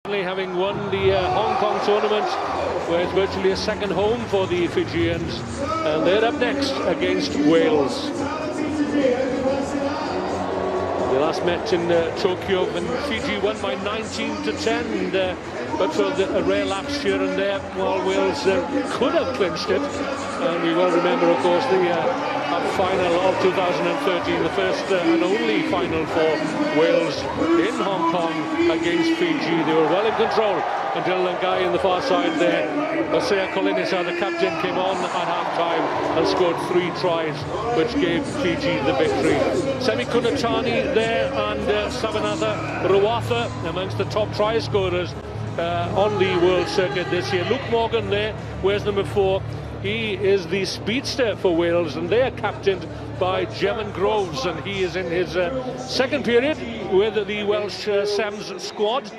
Having won the Hong Kong tournament, where it's virtually a second home for the Fijians, and they're up next against Wales. They last met in Tokyo when Fiji won by 19-10, but for a rare lapse here and there, while Wales could have clinched it. And we will remember, of course, the final of 2013, the first and only final for Wales in Hong Kong against Fiji. They were well in control until the guy in the far side there, Osea Kolinisa, the captain, came on at half-time and scored 3 tries, which gave Fiji the victory. Semi Kunatani there and Savanatha Ruatha amongst the top try scorers on the world circuit this year. Luke Morgan there, where's number 4? He is the speedster for Wales, and they are captained by Jevon Groves, and he is in his second period with the Welsh Sevens squad.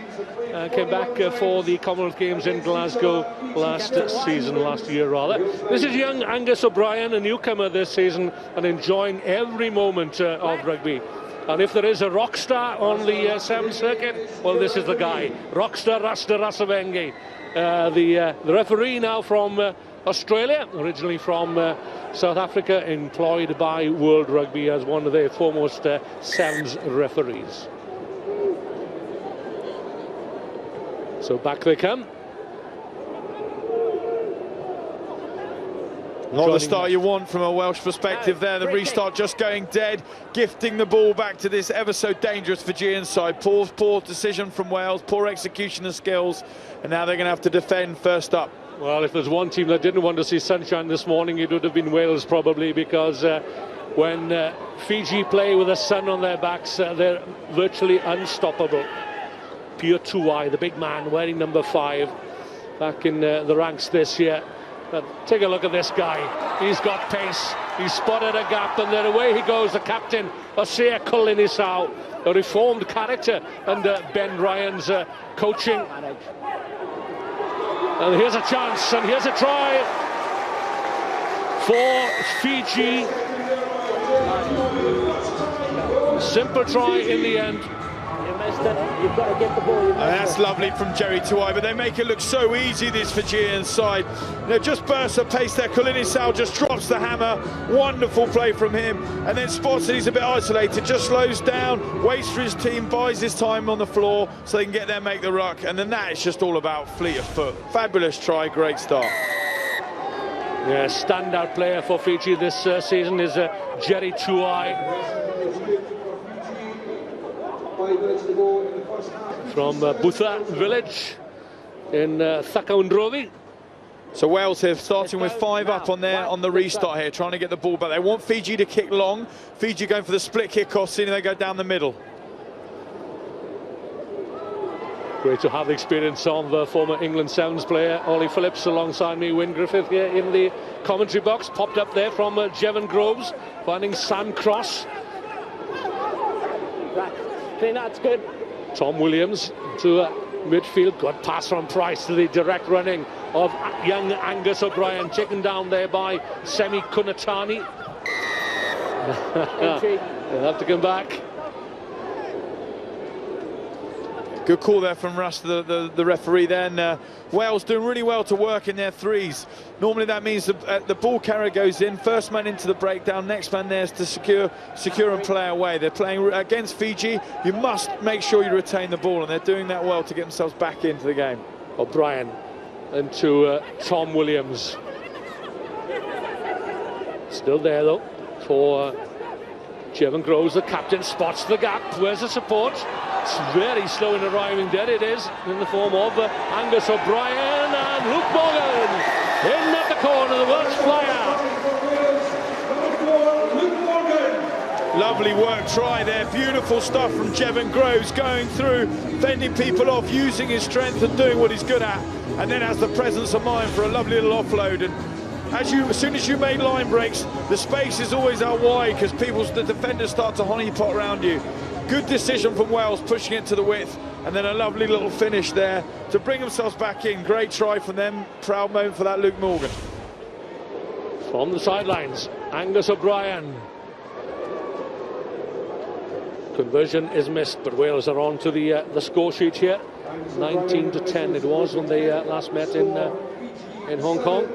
Came back for the Commonwealth Games in Glasgow last year rather. This is young Angus O'Brien, a newcomer this season, and enjoying every moment of rugby. And if there is a rock star on the Sevens circuit, well, this is the guy, Rockstar Rasta Rasavenge. The referee now from Australia, originally from South Africa, employed by World Rugby as one of their foremost Sevens referees. So back they come. Not the start you want from a Welsh perspective there. The restart just going dead, gifting the ball back to this ever so dangerous Fijian side. Poor decision from Wales, poor execution of skills, and now they're going to have to defend first up. Well, if there's one team that didn't want to see sunshine this morning, it would have been Wales probably, because when Fiji play with the sun on their backs, they're virtually unstoppable. Pure Tuai, the big man wearing number 5, back in the ranks this year. But take a look at this guy. He's got pace. He's spotted a gap, and then away he goes, the captain, Osea Kolinisa, a reformed character under Ben Ryan's coaching. And here's a chance, and here's a try for Fiji. Simple try in the end. You've got to get the ball. That's lovely from Jerry Tuai, but they make it look so easy, this Fijian side. They just burst of pace there. Kolinisa just drops the hammer. Wonderful play from him, and then spots that he's a bit isolated, just slows down, waits for his team, buys his time on the floor so they can get there, make the ruck, and then that is just all about fleet of foot. Fabulous try, great start. Yeah, standout player for Fiji this season is Jerry Tuai. From Butha village in Thakaundrovi. So Wales here starting with 5 up on the restart here, trying to get the ball back. They want Fiji to kick long. Fiji going for the split kick-off, seeing they go down the middle. Great to have the experience of the former England Sevens player Ollie Phillips alongside me. Wyn Griffith here in the commentary box. Popped up there from Jevon Groves, finding Sam Cross. That's good. Tom Williams to midfield. Good pass from Price to the direct running of young Angus O'Brien, taken down there by Semi Kunatani. They'll have to come back. Good call there from Russ, the referee then. Wales doing really well to work in their threes. Normally that means the ball carrier goes in, first man into the breakdown, next man there is to secure and play away. They're playing against Fiji. You must make sure you retain the ball, and they're doing that well to get themselves back into the game. O'Brien into Tom Williams. Still there though for Jevon Groves, the captain, spots the gap. Where's the support? It's very slow in arriving. There it is, in the form of Angus O'Brien and Luke Morgan in at the corner, the Welsh flyer. Lovely work try there, beautiful stuff from Jevon Groves, going through, fending people off, using his strength and doing what he's good at, and then has the presence of mind for a lovely little offload. And as soon as you make line breaks, the space is always out wide because the defenders start to honeypot around you. Good decision from Wales, pushing it to the width, and then a lovely little finish there to bring themselves back in. Great try from them. Proud moment for that Luke Morgan. From the sidelines, Angus O'Brien. Conversion is missed, but Wales are on to the score sheet here. 19-10 it was when they last met in Hong Kong.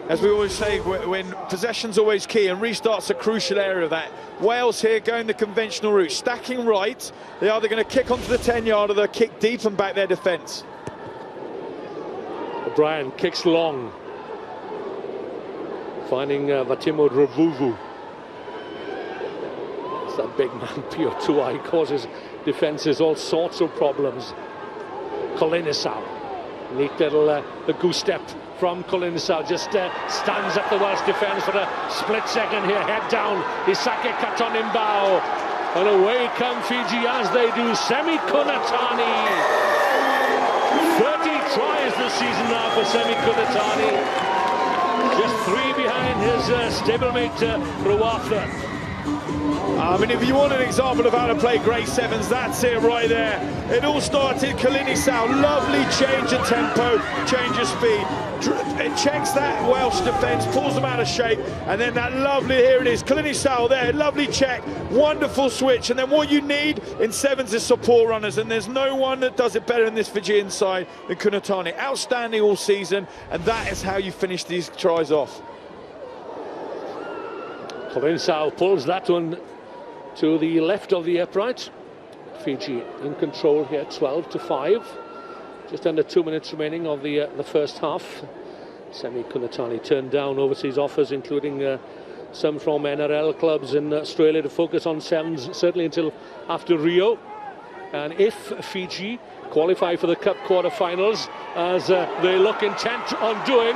As we always say, when possession's always key, and restart's a crucial area of that. Wales here going the conventional route, stacking right. They're either going to kick onto the 10-yard or they'll kick deep and back their defence. O'Brien kicks long, finding Vatimo Revuvu. It's that big man, Pio Tuai, causes defences all sorts of problems. Kolinisau, neat little the goose step from Kolinisau, just stands at the Welsh defence for a split second here, head down, Isake Katonimbao, and away come Fiji as they do. Semi Kunatani, 30 tries this season now for Semi Kunatani, just 3 behind his stablemate Rawatha. I mean, if you want an example of how to play great sevens, that's it right there. It all started, Kolinisau, lovely change of tempo, change of speed. It checks that Welsh defence, pulls them out of shape, and then that lovely, here it is, Kolinisau there, lovely check, wonderful switch, and then what you need in sevens is support runners, and there's no one that does it better in this Fijian side than Kunatani. Outstanding all season, and that is how you finish these tries off. Kolinisau pulls that one to the left of the upright. Fiji in control here, 12-5. Just under 2 minutes remaining of the first half. Semi Kunatani turned down overseas offers, including some from NRL clubs in Australia, to focus on sevens, certainly until after Rio. And if Fiji qualify for the Cup quarter-finals, as they look intent on doing,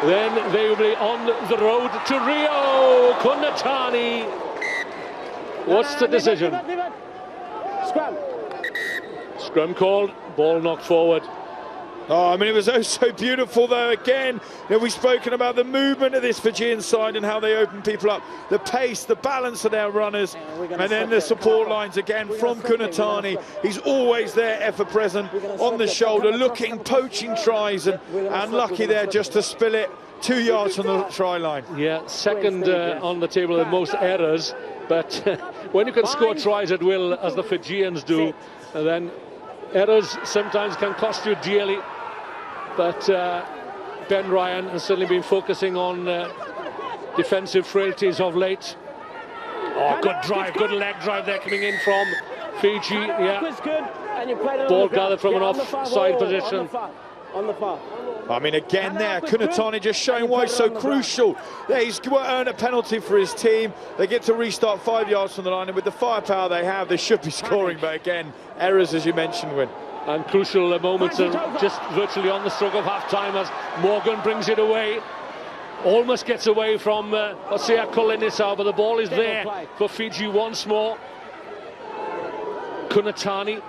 then they will be on the road to Rio. Kunatani. What's the decision? Scrum. Scrum called, ball knocked forward. Oh, I mean, it was so beautiful, though. Again, you know, we've spoken about the movement of this Fijian side and how they open people up, the pace, the balance of their runners, and then the support lines again from Kunatani. He's always there, ever present, on the shoulder, looking, poaching tries, and lucky there just to spill it 2 yards from the try line. Yeah, second on the table in most errors, but when you can score tries at will, as the Fijians do, then errors sometimes can cost you dearly. But Ben Ryan has certainly been focusing on defensive frailties of late. Oh, good drive, good leg drive there coming in from Fiji. Yeah, ball gathered from an offside position. On the far. I mean, again there, Kunatani just showing why it's so crucial. Yeah, he's earned a penalty for his team. They get to restart 5 yards from the line, and with the firepower they have, they should be scoring. But again, errors, as you mentioned, Win. And crucial moments are just virtually on the stroke of half-time as Morgan brings it away. Almost gets away from Osea Kolinisau, but the ball is there for Fiji once more. Kunatani.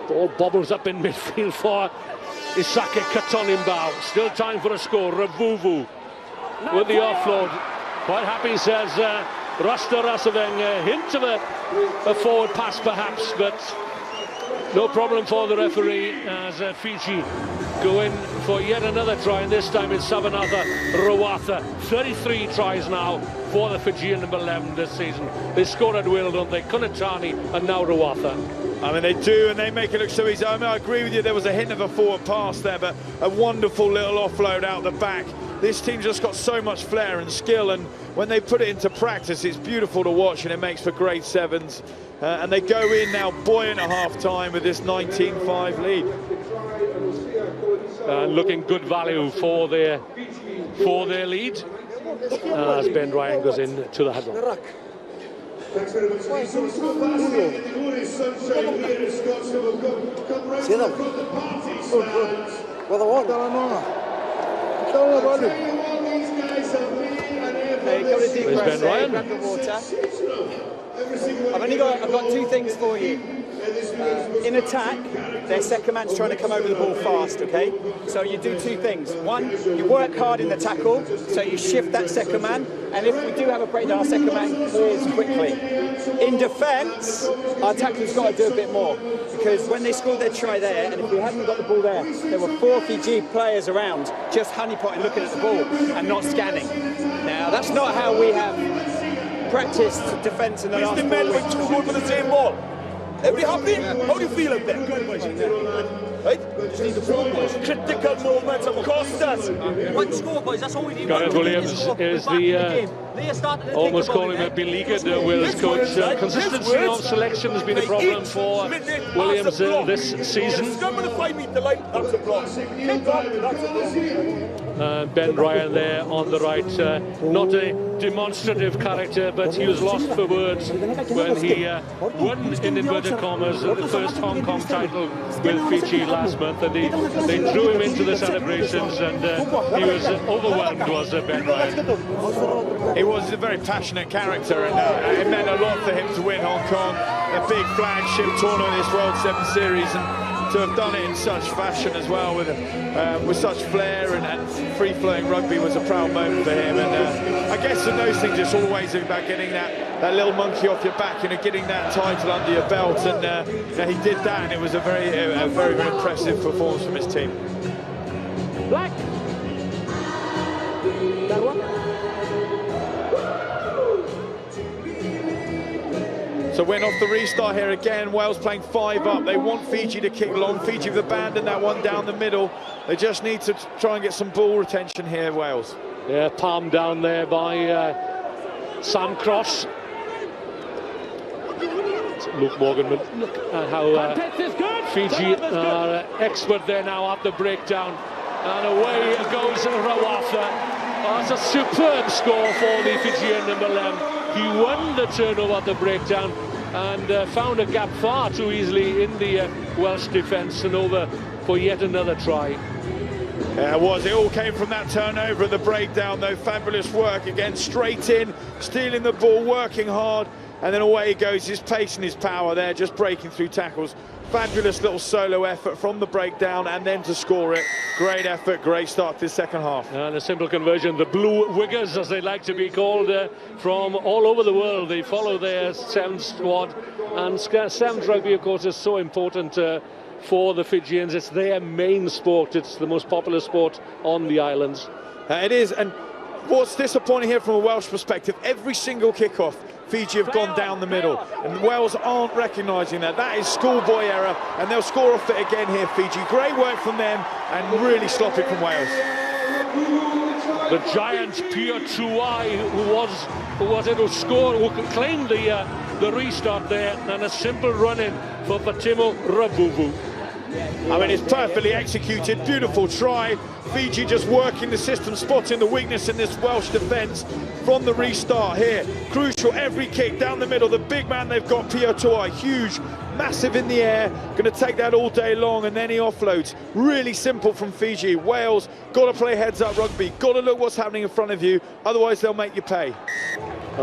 Ball bobbles up in midfield for Isake Katonimbao. Still time for a score. Revuvu with the offload. Quite happy, says Rasta Rasaveng. A hint of a forward pass perhaps, but no problem for the referee as Fiji go in for yet another try, and this time it's Savanatha Rawatha. 33 tries now for the Fijian number 11 this season. They score at will, don't they? Kunatani and now Rawatha. I mean, they do, and they make it look so easy. I mean, I agree with you, there was a hint of a forward pass there, but a wonderful little offload out the back. This team just got so much flair and skill, and when they put it into practice, it's beautiful to watch, and it makes for great sevens. And they go in now buoyant at half-time with this 19-5 lead. Looking good value for their lead as Ben Ryan goes in to the huddle. There's Ben Ryan. I've got two things for you. In attack, their second man's trying to come over the ball fast, okay? So you do two things. One, you work hard in the tackle, so you shift that second man, and if we do have a breakdown, our second man clears quickly. In defence, our tackler's got to do a bit more, because when they scored their try there, and if we hadn't got the ball there were 4 Fiji players around, just honeypotting, looking at the ball, and not scanning. Now, that's not how we have practiced defence in the last 4 weeks. Too good for the same ball. Everybody happy? How do you feel out there? Good, boys. Right? Just need the ball, boys. Critical moments, of course, does. One score, boys. That's all we need. Gareth Williams is the almost calling him a beleaguered Wales coach. Consistency of selection has been a problem for Williams this season. That's a block. Ben Ryan there on the right, not a demonstrative character, but he was lost for words when he won, in inverted commas, the first Hong Kong title with Fiji last month, and they drew him into the celebrations, and he was overwhelmed, was Ben Ryan. He was a very passionate character, and it meant a lot for him to win Hong Kong, a big flagship tournament, this World 7 Series, and to have done it in such fashion as well, with such flair and free-flowing rugby was a proud moment for him. And I guess in those things, it's always about getting that little monkey off your back, getting that title under your belt, and he did that, and it was a very, very impressive performance from his team. Black. That one. So went off the restart here again. Wales playing 5 up. They want Fiji to kick long. Fiji have abandoned that one down the middle. They just need to try and get some ball retention here, Wales. Yeah, palm down there by Sam Cross. Luke Morgan, look at how Fiji are expert there now at the breakdown. And away goes Rawatha. That's a superb score for the Fijian number 11. He won the turnover at the breakdown and found a gap far too easily in the Welsh defence, and over for yet another try. Yeah, it was. It all came from that turnover at the breakdown, though. Fabulous work again, straight in, stealing the ball, working hard, and then away he goes. His pace and his power there, just breaking through tackles. Fabulous little solo effort from the breakdown, and then to score it. Great effort, great start to the second half. And a simple conversion. The Blue Wiggers, as they like to be called, from all over the world. They follow their 7th squad, and 7th rugby, of course, is so important for the Fijians. It's their main sport. It's the most popular sport on the islands. It is, and what's disappointing here from a Welsh perspective, every single kickoff, Fiji have gone down the middle, and Wales aren't recognising that. That is schoolboy error, and they'll score off it again here, Fiji. Great work from them, and really sloppy from Wales. The giant Pia Tuai, who scored, who claimed the restart there, and a simple run-in for Fatimo Rabuvu. I mean, it's perfectly executed, beautiful try. Fiji just working the system, spotting the weakness in this Welsh defence from the restart here. Crucial, every kick down the middle. The big man they've got, Pia Tuai, huge, massive in the air, going to take that all day long, and then he offloads. Really simple from Fiji. Wales, got to play heads-up rugby, got to look what's happening in front of you, otherwise they'll make you pay.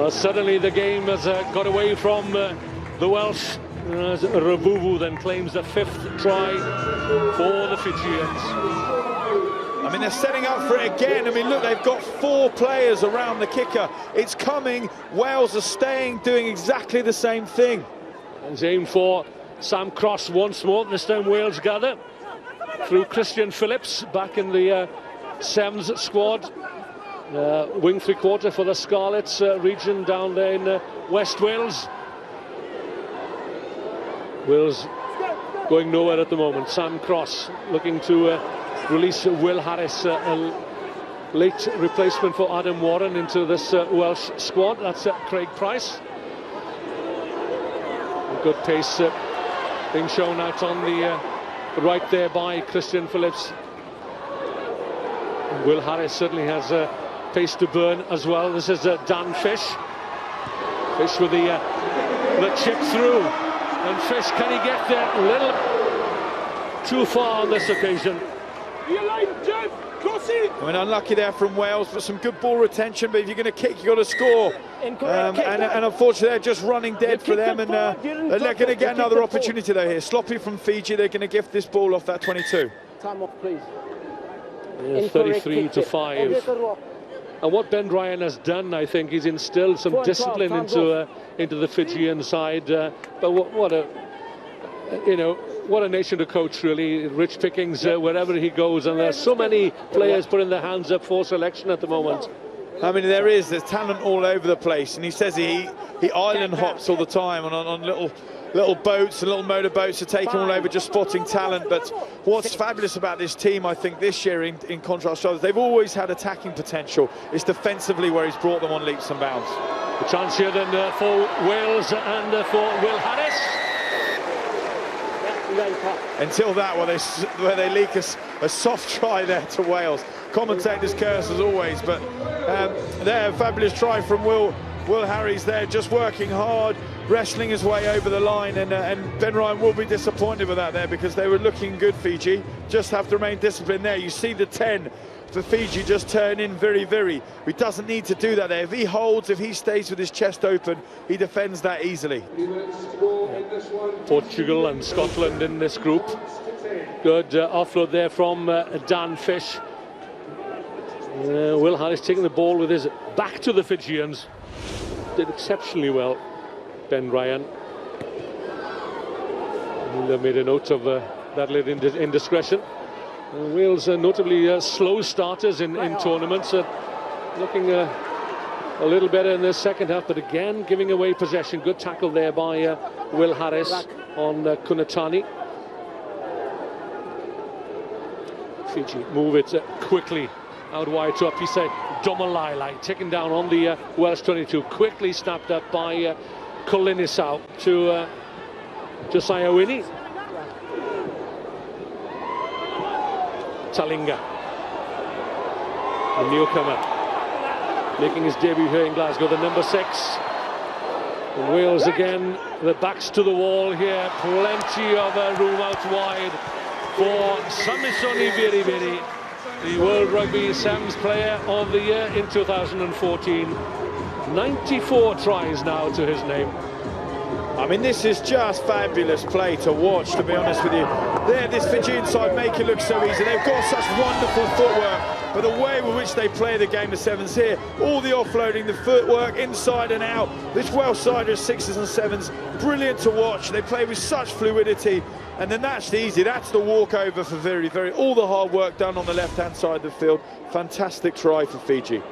Suddenly the game has got away from the Welsh. As Rabuvu then claims the 5th try for the Fijians. I mean, they're setting up for it again. I mean, look, they've got 4 players around the kicker. It's coming. Wales are staying, doing exactly the same thing. And aim for Sam Cross once more. This time Wales gather through Christian Phillips, back in the 7th squad. Wing 3/4 for the Scarlets region down there in West Wales. Wales going nowhere at the moment. Sam Cross looking to release Will Harris, a late replacement for Adam Warren, into this Welsh squad. That's Craig Price. A good pace being shown out on the right there by Christian Phillips. And Will Harris certainly has pace to burn as well. This is Dan Fish. Fish with the chip through. And Fish, can he get there? A little too far on this occasion. I mean, unlucky there from Wales, but some good ball retention. But if you're going to kick, you've got to score. And unfortunately, they're just running dead for them. And they're going to get another opportunity though here. Sloppy from Fiji. They're going to gift this ball off that 22. Time off, please. Yeah, 33-5. And what Ben Ryan has done, I think, he's instilled some discipline into the Fijian side. But what a nation to coach, really. Rich pickings wherever he goes, and there's so many players putting their hands up for selection at the moment. I mean, there's talent all over the place, and he says he island hops all the time on little boats and little motorboats to take him all over, just spotting talent. But what's fabulous about this team, I think, this year, in contrast to others, they've always had attacking potential. It's defensively where he's brought them on leaps and bounds. A chance here then for Wales and for Will Harris. Until that, where they leak a soft try there to Wales. Commentators curse as always, but there, a fabulous try from Will Harris there, just working hard, wrestling his way over the line, and Ben Ryan will be disappointed with that there, because they were looking good, Fiji. Just have to remain disciplined there. You see the 10 for Fiji just turn in very. He doesn't need to do that there. If he holds, if he stays with his chest open, he defends that easily. Portugal and Scotland in this group. Good offload there from Dan Fish. Will Harris taking the ball with his back to the Fijians. Did exceptionally well, Ben Ryan. They made a note of that little indiscretion. Wales notably slow starters in tournaments, looking a little better in the second half, but again giving away possession. Good tackle there by Will Harris on Kunatani. Fiji move it quickly out wide to Apise Domalai, taken down on the Welsh 22, quickly snapped up by Kolinisau to Josiah Winnie. Talinga, the newcomer, making his debut here in Glasgow, the number 6. And Wales again, the backs to the wall here, plenty of room out wide for Samisoni Viriviri, the World Rugby Sevens Player of the Year in 2014. 94 tries now to his name. I mean, this is just fabulous play to watch, to be honest with you. There, this Fijian side make it look so easy. They've got such wonderful footwork, but the way with which they play the game of sevens here, all the offloading, the footwork inside and out, this Welsh side of 6s and 7s, brilliant to watch. They play with such fluidity, and then that's the easy, that's the walkover for Viriviri. All the hard work done on the left-hand side of the field. Fantastic try for Fiji.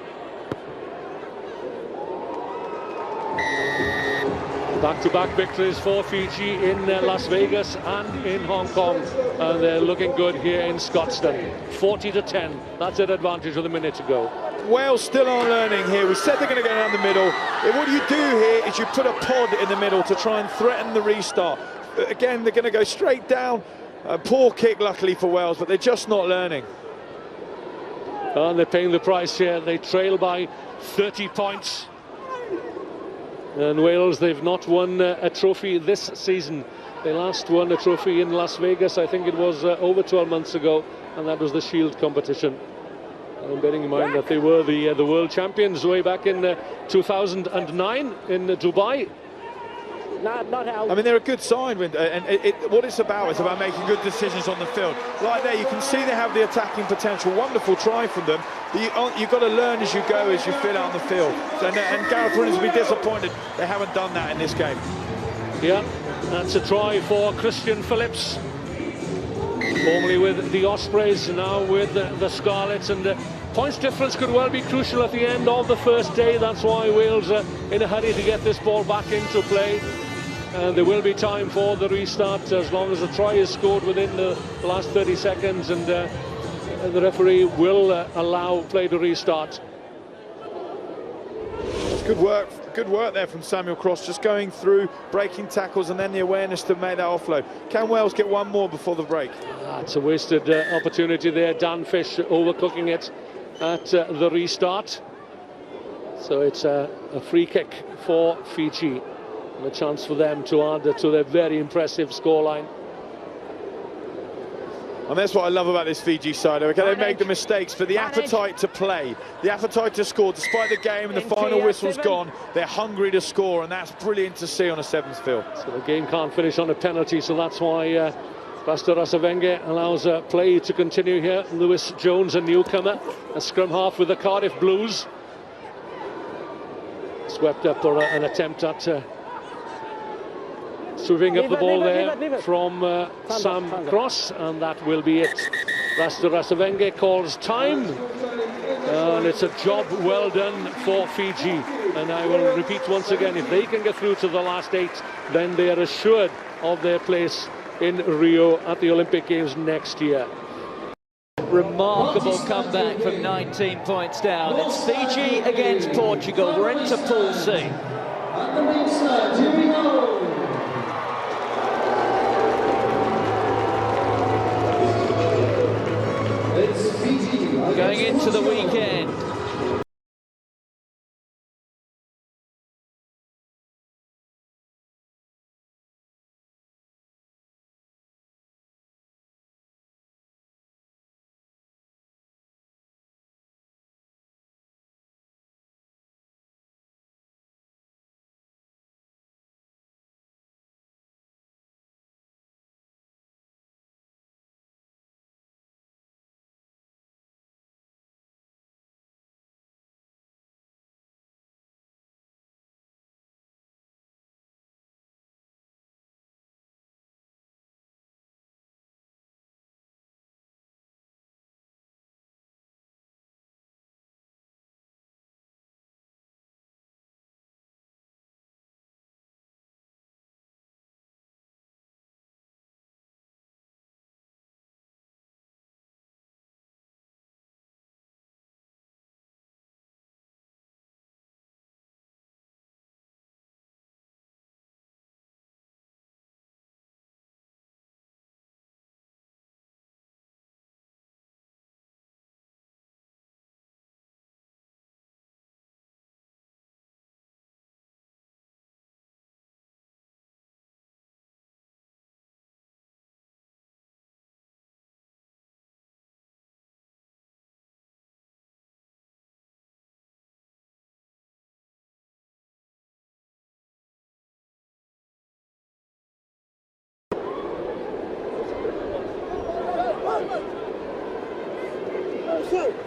Back-to-back victories for Fiji in Las Vegas and in Hong Kong, and they're looking good here in Scotstoun. 40-10, that's an advantage with a minute to go. Wales still are learning here. We said they're going to go down the middle. What you do here is you put a pod in the middle to try and threaten the restart. Again, they're going to go straight down. A poor kick, luckily for Wales, but they're just not learning. And they're paying the price here. They trail by 30 points. And Wales, they've not won a trophy this season. They last won a trophy in Las Vegas, I think it was over 12 months ago, and that was the Shield competition. And bearing in mind that they were the world champions way back in 2009 in Dubai. Not out. I mean, they're a good side, and what it's about making good decisions on the field. Right there, you can see they have the attacking potential. Wonderful try from them. But you've got to learn as you go, as you fill out on the field. And Gareth Williams will be disappointed they haven't done that in this game. Yeah, that's a try for Christian Phillips. Formerly with the Ospreys, now with the Scarlets, and points difference could well be crucial at the end of the first day. That's why Wales are in a hurry to get this ball back into play. And there will be time for the restart as long as the try is scored within the last 30 seconds, and the referee will allow play to restart. That's good work there from Samuel Cross, just going through, breaking tackles, and then the awareness to make that offload. Can Wales get one more before the break? It's a wasted opportunity there. Dan Fish overcooking it at the restart. So it's a free kick for Fiji. And a chance for them to add to their very impressive scoreline. And that's what I love about this Fiji side. Okay, they make the mistakes, but the appetite to play, the appetite to score, despite the game and the final whistle's gone, they're hungry to score, and that's brilliant to see on a sevens field. So the game can't finish on a penalty, so that's why Pastor Rasavenge allows play to continue here. Lewis Jones, a newcomer, a scrum half with the Cardiff Blues. Swept up for an attempt at sweeping up the ball there from Sam Cross, and that will be it. Pastor Rasavenge calls time, And it's a job well done for Fiji. And I will repeat once again, if they can get through to the last 8, then they are assured of their place in Rio at the Olympic Games next year. Remarkable comeback from 19 points down. It's Fiji against Portugal. We're into Pool C. Going into the weekend.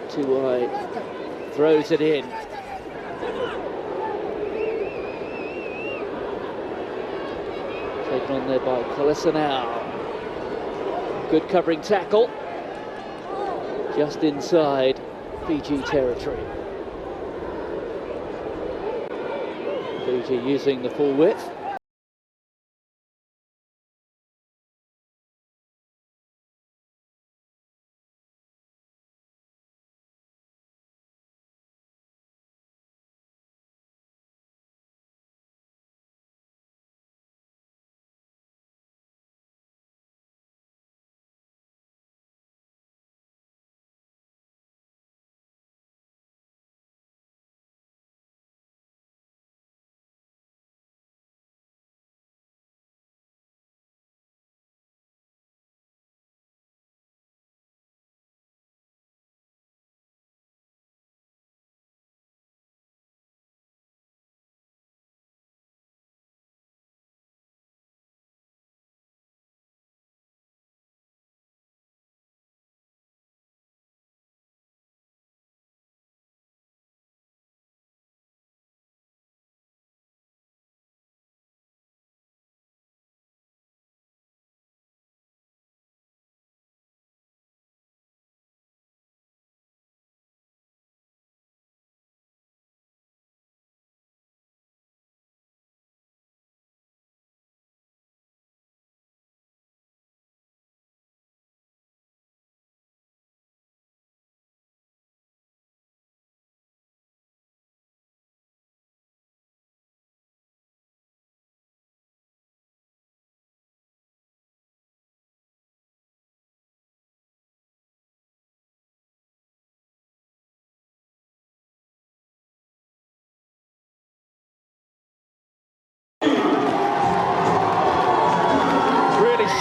Too wide, throws it in. Taken on there by Now. Good covering tackle. Just inside Fiji territory. Fiji using the full width.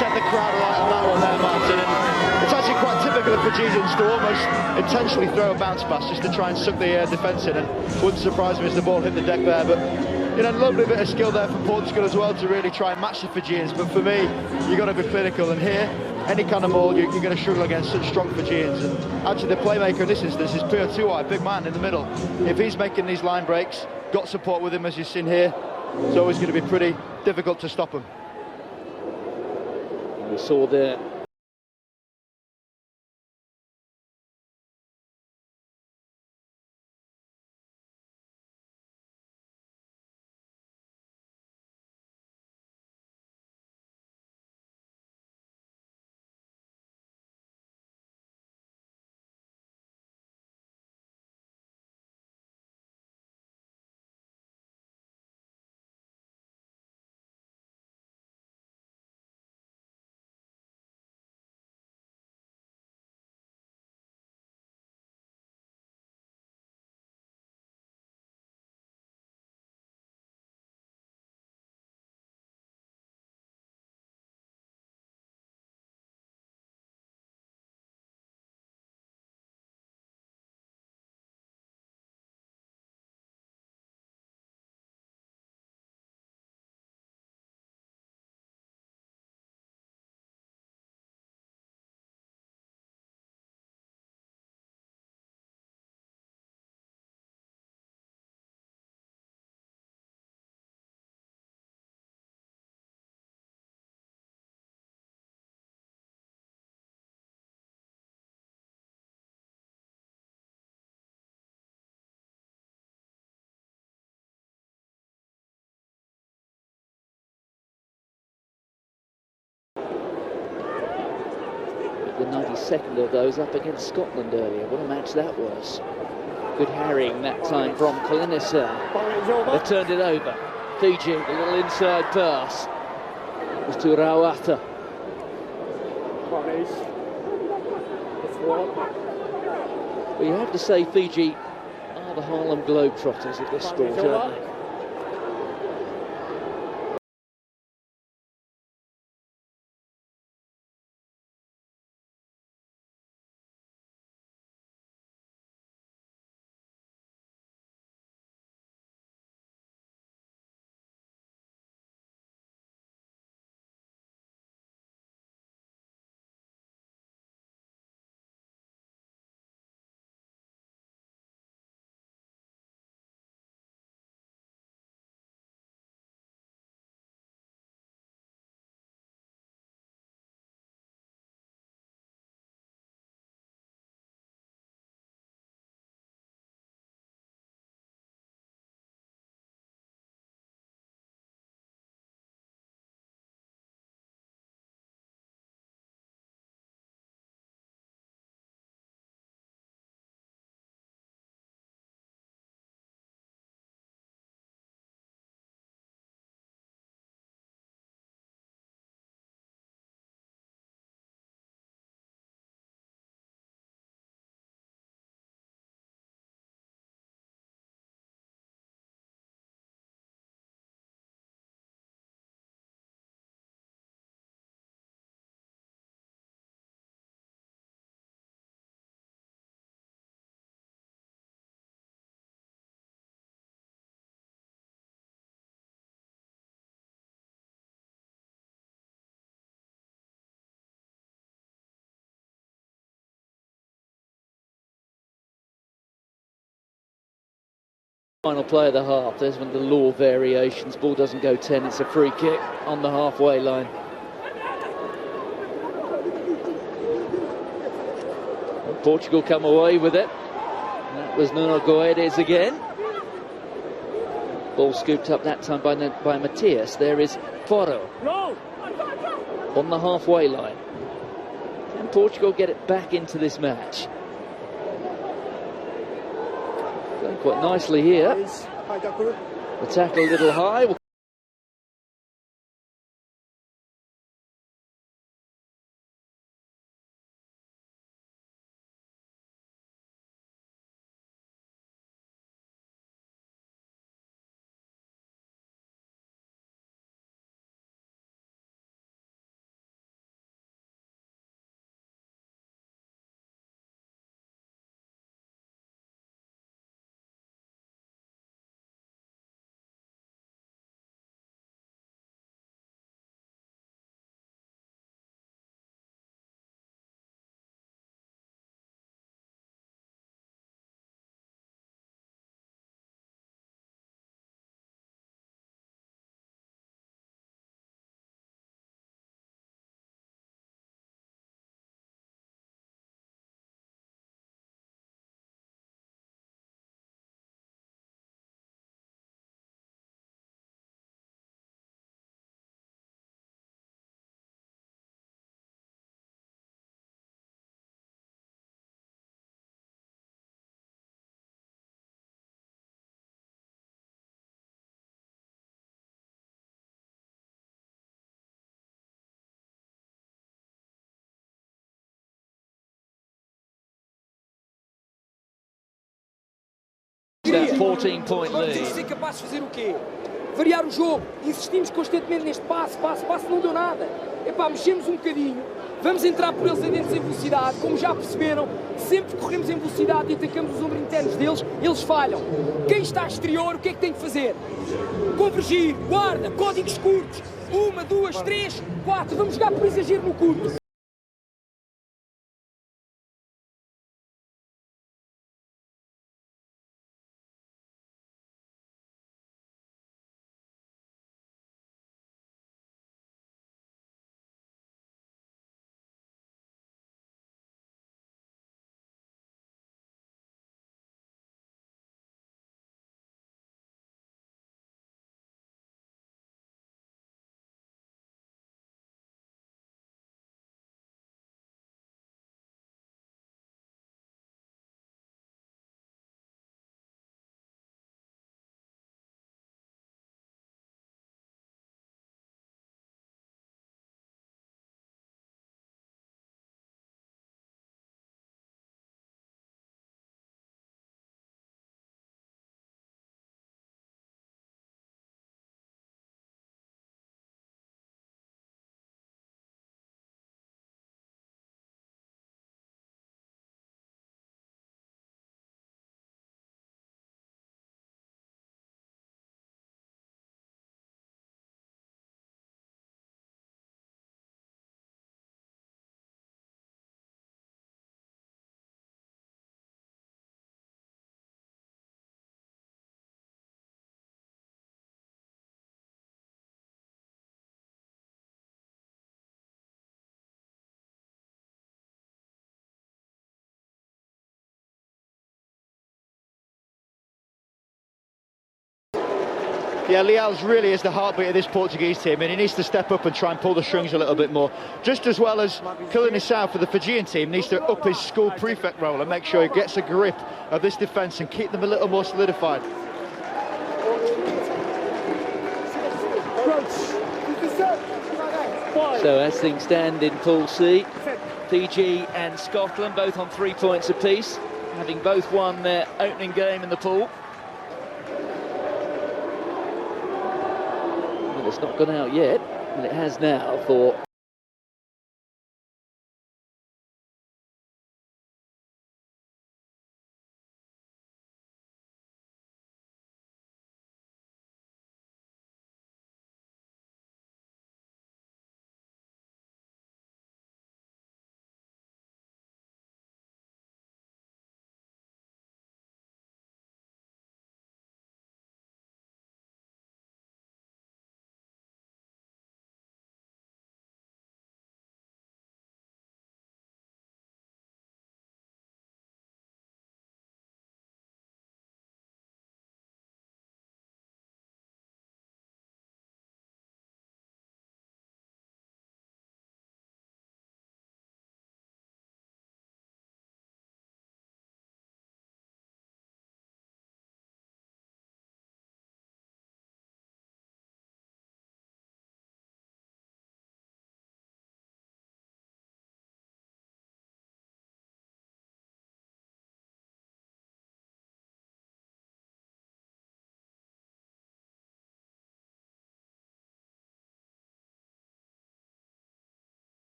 Set the crowd alight on that one there, Martin. And it's actually quite typical of Fijians to almost intentionally throw a bounce pass just to try and suck the defence in, and wouldn't surprise me as the ball hit the deck there. But you know, lovely bit of skill there from Portugal as well to really try and match the Fijians. But for me, you've got to be clinical, and here, any kind of maul, you're going to struggle against such strong Fijians. And actually, the playmaker in this instance is Pure Tuai, big man in the middle. If he's making these line breaks, got support with him as you've seen here, it's always going to be pretty difficult to stop him. We saw there the 92nd of those up against Scotland earlier. What a match that was. Good harrying that time from Kolinissa. They turned it over. Fiji, the little inside pass. It was to Rawata. Well, you have to say Fiji are the Harlem Globetrotters at this sport, aren't they? Final play of the half. There's one of the law variations. Ball doesn't go 10, it's a free kick on the halfway line. And Portugal come away with it. And that was Nuno Goedes again. Ball scooped up that time by Matthias. There is Foro on the halfway line. Can Portugal get it back into this match? Playing quite nicely here. The tackle a little high. That 14-point lead. Vamos ser capazes de fazer o quê? Variar o jogo. Insistimos constantemente neste passe, não deu nada. Epá, mexemos um bocadinho. Vamos entrar por eles adentro em velocidade. Como já perceberam, sempre que corremos em velocidade e atacamos os ombros internos deles, eles falham. Quem está exterior, o que é que tem que fazer? Convergir, guarda, códigos curtos. 1, 2, 3, 4. Vamos jogar por exagero no curto. Yeah, Leal's really is the heartbeat of this Portuguese team, and he needs to step up and try and pull the strings a little bit more. Just as well as Kalinisau for the Fijian team needs to up his school prefect role and make sure he gets a grip of this defence and keep them a little more solidified. So as things stand in Pool C, Fiji and Scotland both on 3 points apiece, having both won their opening game in the pool. Well, it's not gone out yet, and it has now for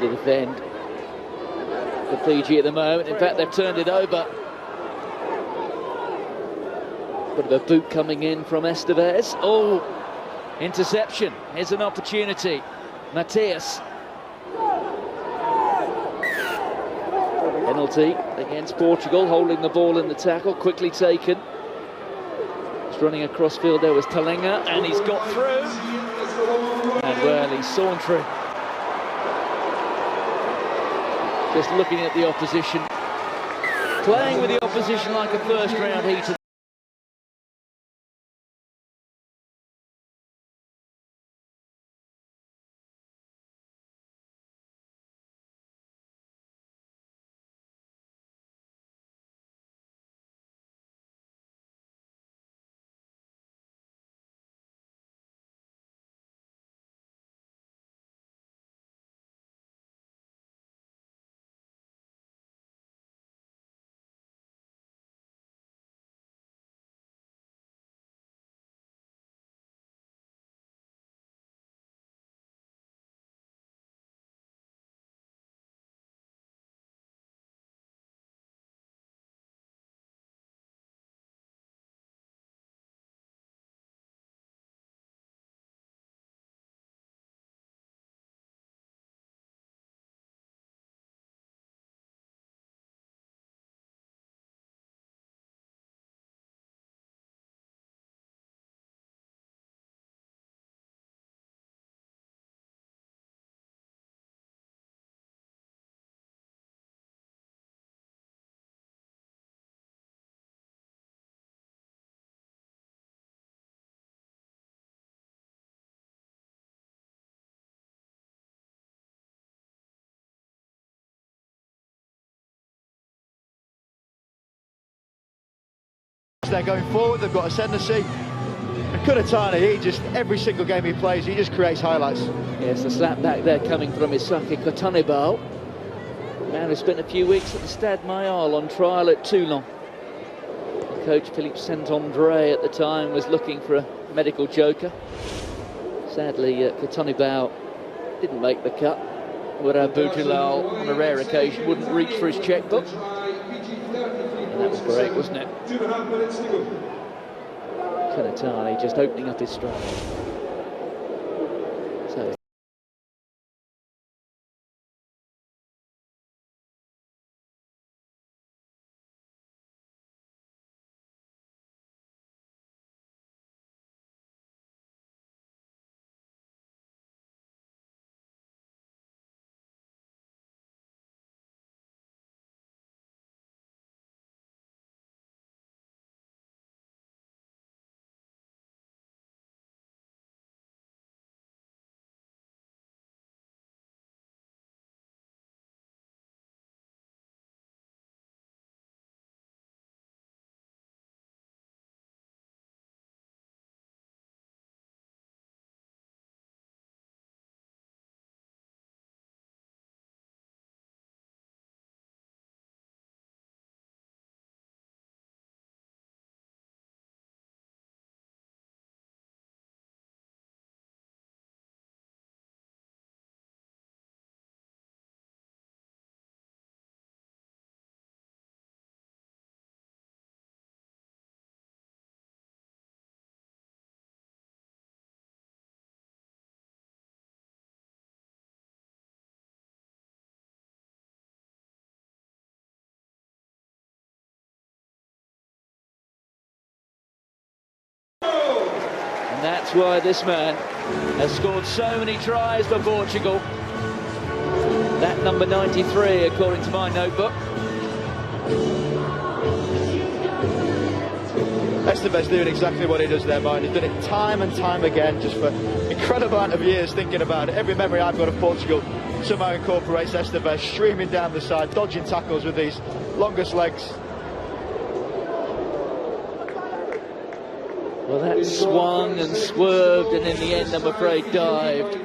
to defend for Fiji at the moment. In fact, they've turned it over. Bit of a boot coming in from Estevez. Oh, interception. Here's an opportunity. Matthias. Penalty against Portugal, holding the ball in the tackle, quickly taken. Just running across field there was Talenga, and he's got through. And well, he's sauntering. Just looking at the opposition, playing with the opposition like a first round heat. They're going forward, they've got ascendancy. Kuratani, he just, every single game he plays, he just creates highlights. Yes, the slap back there coming from Isaki Kotanibal. Man who spent a few weeks at the Stade Mayal on trial at Toulon. Coach Philippe Saint-André at the time was looking for a medical joker. Sadly, Kotanibal didn't make the cut. Whereas Boudjilal, on a rare occasion, wouldn't reach for his checkbook. And that was great, wasn't it? Kuratani just opening up his stride. that's why this man has scored so many tries for Portugal. That number 93, according to my notebook. Esteves doing exactly what he does there, Martin. He's done it time and time again, just for an incredible amount of years thinking about it. Every memory I've got of Portugal somehow incorporates Esteves streaming down the side, dodging tackles with these longest legs. Well, that swung and swerved and in the end, I'm afraid, dived.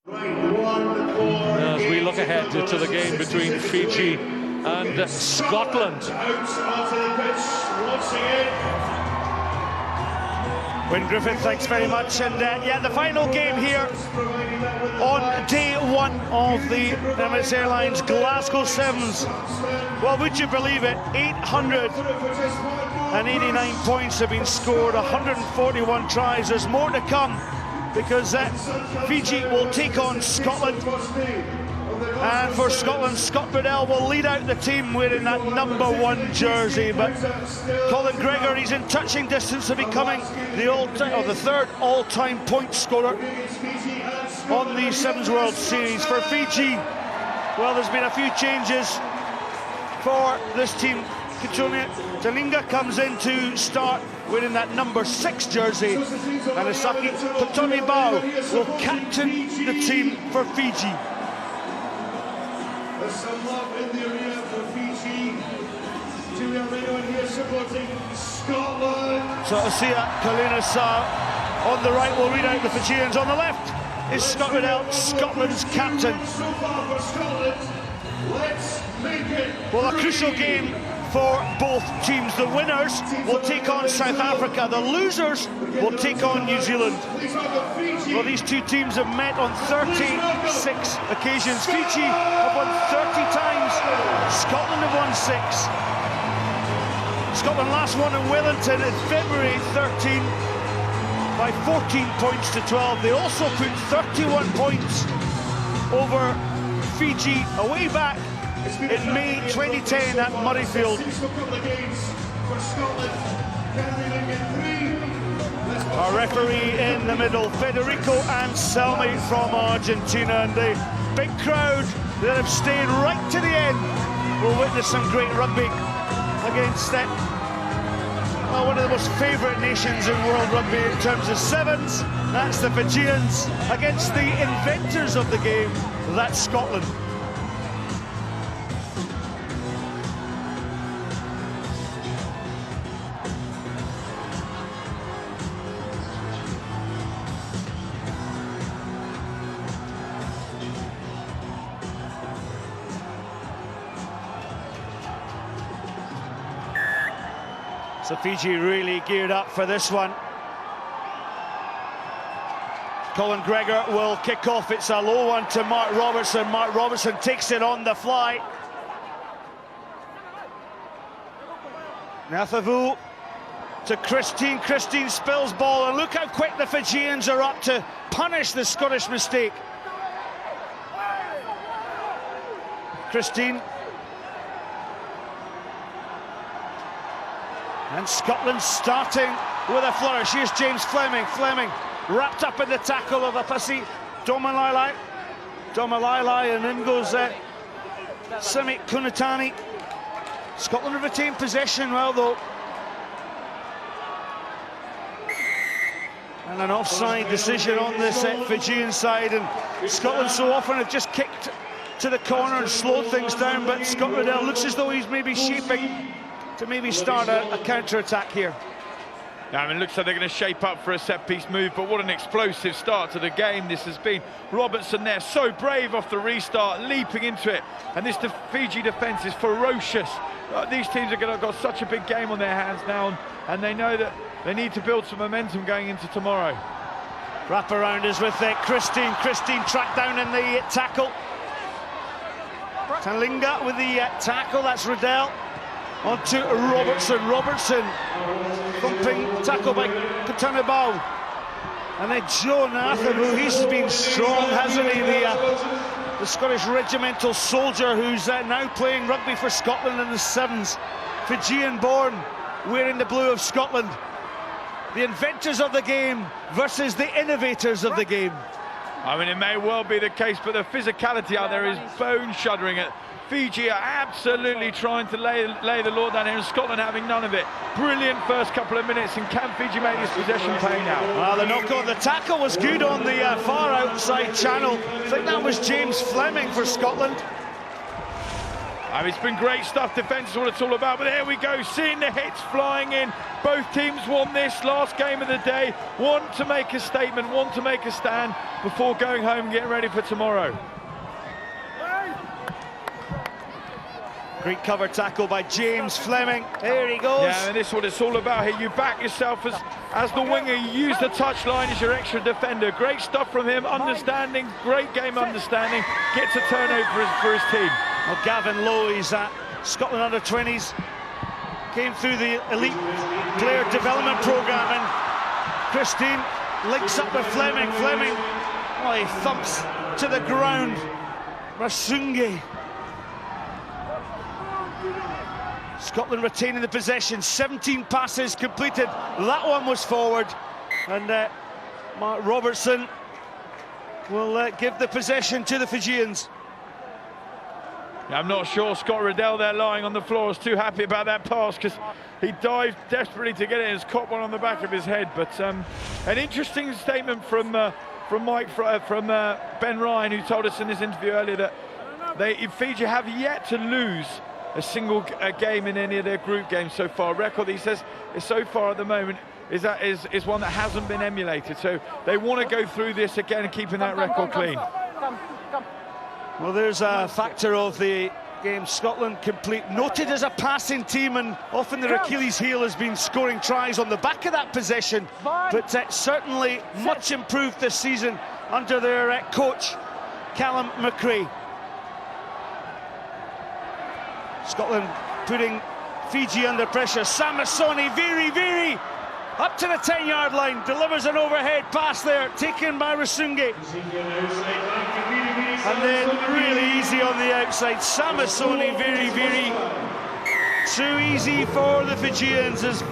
As we look ahead to the game between Fiji and Scotland. Wyn Griffith, thanks very much. And yeah, the final game here on day one of the Emirates Airlines Glasgow Sevens. Well, would you believe it? 889 points have been scored, 141 tries. There's more to come, because Fiji will take on Scotland. And for Scotland, Scott Riddell will lead out the team wearing that #1 jersey. But Colin Gregor, he's in touching distance of becoming the third all-time point scorer on the Sevens World Series. For Fiji, well, there's been a few changes for this team. Kitume Talinga comes in to start wearing that #6 jersey, and Isaki Totonibao will captain the team for Fiji. There's some love in the arena for Fiji. Do we have anyone here supporting Scotland? So Asia Kalinasa on the right will read out the Fijians. On the left is Scott Riddell, Scotland's captain. So far for Scotland, let's make it. Well, a crucial game for both teams. The winners will take on South Africa. The losers will take on New Zealand. Well, these two teams have met on 36 occasions. Fiji have won 30 times. Scotland have won 6. Scotland last won in Wellington in February 13 by 14 points to 12. They also put 31 points over Fiji away back in May 2010 at Murrayfield. Our referee in the middle, Federico Anselmi from Argentina, and the big crowd that have stayed right to the end will witness some great rugby against one of the most favourite nations in world rugby in terms of sevens. That's the Fijians against the inventors of the game, that's Scotland. So Fiji really geared up for this one. Colin Gregor will kick off. It's a low one to Mark Robertson. Mark Robertson takes it on the fly. Nathavu to Christine. Christine spills ball, and look how quick the Fijians are up to punish the Scottish mistake. Christine. And Scotland starting with a flourish. Here's James Fleming. Fleming wrapped up in the tackle of Apasi Domalai. And in goes Simi Kunatani. Scotland have retained possession well, though. And an offside decision on this Fijian side. And Scotland so often have just kicked to the corner and slowed things down. But Scott Riddell looks as though he's maybe shaping to maybe start a counter-attack here. Yeah, I mean, it looks like they're going to shape up for a set-piece move, but what an explosive start to the game this has been. Robertson there, so brave off the restart, leaping into it, and this Fiji defence is ferocious. These teams are going to have got such a big game on their hands now, and they know that they need to build some momentum going into tomorrow. Wraparound is with Christine. Christine tracked down in the tackle. Talinga with the tackle, that's Riddell. On to Robertson. Robertson thumping tackle by Katanabau. And then Joe Nathan, he's been strong, hasn't he? The Scottish regimental soldier who's now playing rugby for Scotland in the sevens. Fijian born, wearing the blue of Scotland. The inventors of the game versus the innovators of the game. I mean, it may well be the case, but the physicality out there is bone-shuddering. Fiji are absolutely trying to lay the law down here, and Scotland having none of it. Brilliant first couple of minutes, and can Fiji make this possession pay now? Well, the knock-on, the tackle was good on the far outside channel. I think that was James Fleming for Scotland. I mean, it's been great stuff. Defence is what it's all about, but there we go, seeing the hits flying in. Both teams want this last game of the day, want to make a statement, want to make a stand before going home and getting ready for tomorrow. Great cover tackle by James Fleming. There he goes. Yeah, and this is what it's all about here. You back yourself as the winger. You use the touchline as your extra defender. Great stuff from him. Understanding, great game understanding. Gets a turnover for his team. Well, Gavin Lowe, he's at Scotland under-20s. Came through the elite player development programme, and Christine links up with Fleming. Fleming, oh, he thumps to the ground. Rasungi. Scotland retaining the possession, 17 passes completed. That one was forward, and Mark Robertson will give the possession to the Fijians. Yeah, I'm not sure Scott Riddell there lying on the floor is too happy about that pass, because he dived desperately to get it and has caught one on the back of his head. But an interesting statement from Ben Ryan, who told us in this interview earlier that Fiji have yet to lose a single game in any of their group games so far. A record, he says, is so far at the moment is one that hasn't been emulated. So they want to go through this again and keeping that record clean. Well, there's a factor of the game. Scotland complete, noted as a passing team, and often their Achilles heel has been scoring tries on the back of that possession, but certainly much improved this season under their coach Callum McRae. Scotland putting Fiji under pressure. Samasoni, very up to the 10-yard line, delivers an overhead pass there, taken by Rasungi. And then really easy on the outside. Samasoni, very too easy for the Fijians, as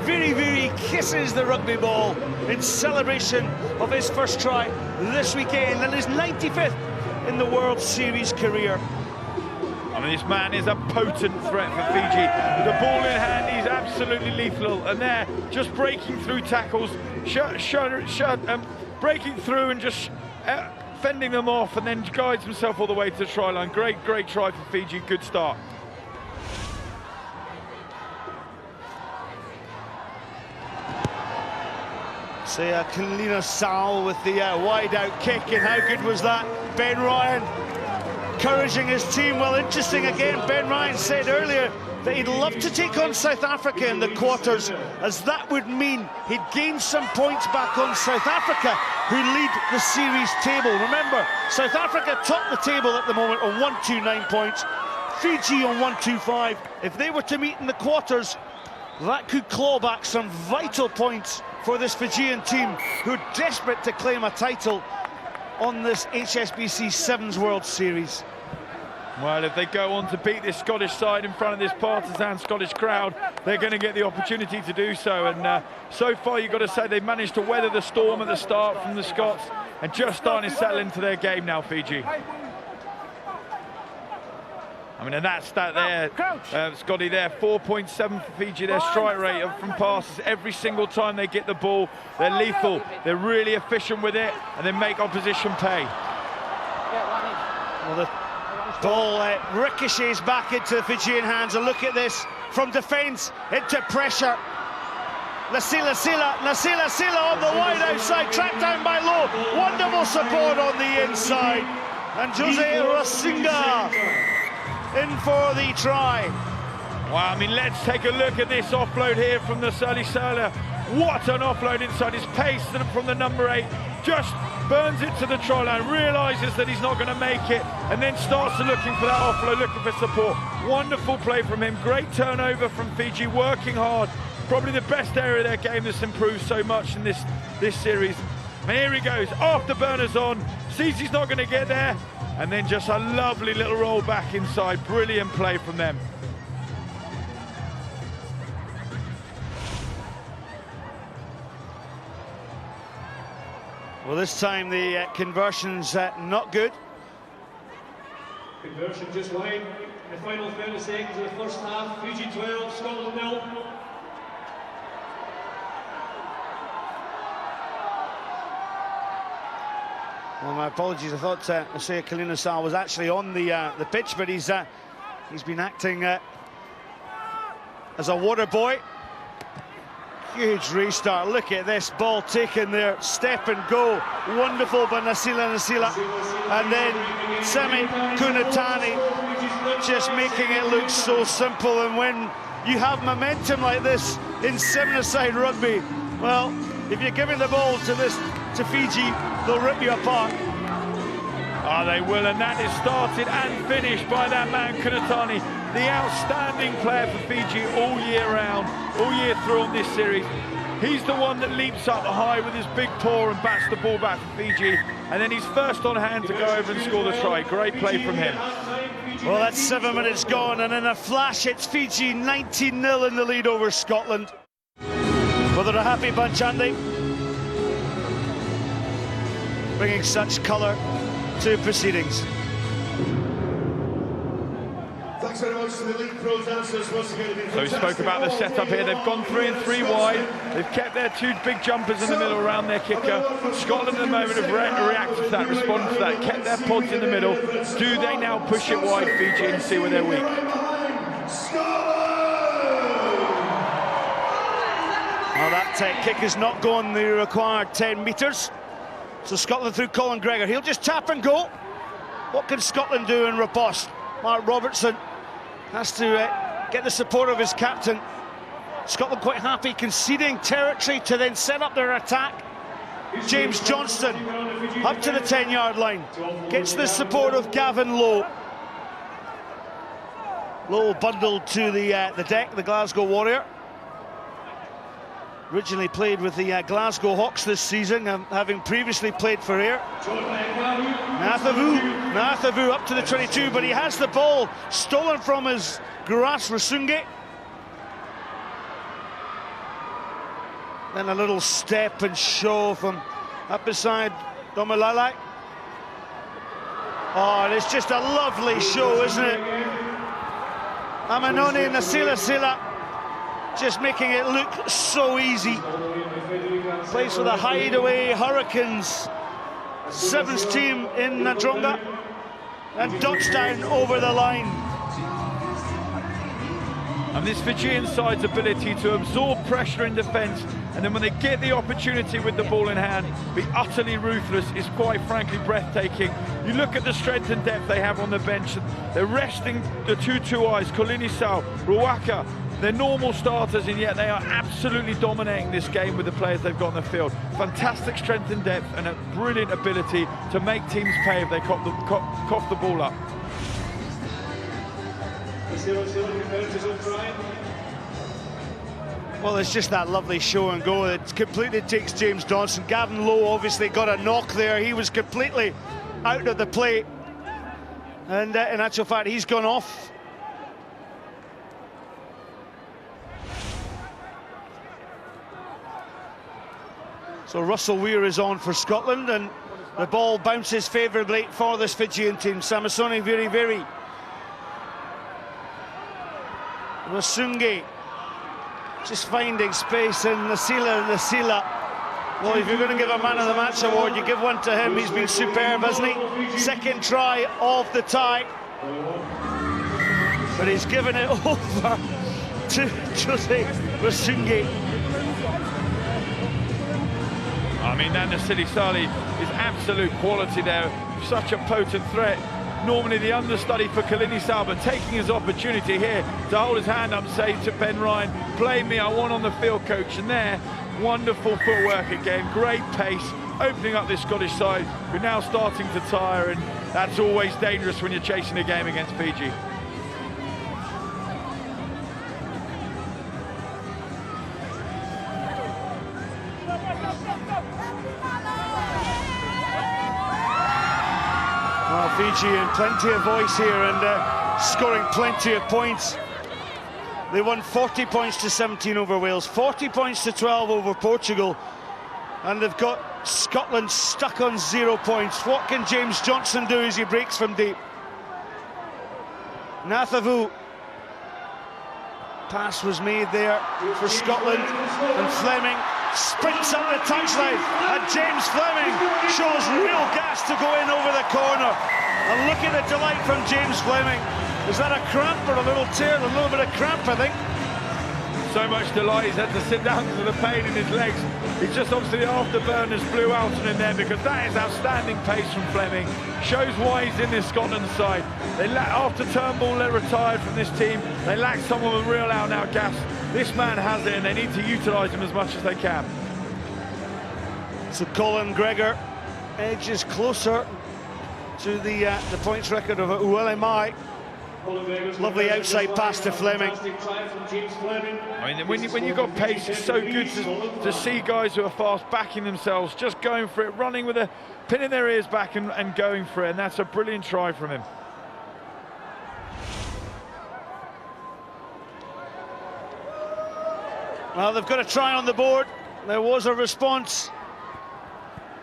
very kisses the rugby ball in celebration of his first try this weekend and his 95th in the World Series career. I mean, this man is a potent threat for Fiji. With the ball in hand, he's absolutely lethal. And there, just breaking through tackles, breaking through and just fending them off, and then guides himself all the way to the try line. Great try for Fiji, good start. Say Kalina Sal with the wide out kick, and how good was that? Ben Ryan encouraging his team. Well, interesting again, Ben Ryan said earlier that he'd love to take on South Africa in the quarters, as that would mean he'd gain some points back on South Africa, who lead the series table. Remember, South Africa top the table at the moment on 129 points, Fiji on 125. If they were to meet in the quarters, That could claw back some vital points for this Fijian team, who are desperate to claim a title on this HSBC Sevens World Series. Well, if they go on to beat this Scottish side in front of this partisan Scottish crowd, they're going to get the opportunity to do so. And so far, you've got to say they've managed to weather the storm at the start from the Scots and just starting to settle into their game now, Fiji. I mean, and that stat there, Scotty there, 4.7 for Fiji, their strike rate from passes every single time they get the ball. They're lethal, they're really efficient with it, and they make opposition pay. Well, the ball ricochets back into the Fijian hands, and look at this, from defence into pressure. Nasila on the wide outside, tracked down by Lowe. Wonderful support on the inside. And Jose Rasinga in for the try. Wow, I mean, let's take a look at this offload here from the Salisala. What an offload inside. His pace from the number 8 just burns it to the try line, realises that he's not going to make it, and then starts looking for that offload, looking for support. Wonderful play from him. Great turnover from Fiji, working hard. Probably the best area of their game that's improved so much in this series. And here he goes, afterburners on, sees he's not going to get there, and then just a lovely little roll back inside. Brilliant play from them. Well, this time the conversion's not good. Conversion just wide. In the final 30 seconds of the first half, Fiji 12, Scotland 0. Well, my apologies. I thought Asea Kalina-Sal was actually on the pitch, but he's been acting as a water boy. Huge restart. Look at this ball taken there. Step and go. Wonderful by Nasila. And then Semi Kunatani just making it look so simple. And when you have momentum like this in 7-a-side rugby, well, if you're giving the ball to Fiji, they'll rip you apart. Oh, they will, and that is started and finished by that man, Kunatani, the outstanding player for Fiji all year round, all year through on this series. He's the one that leaps up high with his big paw and bats the ball back for Fiji, and then he's first on hand to go over and score the try. Great play from him. Well, that's 7 minutes gone, and in a flash, it's Fiji 19-0 in the lead over Scotland. Well, they're a happy bunch, aren't they? Bringing such colour to proceedings. Thanks very much to the league pros answers once again. So we spoke about the setup here. They've gone 3 and 3 wide. They've kept their 2 big jumpers in the middle around their kicker. Scotland at the moment have reacted to that, responded to that, kept their pods in the middle. Do they now push it wide, Fiji, and see where they're weak? Well, that kick is not going the required 10 metres. So Scotland through Colin Gregor. He'll just tap and go. What can Scotland do in riposte? Mark Robertson has to get the support of his captain. Scotland quite happy conceding territory to then set up their attack. James Johnston up to the 10-yard line. Gets the support of Gavin Lowe. Lowe bundled to the deck, the Glasgow Warrior. Originally played with the Glasgow Hawks this season, having previously played for Ayr. Nathavu up to the 22, but he has the ball stolen from his Guras Rasunge. Then a little step and show from up beside Domalalai. Oh, it's just a lovely show, isn't it? Amanone Nasila just making it look so easy. Plays for the Hideaway Hurricanes, 7th team in Nadronga, and dots down over the line. And this Fijian side's ability to absorb pressure in defence, and then when they get the opportunity with the ball in hand, be utterly ruthless, is quite frankly breathtaking. You look at the strength and depth they have on the bench. They're resting the two eyes, Kalina-Sal, Ruaka. They're normal starters, and yet they are absolutely dominating this game with the players they've got on the field. Fantastic strength and depth, and a brilliant ability to make teams pay if they cough the ball up. Well, it's just that lovely show and go that completely takes James Johnson. Gavin Lowe obviously got a knock there. He was completely out of the play. And in actual fact, he's gone off. So Russell Weir is on for Scotland, and the ball bounces favourably for this Fijian team. Samisoni Viri. Rasungi just finding space, and Nasila. Well, if you're going to give a Man of the Match award, you give one to him. He's been superb, hasn't he? Second try of the tie. But he's given it over to Jose Rasungi. I mean, that Nasili Sali is absolute quality there. Such a potent threat. Normally the understudy for Kalini Sal, but taking his opportunity here to hold his hand up, say to Ben Ryan, play me, I want on the field, coach. And there, wonderful footwork again, great pace, opening up this Scottish side, who are now starting to tire, and that's always dangerous when you're chasing a game against Fiji. Fiji in plenty of voice here and scoring plenty of points. They won 40 points to 17 over Wales, 40 points to 12 over Portugal, and they've got Scotland stuck on 0 points. What can James Johnson do as he breaks from deep? Nathavu. Pass was made there for Scotland, and Fleming sprints up the touchline, and James Fleming shows real gas to go in over the corner. And look at the delight from James Fleming. Is that a cramp or a little tear? A little bit of cramp, I think. So much delight, he's had to sit down because of the pain in his legs. He's just obviously the afterburners blew out on him there, because that is outstanding pace from Fleming. Shows why he's in this Scotland side. After Turnbull retired from this team, they lack someone with real out-and-out gas. This man has it, and they need to utilise him as much as they can. So Colin Gregor edges closer to the points record of Uele Mai. Lovely outside pass to Fleming. I mean, when you've got pace, it's so good to see guys who are fast backing themselves, just going for it, running with a pinning their ears back and going for it, and that's a brilliant try from him. Well, they've got a try on the board. There was a response.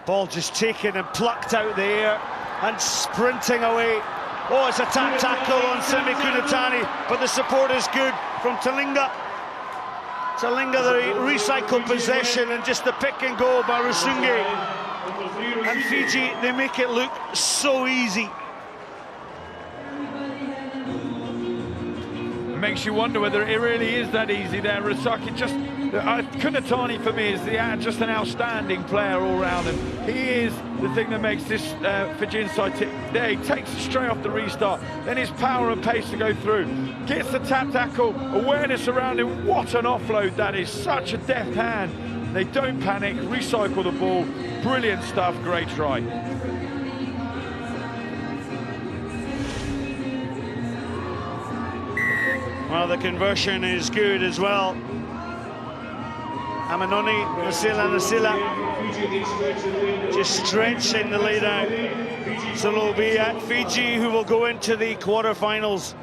Ball just taken and plucked out the air and sprinting away. Oh, it's a tap tackle on Semi Kunatani, but the support is good from Talinga. Talinga, the recycled possession, and just the pick and go by Rasungi. And Fiji, they make it look so easy. It makes you wonder whether it really is that easy there. Rasaki just... Kunatani for me is just an outstanding player all round, and he is the thing that makes this Fijian side tick. There, he takes it straight off the restart, then his power and pace to go through, gets the tap tackle, awareness around him. What an offload that is, such a deft hand. They don't panic, recycle the ball, brilliant stuff, great try. Well, the conversion is good as well. Amanoni, Nasila, just stretching the lead out. So it'll be Fiji who will go into the quarterfinals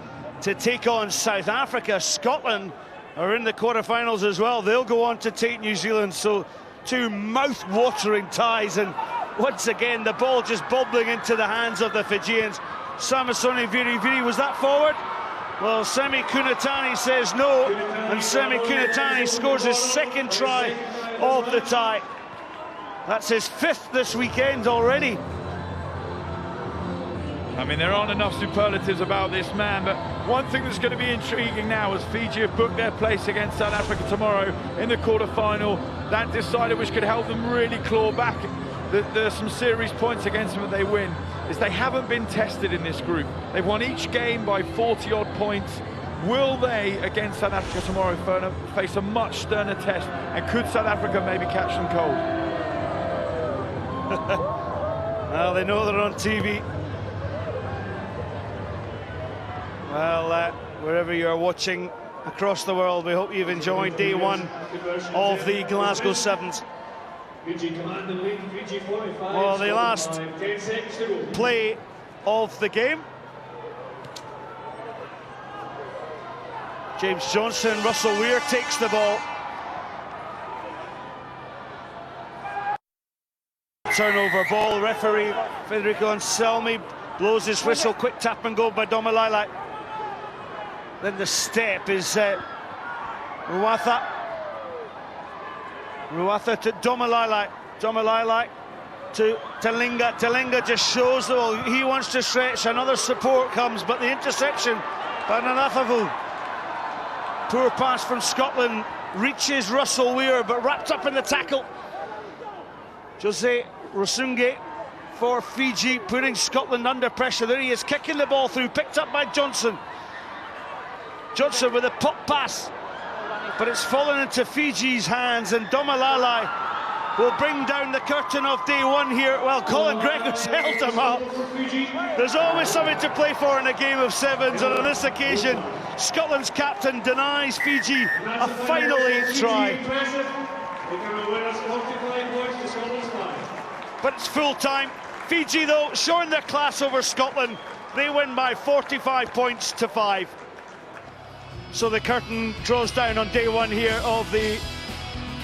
to take on South Africa. Scotland are in the quarterfinals as well. They'll go on to take New Zealand. So two mouth-watering ties, and once again the ball just bobbling into the hands of the Fijians. Samisoni Viri, was that forward? Well, Semi Kunatani says no, and Semi Kunatani scores his second try of the tie. That's his fifth this weekend already. I mean, there aren't enough superlatives about this man, but one thing that's going to be intriguing now is Fiji have booked their place against South Africa tomorrow in the quarter-final. That decider, which could help them really claw back. There's some series points against them if they win, is they haven't been tested in this group. They've won each game by 40-odd points. Will they, against South Africa tomorrow, face a much sterner test, and could South Africa maybe catch them cold? Well, they know they're on TV. Well, wherever you're watching across the world. We hope you've enjoyed day one of the Glasgow Sevens. Well, the last play of the game. James Johnson, Russell Weir takes the ball. Turnover ball, referee Federico Anselmi blows his whistle, quick tap and go by Domalai. Then the step is Ruatha to Domalai. Domalai to Talinga. Talinga just shows the ball. He wants to stretch. Another support comes, but the interception by Nanathavu. Poor pass from Scotland. Reaches Russell Weir, but wrapped up in the tackle. Jose Rusunge for Fiji, putting Scotland under pressure. There he is, kicking the ball through, picked up by Johnson. Johnson with a pop pass, but it's fallen into Fiji's hands, and Domalai will bring down the curtain of day one here. Well, Colin Gregor's held him up. There's always something to play for in a game of sevens, and on this occasion, Scotland's captain denies Fiji a final 8th try. But it's full time. Fiji, though, showing their class over Scotland. They win by 45 points to 5. So the curtain draws down on day one here of the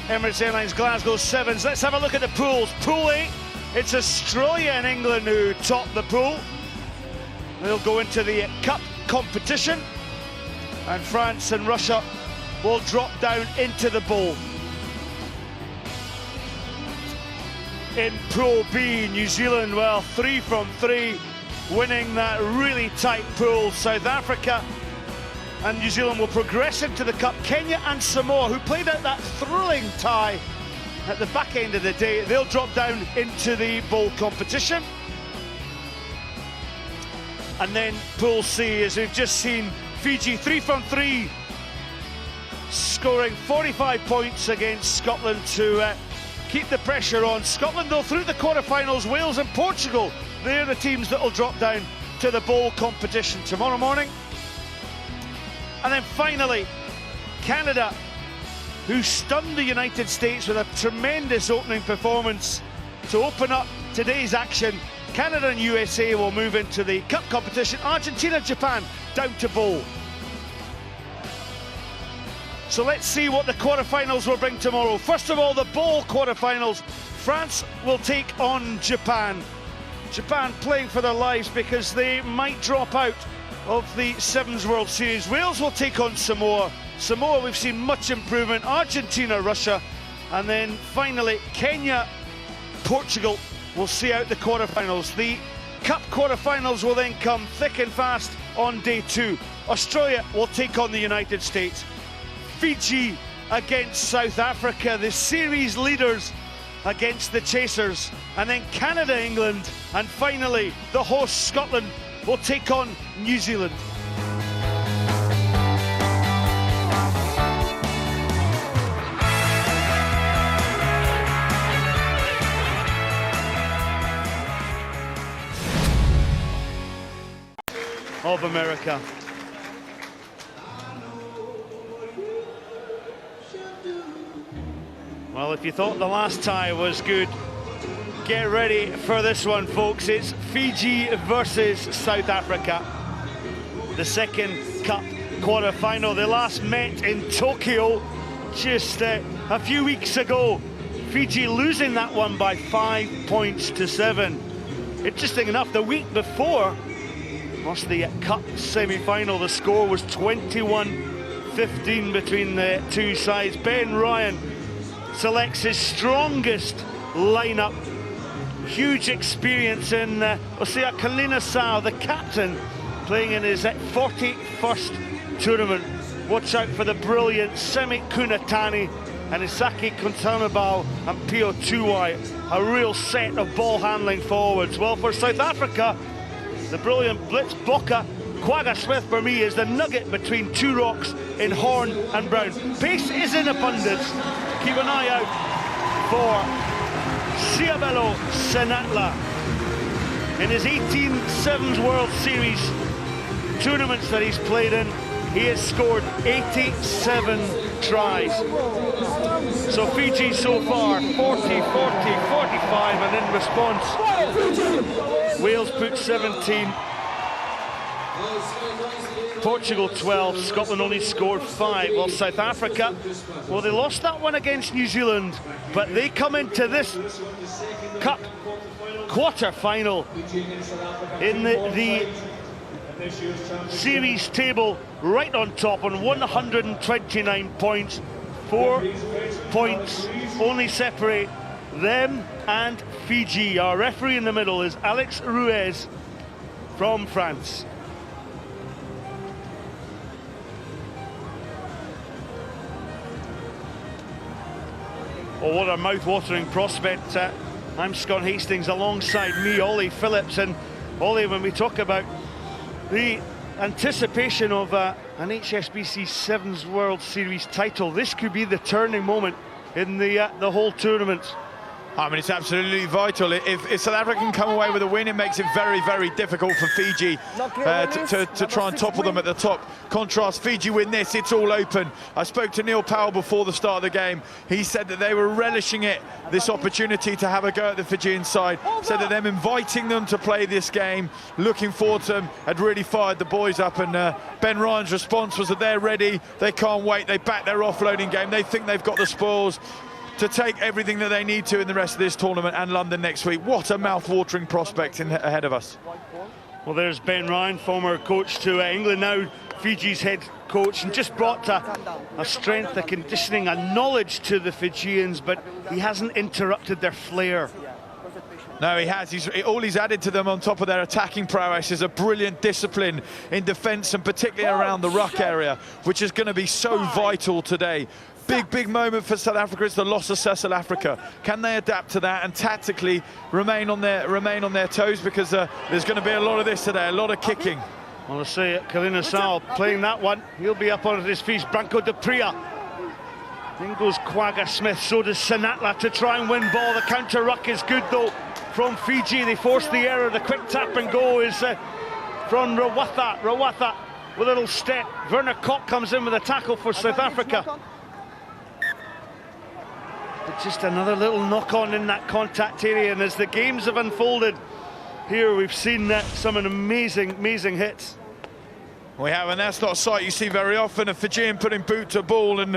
Emirates Airlines Glasgow Sevens. Let's have a look at the pools. Pool A, it's Australia and England who top the pool. They'll go into the Cup competition, and France and Russia will drop down into the bowl. In Pool B, New Zealand, well, 3 from 3, winning that really tight pool. South Africa and New Zealand will progress into the Cup. Kenya and Samoa, who played out that thrilling tie at the back end of the day, they'll drop down into the bowl competition. And then Pool C, as we've just seen, Fiji 3 from 3, scoring 45 points against Scotland to keep the pressure on. Scotland, though, through the quarterfinals. Wales and Portugal, they're the teams that will drop down to the bowl competition tomorrow morning. And then finally, Canada, who stunned the United States with a tremendous opening performance to open up today's action. Canada and USA will move into the Cup competition. Argentina, Japan, down to bowl. So let's see what the quarterfinals will bring tomorrow. First of all, the bowl quarterfinals. France will take on Japan. Japan playing for their lives because they might drop out of the Sevens World Series. Wales will take on Samoa. Samoa, we've seen much improvement. Argentina, Russia. And then finally, Kenya, Portugal will see out the quarterfinals. The Cup quarterfinals will then come thick and fast on day 2. Australia will take on the United States. Fiji against South Africa, the series leaders against the chasers. And then Canada, England, and finally the host Scotland will take on New Zealand. Of America. Well, if you thought the last tie was good, get ready for this one, folks. It's Fiji versus South Africa. The second Cup quarter-final. They last met in Tokyo just a few weeks ago. Fiji losing that one by 5 points to 7. Interesting enough, the week before, lost the Cup semi-final. The score was 21-15 between the two sides. Ben Ryan selects his strongest lineup. Huge experience in Osea Kalina-Sao, the captain, playing in his 41st tournament. Watch out for the brilliant Semi Kunatani and Isaki Kontamabao and Pio Tuwai. A real set of ball handling forwards. Well, for South Africa, the brilliant Blitz Boka Quagga Smith, for me, is the nugget between two rocks in Horn and Brown. Pace is in abundance. Keep an eye out for Siabelo Senatla. In his 18 Sevens World Series tournaments that he's played in, He has scored 87 tries. So Fiji so far 40, 40, 45, and in response Wales put 17, Portugal 12, Scotland only scored 5. Well, South Africa, well, they lost that one against New Zealand, but they come into this Cup quarter-final in the series table right on top on 129 points. 4 points only separate them and Fiji. Our referee in the middle is Alex Ruiz from France. Oh, what a mouth-watering prospect. I'm Scott Hastings, alongside me, Ollie Phillips. And Ollie, when we talk about the anticipation of an HSBC Sevens World Series title, this could be the turning moment in the whole tournament. I mean, it's absolutely vital. If South Africa can come away with a win, it makes it very, very difficult for Fiji to try and topple them at the top. Contrast, Fiji win this, it's all open. I spoke to Neil Powell before the start of the game. He said that they were relishing it, this opportunity to have a go at the Fijian side. Said that them inviting them to play this game, looking forward to them, had really fired the boys up. And Ben Ryan's response was that they're ready, they can't wait, they back their offloading game, they think they've got the spoils to take everything that they need to in the rest of this tournament and London next week. What a mouth-watering prospect ahead of us. Well, there's Ben Ryan, former coach to England, now Fiji's head coach, and just brought a strength, a conditioning, a knowledge to the Fijians, but he hasn't interrupted their flair. No, he has. All he's added to them on top of their attacking prowess is a brilliant discipline in defence, and particularly around the ruck area, which is going to be so vital today. Big moment for South Africa. It's the loss of South Africa. Can they adapt to that and tactically remain on their toes? Because there's going to be a lot of this today, a lot of kicking. Well, I say Kalina Sal playing that one. He'll be up on his feet. Branko de Pria. In goes Quagga Smith. So does Sanatla to try and win ball. The counter ruck is good though from Fiji. They force the error. The quick tap and go is from Rawatha. Rawatha with a little step. Werner Kok comes in with a tackle for South Africa. But just another little knock-on in that contact area, and as the games have unfolded here, we've seen some amazing hits. We have, and that's not a sight you see very often, a Fijian putting boot to ball, and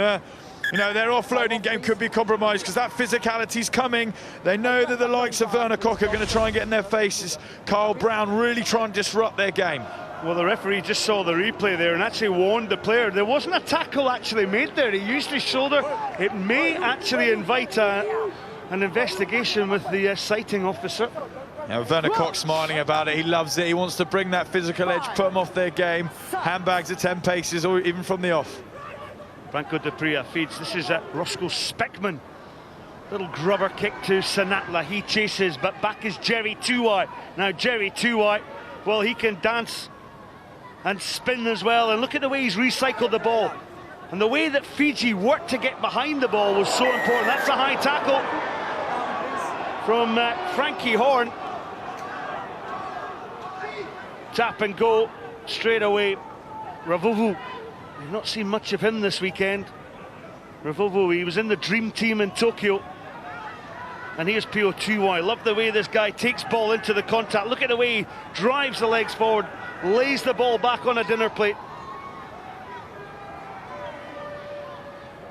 you know, their offloading game could be compromised because that physicality's coming. They know that the likes of Werner Kok are going to try and get in their faces. Carl Brown really trying to disrupt their game. Well, the referee just saw the replay there and actually warned the player. There wasn't a tackle actually made there. He used his shoulder. It may actually invite an investigation with the sighting officer. Now, Werner Kok smiling about it. He loves it. He wants to bring that physical edge, put them off their game. Handbags at 10 paces or even from the off. Branko de Pria feeds. This is Roscoe Speckman. Little grubber kick to Sanatla. He chases, but back is Jerry Tuwai. Now, Jerry Tuwai, well, he can dance and spin as well, and look at the way he's recycled the ball, and the way that Fiji worked to get behind the ball was so important. That's a high tackle from Frankie Horn. Tap and go straight away. Ravuvu, we've not seen much of him this weekend. Ravuvu, he was in the dream team in Tokyo. And here's Pio Tuwai. Love the way this guy takes ball into the contact. Look at the way he drives the legs forward, lays the ball back on a dinner plate.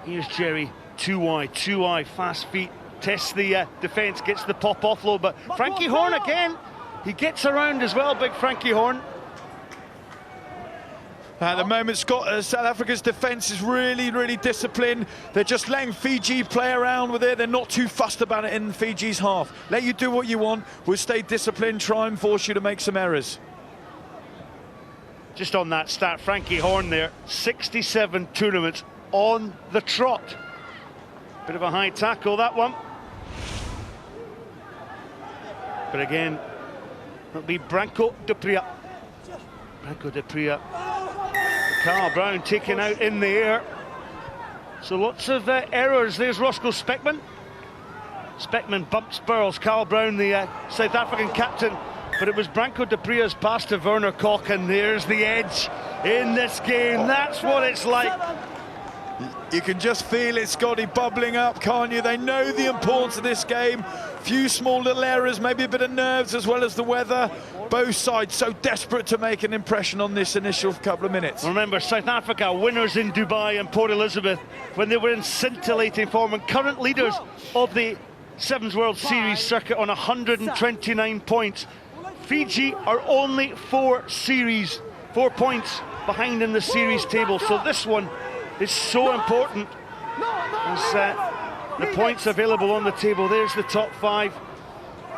Here's Jerry Tuwai. Tuwai, fast feet, tests the defence, gets the pop offload, but Frankie Horn again, he gets around as well, big Frankie Horn. At the moment, South Africa's defence is really disciplined. They're just letting Fiji play around with it. They're not too fussed about it in Fiji's half. Let you do what you want. We'll stay disciplined, try and force you to make some errors. Just on that stat, Frankie Horn there, 67 tournaments on the trot. Bit of a high tackle, that one. But again, it'll be Branko de Pria. Branko de Pria. Carl Brown taken out in the air. So lots of errors. There's Roscoe Speckman. Speckman bumps Burles. Carl Brown, the South African captain. But it was Branko de Pria's pass to Werner Kok, and there's the edge in this game. That's what it's like. You can just feel it, Scotty, bubbling up, can't you? They know the importance of this game. Few small little errors, maybe a bit of nerves as well as the weather. Both sides so desperate to make an impression on this initial couple of minutes. Remember, South Africa, winners in Dubai and Port Elizabeth when they were in scintillating form, and current leaders of the Sevens World Series circuit on 129 points. Fiji are only 4 points behind in the series table, so this one is so important. As the points available on the table, there's the top 5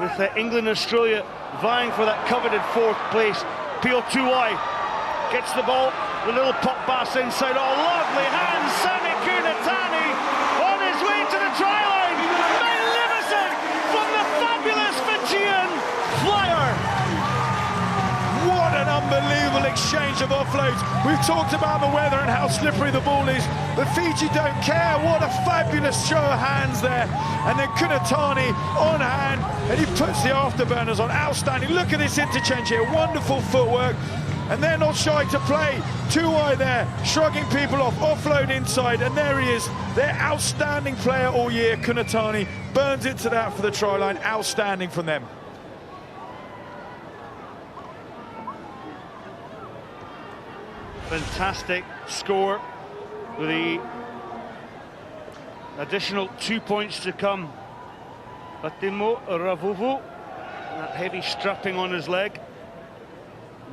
with England and Australia vying for that coveted 4th place. Pio Tuai gets the ball, the little pop pass inside. Oh, lovely hands, Sami Kunatani on his way to the try line. Magnificent from the fabulous Fijian flyer. What an unbelievable exchange of offloads. We've talked about the weather and how slippery the ball is, but Fiji don't care. What a fabulous show of hands there. And then Kunatani on hand, and he puts the afterburners on. Outstanding. Look at this interchange here. Wonderful footwork. And they're not shy to play. Tuai there, shrugging people off, offload inside, and there he is. Their outstanding player all year, Kunatani, burns into that for the try line. Outstanding from them. Fantastic score with the additional 2 points to come. Patimo Ravuvu, that heavy strapping on his leg.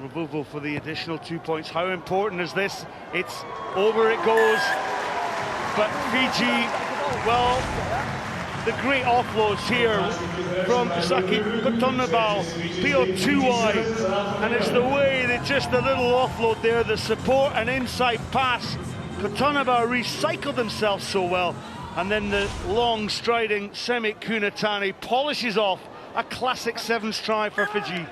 Ravuvu for the additional 2 points. How important is this? It's over it goes. But Fiji, well, the great offloads here from Saki Kutonabao, Pio Tuai, and it's the way that just a little offload there, the support and inside pass. Kutonabao recycled himself so well, and then the long striding Sami Kunatani polishes off a classic 7s try for Fiji.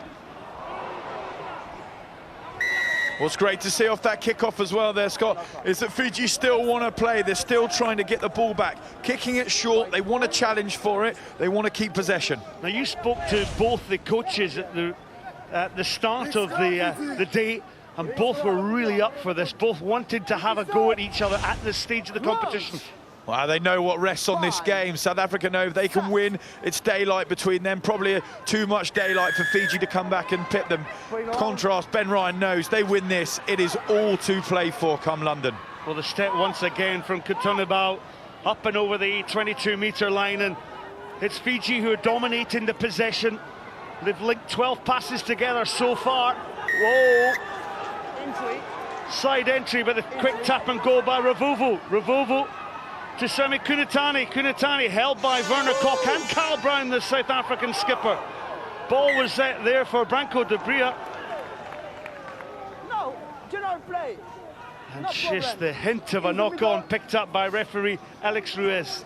What's great to see off that kickoff as well there, Scott, is that Fiji still want to play. They're still trying to get the ball back, kicking it short. They want to challenge for it. They want to keep possession. Now, you spoke to both the coaches at the start of the day, and both were really up for this. Both wanted to have a go at each other at this stage of the competition. Well, they know what rests on this game. South Africa know if they can win, it's daylight between them. Probably too much daylight for Fiji to come back and pit them. Contrast, Ben Ryan knows they win this. It is all to play for come London. Well, the step once again from Kutonabao up and over the 22-metre line, and it's Fiji who are dominating the possession. They've linked 12 passes together so far. Whoa! Side entry, but the quick tap and go by Ravuvu. Ravuvu to Sami Kunatani. Kunatani held by Werner Kok and Carl Brown, the South African skipper. Ball was set there for Branko de Bria. No, do not play. And just the hint of a knock-on picked up by referee Alex Ruiz.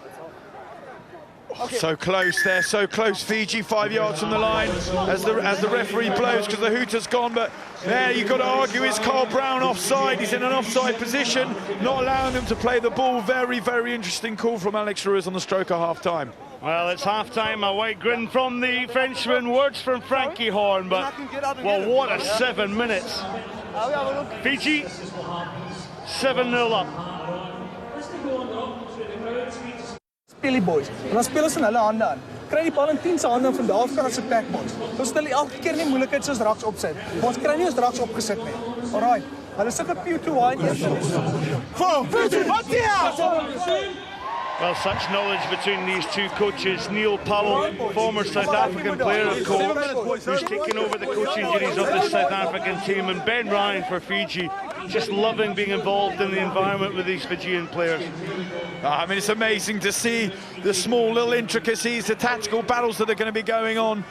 Okay. So close there, so close. Fiji 5 yards from the line as the referee blows because the hooter's gone. But there you've got to argue, is Carl Brown offside? He's in an offside position, not allowing them to play the ball. Very, very interesting call from Alex Ruiz on the stroke of half-time. Well, it's half-time, a white grin from the Frenchman, words from Frankie Horn, but well, what a 7 minutes. Fiji 7-0 up. Speel die boys. En dan speel ons in hulle hande aan. Kry die bal in 10 se hande van daar af as 'n backbox. Ons stel elke keer nie moeilikheid soos raks opset. Ons kry nie ons raks opgesit nie. Alraai. Hulle sit op Pio Tuai en Well, such knowledge between these two coaches. Neil Powell, former South African player, of course, who's taken over the coaching duties of the South African team, and Ben Ryan for Fiji, just loving being involved in the environment with these Fijian players. I mean, it's amazing to see the small little intricacies, the tactical battles that are going to be going on.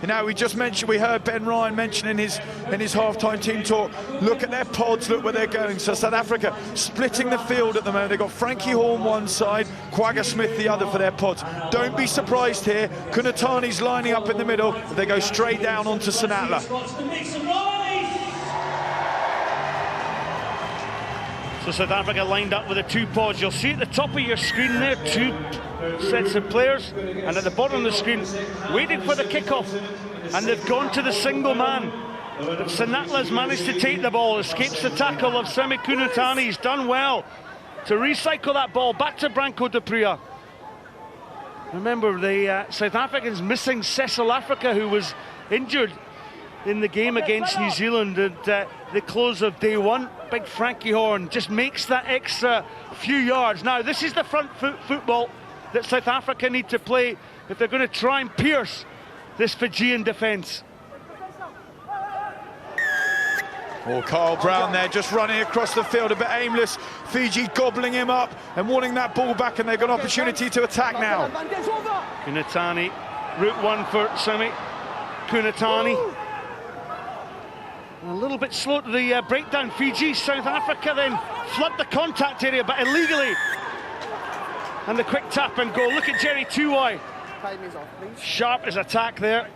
You know, we heard Ben Ryan mention in his half-time team talk, look at their pods, look where they're going. So South Africa splitting the field at the moment. They've got Frankie Horn one side, Quagga Smith the other for their pods. Don't be surprised here. Kunatani's lining up in the middle. They go straight down onto Sanatla. So South Africa lined up with the 2 pods. You'll see at the top of your screen there 2 sets of players, and at the bottom of the screen waiting for the kickoff, and they've gone to the single man. But Sinatla's managed to take the ball, escapes the tackle of Semi Kunutani. He's done well to recycle that ball back to Branko de Pria. Remember, the South Africans missing Cecil Africa, who was injured in the game against New Zealand at the close of day one. Big Frankie Horn just makes that extra few yards. Now, this is the front foot football that South Africa need to play if they're going to try and pierce this Fijian defence. Oh, Carl Brown there just running across the field, a bit aimless. Fiji gobbling him up and wanting that ball back, and they've got an opportunity to attack now. Kunatani, route one for Semi Kunatani. A little bit slow to the breakdown. Fiji, South Africa then flood the contact area, but illegally. And the quick tap and goal. Look at Jerry Tuwai. Sharp as attack there.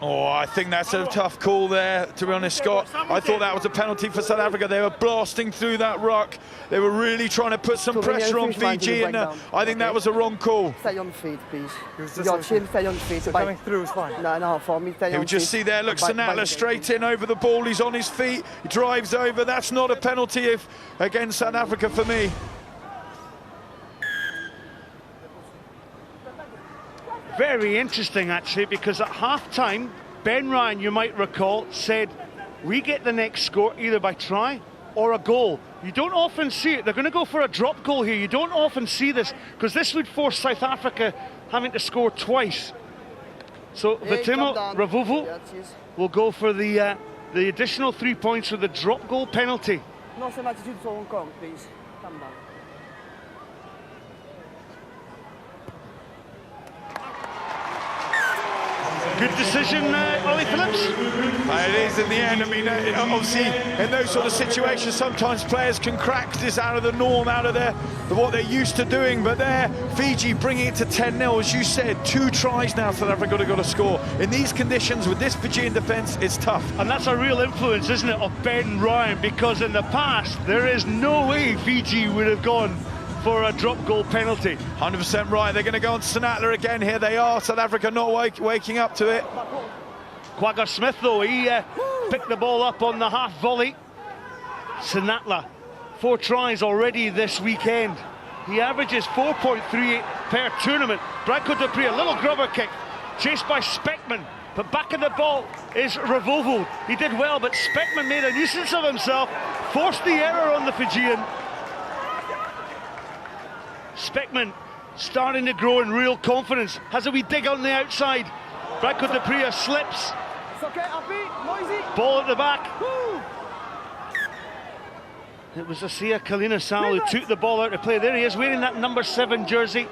Oh, I think that's a tough call there, to be honest, Scott. I thought that was a penalty for South Africa. They were blasting through that ruck. They were really trying to put some pressure on Fiji, and I think that was a wrong call. Stay on feet, please. Your chin, stay on feet. So coming through is fine. No, for me, stay on feet. You just see there, look, Sinatla straight in over the ball. He's on his feet. He drives over. That's not a penalty against South Africa for me. Very interesting, actually, because at half-time, Ben Ryan, you might recall, said, we get the next score either by try or a goal. You don't often see it. They're going to go for a drop goal here. You don't often see this, because this would force South Africa having to score twice. So Vitimo Ravuvu will go for the additional 3 points with the drop goal penalty. No some attitude for Hong Kong, please. Come down. Good decision, Ollie Phillips. It is in the end. I mean, obviously, in those sort of situations, sometimes players can crack this out of the norm, out of what they're used to doing. But there, Fiji bringing it to 10-0, as you said, 2 tries now. South Africa got to score. In these conditions, with this Fijian defence, it's tough. And that's a real influence, isn't it, of Ben Ryan? Because in the past, there is no way Fiji would have gone for a drop goal penalty. 100% right. They're going to go on Sinatla again. Here they are. South Africa not waking up to it. Quagga Smith, though, he picked the ball up on the half volley. Sinatla, 4 tries already this weekend. He averages 4.38 per tournament. Branko de Pria, little grubber kick, chased by Speckman. But back in the ball is Ravovo. He did well, but Speckman made a nuisance of himself, forced the error on the Fijian. Speckman starting to grow in real confidence. Has a wee dig on the outside. Branko de Pria slips. Ball at the back. It was Asia Kalina Sal who took the ball out of play. There he is, wearing that number 7 jersey.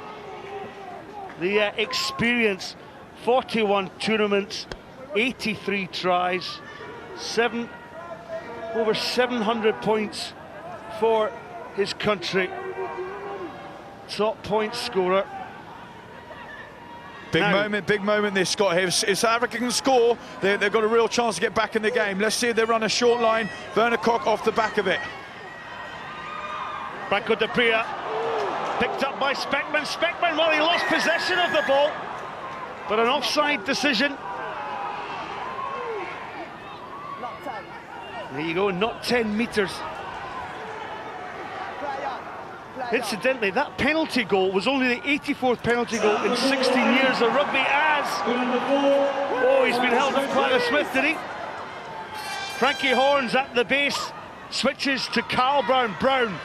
The experience, 41 tournaments, 83 tries, over 700 points for his country. Top point scorer. Big moment this, Scott. If South Africa can score, they've got a real chance to get back in the game. Let's see if they run a short line. Werner Kok off the back of it. Branko de Pria picked up by Speckman. Speckman, well, he lost possession of the ball, but an offside decision. There you go, not 10 metres. Incidentally, that penalty goal was only the 84th penalty goal in 16 years of rugby as... Oh, he's been held up by Smith, did he? Frankie Horn's at the base, switches to Carl Brown. Brown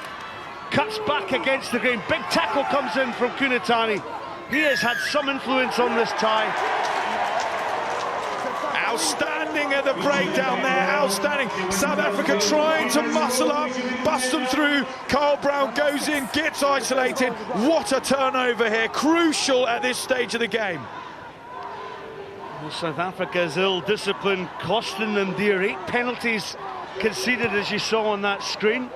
cuts back against the grain. Big tackle comes in from Kunatani. He has had some influence on this tie. Outstanding at the breakdown there, outstanding. South Africa trying to muscle up, bust them through. Carl Brown goes in, gets isolated. What a turnover here, crucial at this stage of the game. Well, South Africa's ill discipline costing them dear. 8 penalties conceded, as you saw on that screen.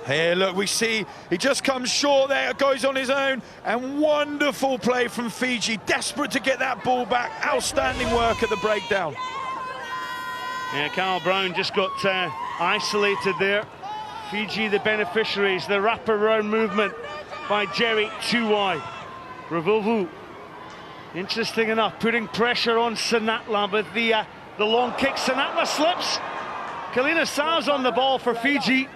Here, look, we see he just comes short there, goes on his own, and wonderful play from Fiji, desperate to get that ball back. Outstanding work at the breakdown. Yeah, Carl Brown just got isolated there. Fiji the beneficiaries, the wraparound movement by Jerry Tuwai. Ravovu Interesting enough, putting pressure on Sanatla with the long kick. Sanatla slips. Kalina Sa's on the ball for Fiji.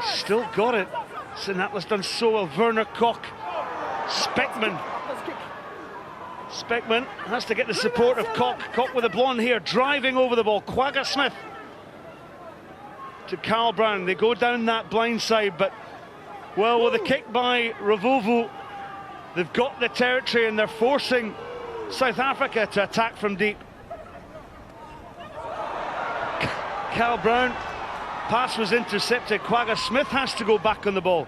Still got it. Sanatla's done so well. Werner Koch. Speckman has to get the support of Koch. Koch with the blonde hair, driving over the ball. Quagga Smith to Carl Brown. They go down that blind side, but, well, with a kick by Ravovu, they've got the territory and they're forcing South Africa to attack from deep. Carl Brown, pass was intercepted. Quagga Smith has to go back on the ball.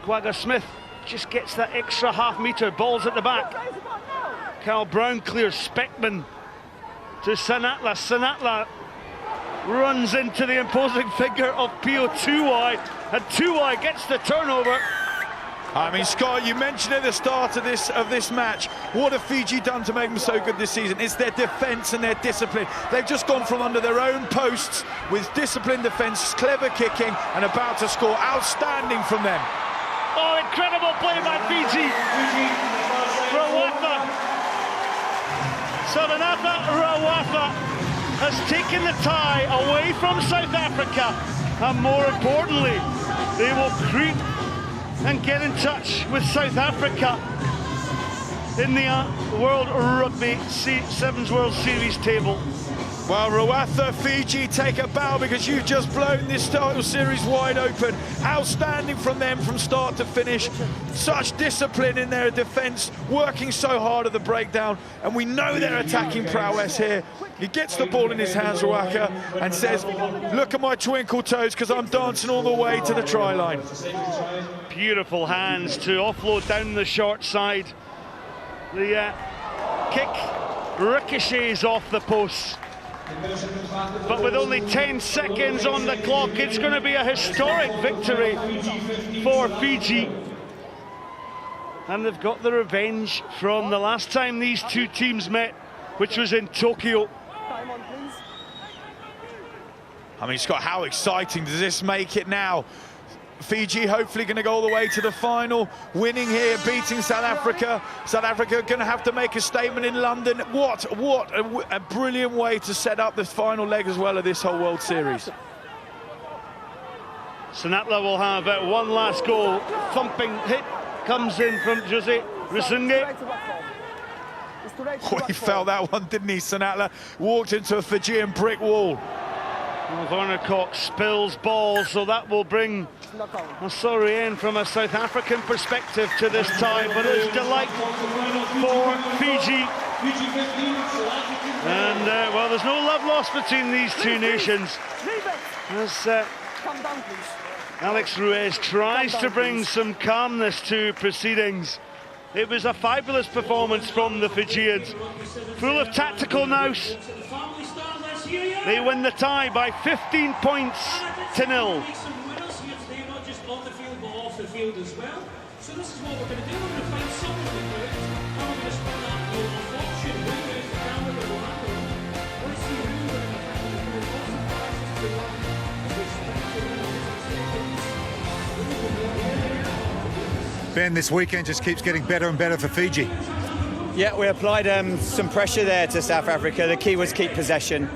Quagga Smith just gets that extra half metre, ball's at the back. Carl Brown clears. Speckman to Sanatla. Sanatla runs into the imposing figure of Pio Tuwai, and Tuwai gets the turnover. I mean, Scott, you mentioned at the start of this match, what have Fiji done to make them so good this season? It's their defence and their discipline. They've just gone from under their own posts with disciplined defence, clever kicking, and about to score. Outstanding from them. Oh, incredible play by Fiji. Rawatha. Savanatha Rawatha has taken the tie away from South Africa, and more importantly, they will creep and get in touch with South Africa in the World Rugby Sevens World Series table. Well, Rawatha, Fiji take a bow because you've just blown this title series wide open. Outstanding from them from start to finish. Such discipline in their defence, working so hard at the breakdown, and we know their attacking prowess here. He gets the ball in his hands, Rawaka, and says, look at my twinkle toes because I'm dancing all the way to the try line. Beautiful hands to offload down the short side. The kick ricochets off the post. But with only 10 seconds on the clock, it's going to be a historic victory for Fiji. And they've got the revenge from the last time these two teams met, which was in Tokyo. I mean, Scott, how exciting does this make it now? Fiji hopefully going to go all the way to the final, winning here, beating South Africa. South Africa going to have to make a statement in London. What a brilliant way to set up the final leg as well of this whole World Series. Sanatla will have one last goal. Thumping hit comes in from Jose Rusunge. Oh, he felt that one, didn't he, Sanatla? Walked into a Fijian brick wall. Werner Koch spills ball, so that will bring a sorry end from a South African perspective to this tie, but it's delight for Fiji. And, well, there's no love lost between these two nations. As Alex Ruiz tries to bring some calmness to proceedings. It was a fabulous performance from the Fijians, full of tactical nous. They win the tie by 15 points to 0. So this is what we're going to do. We're going to find something to do it, and we're going to spend that goal of fortune. Who knows the camera that will happen? Let's see who's going to have the most prizes to win as we expect to win. Ben, this weekend just keeps getting better and better for Fiji. Yeah, we applied some pressure there to South Africa. The key was keep possession.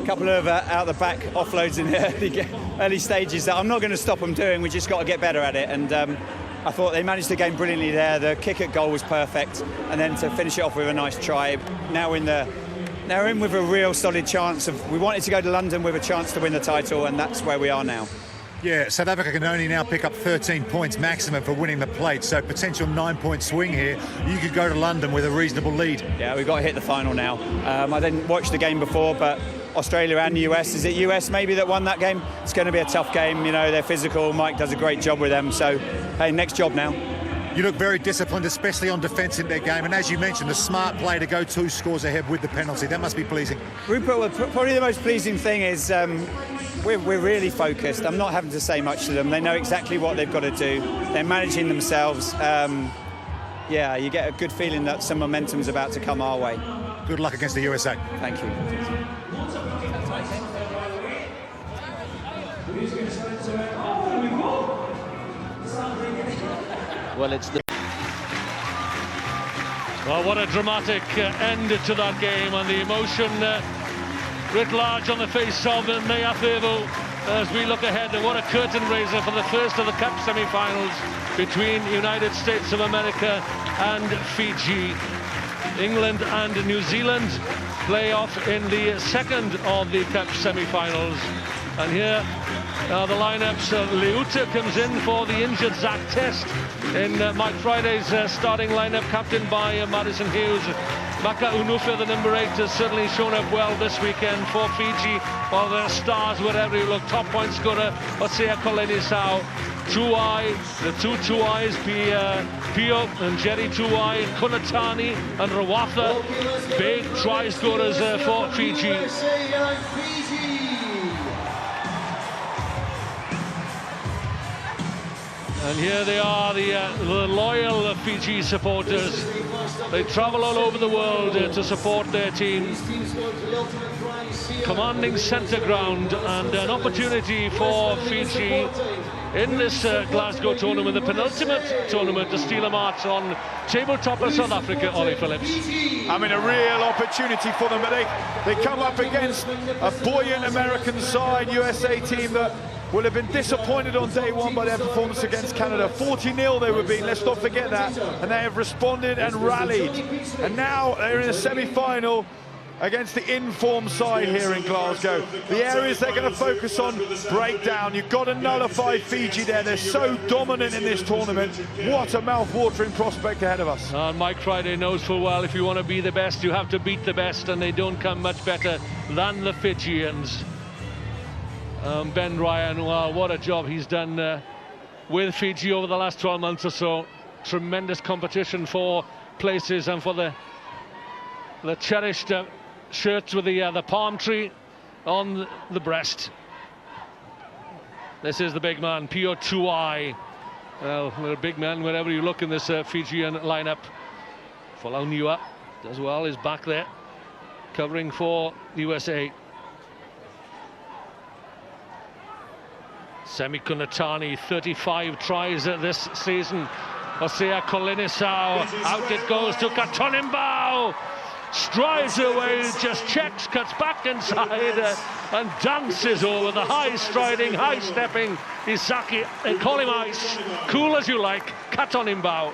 A couple of out the back offloads in the early stages that I'm not going to stop them doing. We just got to get better at it. And I thought they managed the game brilliantly there. The kick at goal was perfect, and then to finish it off with a nice try. Now we're in with a real solid chance of. We wanted to go to London with a chance to win the title, and that's where we are now. Yeah, South Africa can only now pick up 13 points maximum for winning the plate, so potential 9-point swing here. You could go to London with a reasonable lead. Yeah, we've got to hit the final now. I didn't watch the game before, but Australia and US, is it US maybe that won that game? It's going to be a tough game, you know, they're physical. Mike does a great job with them, so hey, next job now. You look very disciplined, especially on defence in their game, and as you mentioned, the smart play to go 2 scores ahead with the penalty. That must be pleasing. Rupert, probably the most pleasing thing is we're really focused. I'm not having to say much to them. They know exactly what they've got to do. They're managing themselves. Yeah, you get a good feeling that some momentum is about to come our way. Good luck against the USA. Thank you. Well, it's the Well, what a dramatic end to that game, and the emotion writ large on the face of Vakalevu as we look ahead. And what a curtain raiser for the first of the Cup semi-finals between United States of America and Fiji. England and New Zealand play off in the second of the Cup semi-finals. And here are the lineups. Leuta comes in for the injured Zach Test in Mike Friday's starting lineup, captained by Madison Hughes. Maka Unufe, the number 8, has certainly shown up well this weekend for Fiji, while their stars wherever you look. Top point scorer Osea Kolenisau, Tuai, the two Tuais, Pio and Jerry Tuai, Kunatani and Rawatha, big try scorers for Fiji. And here they are, the loyal Fiji supporters. They travel all over the world to support their team. Commanding centre ground, and an opportunity for Fiji in this Glasgow tournament, the penultimate tournament, to steal a march on tabletopper South Africa, Ollie Phillips. I mean, a real opportunity for them, but they come up against a buoyant American side, USA team that will have been disappointed on day one by their performance against Canada. 40-0 they were beaten, let's not forget that, and they have responded and rallied. And now they're in a semi-final against the in-form side here in Glasgow. The areas they're going to focus on, breakdown. You've got to nullify Fiji there. They're so dominant in this tournament. What a mouth-watering prospect ahead of us. And Mike Friday knows full well, if you want to be the best, you have to beat the best, and they don't come much better than the Fijians. Ben Ryan, well, what a job he's done with Fiji over the last 12 months or so. Tremendous competition for places and for the cherished shirts with the palm tree on the breast. This is the big man, Pio Tuai. Well, they're big men wherever you look in this Fijian lineup. Folaunua as well is back there, covering for USA. Semi Kunatani, 35 tries this season. Osea Kolenisau, out it goes to Katonimbau. Strides away, just checks, cuts back inside and dances over the high-striding, high-stepping Isaki. They call him Ice, cool as you like, Katonimbau.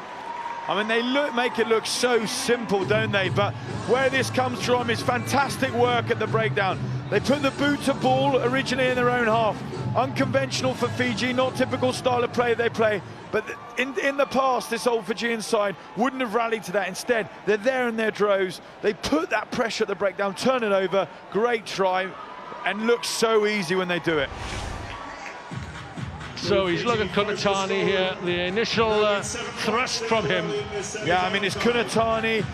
I mean, they make it look so simple, don't they? But where this comes from is fantastic work at the breakdown. They put the boot to ball originally in their own half. Unconventional for Fiji, not typical style of play they play. But in the past, this old Fijian side wouldn't have rallied to that. Instead, they're there in their droves. They put that pressure at the breakdown, turn it over, great try, and looks so easy when they do it. So he's looking at Kunatani here, the initial thrust from him. Yeah, I mean, it's Kunatani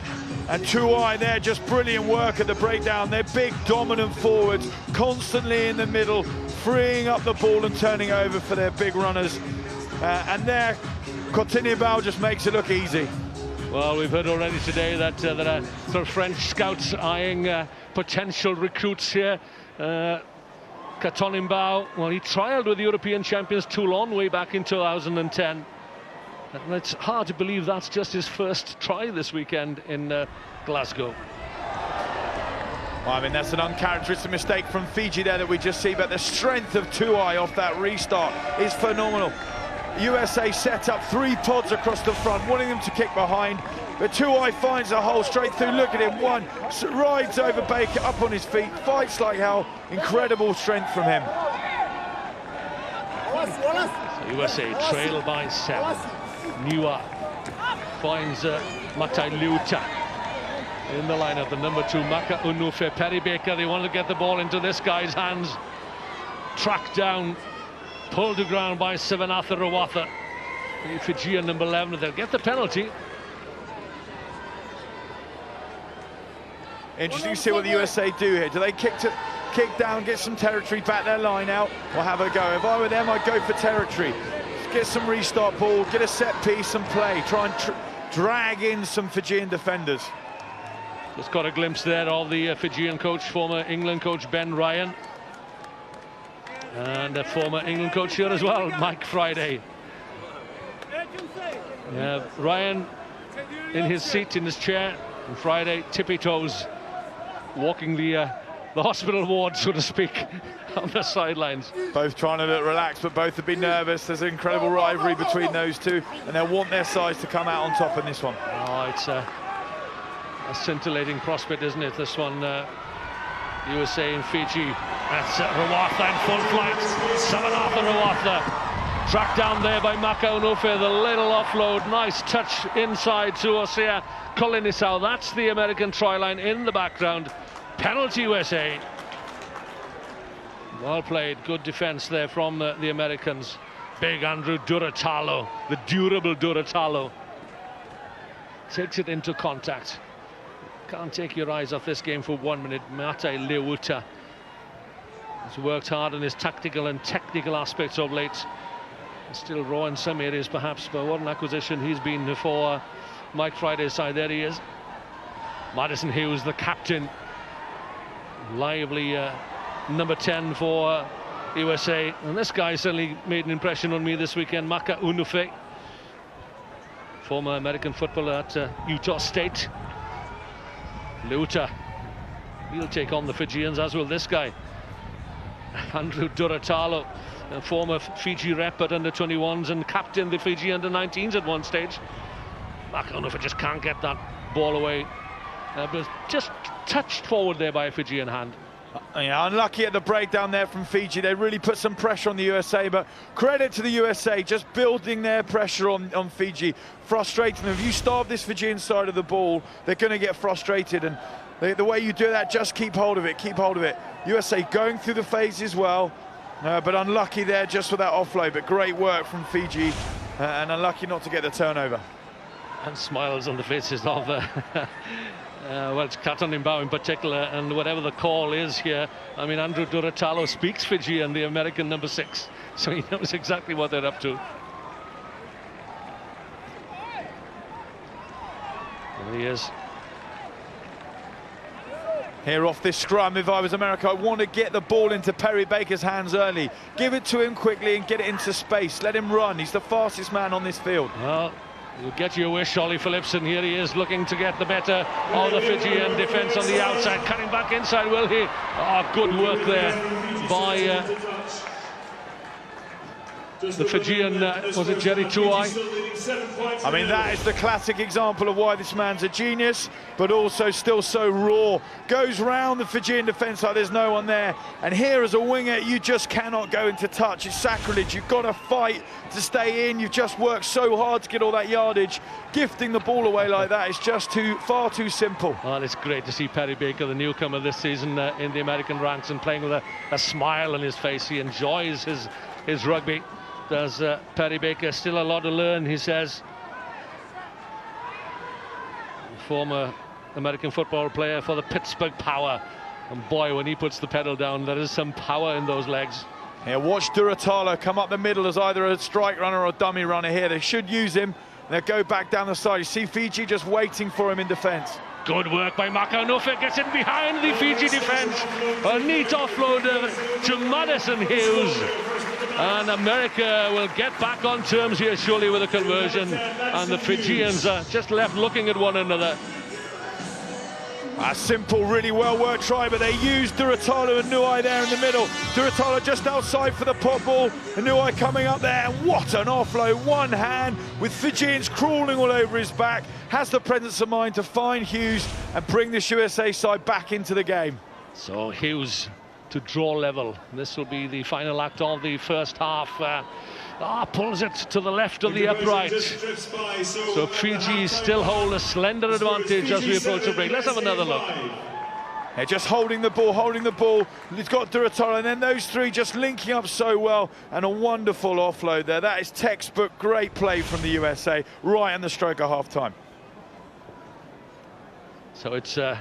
and Tuai there, just brilliant work at the breakdown. They're big, dominant forwards, constantly in the middle, freeing up the ball and turning over for their big runners. And there, Katonimbau just makes it look easy. Well, we've heard already today that there are sort of French scouts eyeing potential recruits here. Katonimbau, well, he trialled with the European champions Toulon way back in 2010. And it's hard to believe that's just his first try this weekend in Glasgow. Well, I mean, that's an uncharacteristic mistake from Fiji there that we just see, but the strength of Tuai off that restart is phenomenal. USA set up 3 pods across the front, wanting them to kick behind, but Tuai finds a hole straight through. Look at him, one, rides over Baker, up on his feet, fights like hell. Incredible strength from him. So USA trail by 7. Niua finds Matai Leuta in the lineup, the number 2, Maka Unufe. Perry Baker, they want to get the ball into this guy's hands. Tracked down, pulled to ground by Sivanatha Rawatha. The Fijian number 11, they'll get the penalty. Interesting to see what the USA do here. Do they kick down, get some territory, back their line out, or have a go? If I were them, I'd go for territory. Get some restart ball, get a set piece and play. Try and drag in some Fijian defenders. Just got a glimpse there of the Fijian coach, former England coach Ben Ryan. And a former England coach here as well, Mike Friday. Yeah, Ryan in his seat, in his chair on Friday, tippy toes, walking the hospital ward, so to speak, on the sidelines. Both trying to look relaxed, but both have been nervous. There's an incredible rivalry between those two, and they'll want their sides to come out on top in this one. Oh, it's a scintillating prospect, isn't it, this one? USA and Fiji. That's Rawatha in full flight. Samanatha Rawatha. Tracked down there by Maka Unufe, the little offload. Nice touch inside to Osea Kolinisau. That's the American try line in the background. Penalty USA. Well played, good defense there from the Americans. Big Andrew Duratalo, the durable Duratalo. Takes it into contact. Can't take your eyes off this game for 1 minute. Matai Leuta has worked hard on his tactical and technical aspects of late. Still raw in some areas perhaps, but what an acquisition he's been for Mike Friday's side. There he is. Madison Hughes, the captain. Lively number 10 for USA. And this guy certainly made an impression on me this weekend. Maka Unufe, former American footballer at Utah State. Leuta, he'll take on the Fijians, as will this guy. Andrew Duratalo, a former Fiji rep at under-21s and captain the Fiji under-19s at one stage. Maka Unufe just can't get that ball away. But just touched forward there by a Fijian hand. Yeah, unlucky at the breakdown there from Fiji. They really put some pressure on the USA, but credit to the USA, just building their pressure on Fiji, frustrating them. If you starve this Fijian side of the ball, they're going to get frustrated, and the way you do that, just keep hold of it, keep hold of it. USA going through the phases well, but unlucky there just for that offload, but great work from Fiji, and unlucky not to get the turnover. And smiles on the faces of well, it's Katon Imbao in particular, and whatever the call is here, I mean, Andrew Duratalo speaks Fijian, the American number 6, so he knows exactly what they're up to. There he is. Here off this scrum, if I was America, I want to get the ball into Perry Baker's hands early. Give it to him quickly and get it into space. Let him run. He's the fastest man on this field. Well, you get your wish, Ollie Phillipson. Here he is looking to get the better of the Fijian defence on the outside. Cutting back inside, will he? Oh, good work there by the Fijian, was it Jerry Tuai? I mean, that is the classic example of why this man's a genius, but also still so raw. Goes round the Fijian defence like there's no one there. And here as a winger, you just cannot go into touch. It's sacrilege. You've got to fight to stay in. You've just worked so hard to get all that yardage. Gifting the ball away like that is just far too simple. Well, it's great to see Perry Baker, the newcomer this season, in the American ranks and playing with a smile on his face. He enjoys his rugby. Does Perry Baker. Still a lot to learn, he says. Former American football player for the Pittsburgh Power, and boy, when he puts the pedal down, there is some power in those legs. Yeah, watch Duratalo come up the middle as either a strike runner or a dummy runner here. They should use him. They'll go back down the side. You see Fiji just waiting for him in defence. Good work by Maka Unufe, gets it behind the Fiji defence. A neat offload to Madison Hughes. And America will get back on terms here surely with a conversion. And the Fijians are just left looking at one another. A simple, really well worked try, but they used Duratalo and Nuai there in the middle. Duratalo just outside for the pot ball, and Nuai coming up there, and what an offload, one hand, with Fijians crawling all over his back, has the presence of mind to find Hughes and bring this USA side back into the game. So Hughes to draw level. This will be the final act of the first half. Pulls it to the left of the upright. So Fiji still hold a slender advantage as we approach the break. Let's have another look. They're just holding the ball, holding the ball. He's got Duratalo, and then those three just linking up so well, and a wonderful offload there. That is textbook, great play from the USA, right on the stroke of half-time. So it's a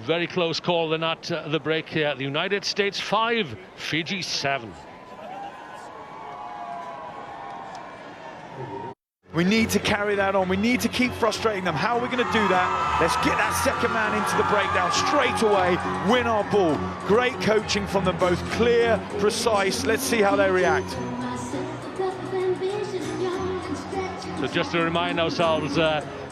very close call then at the break here. The United States 5, Fiji 7. We need to carry that on. We need to keep frustrating them. How are we going to do that? Let's get that second man into the breakdown straight away, win our ball. Great coaching from them both, clear, precise. Let's see how they react. So just to remind ourselves,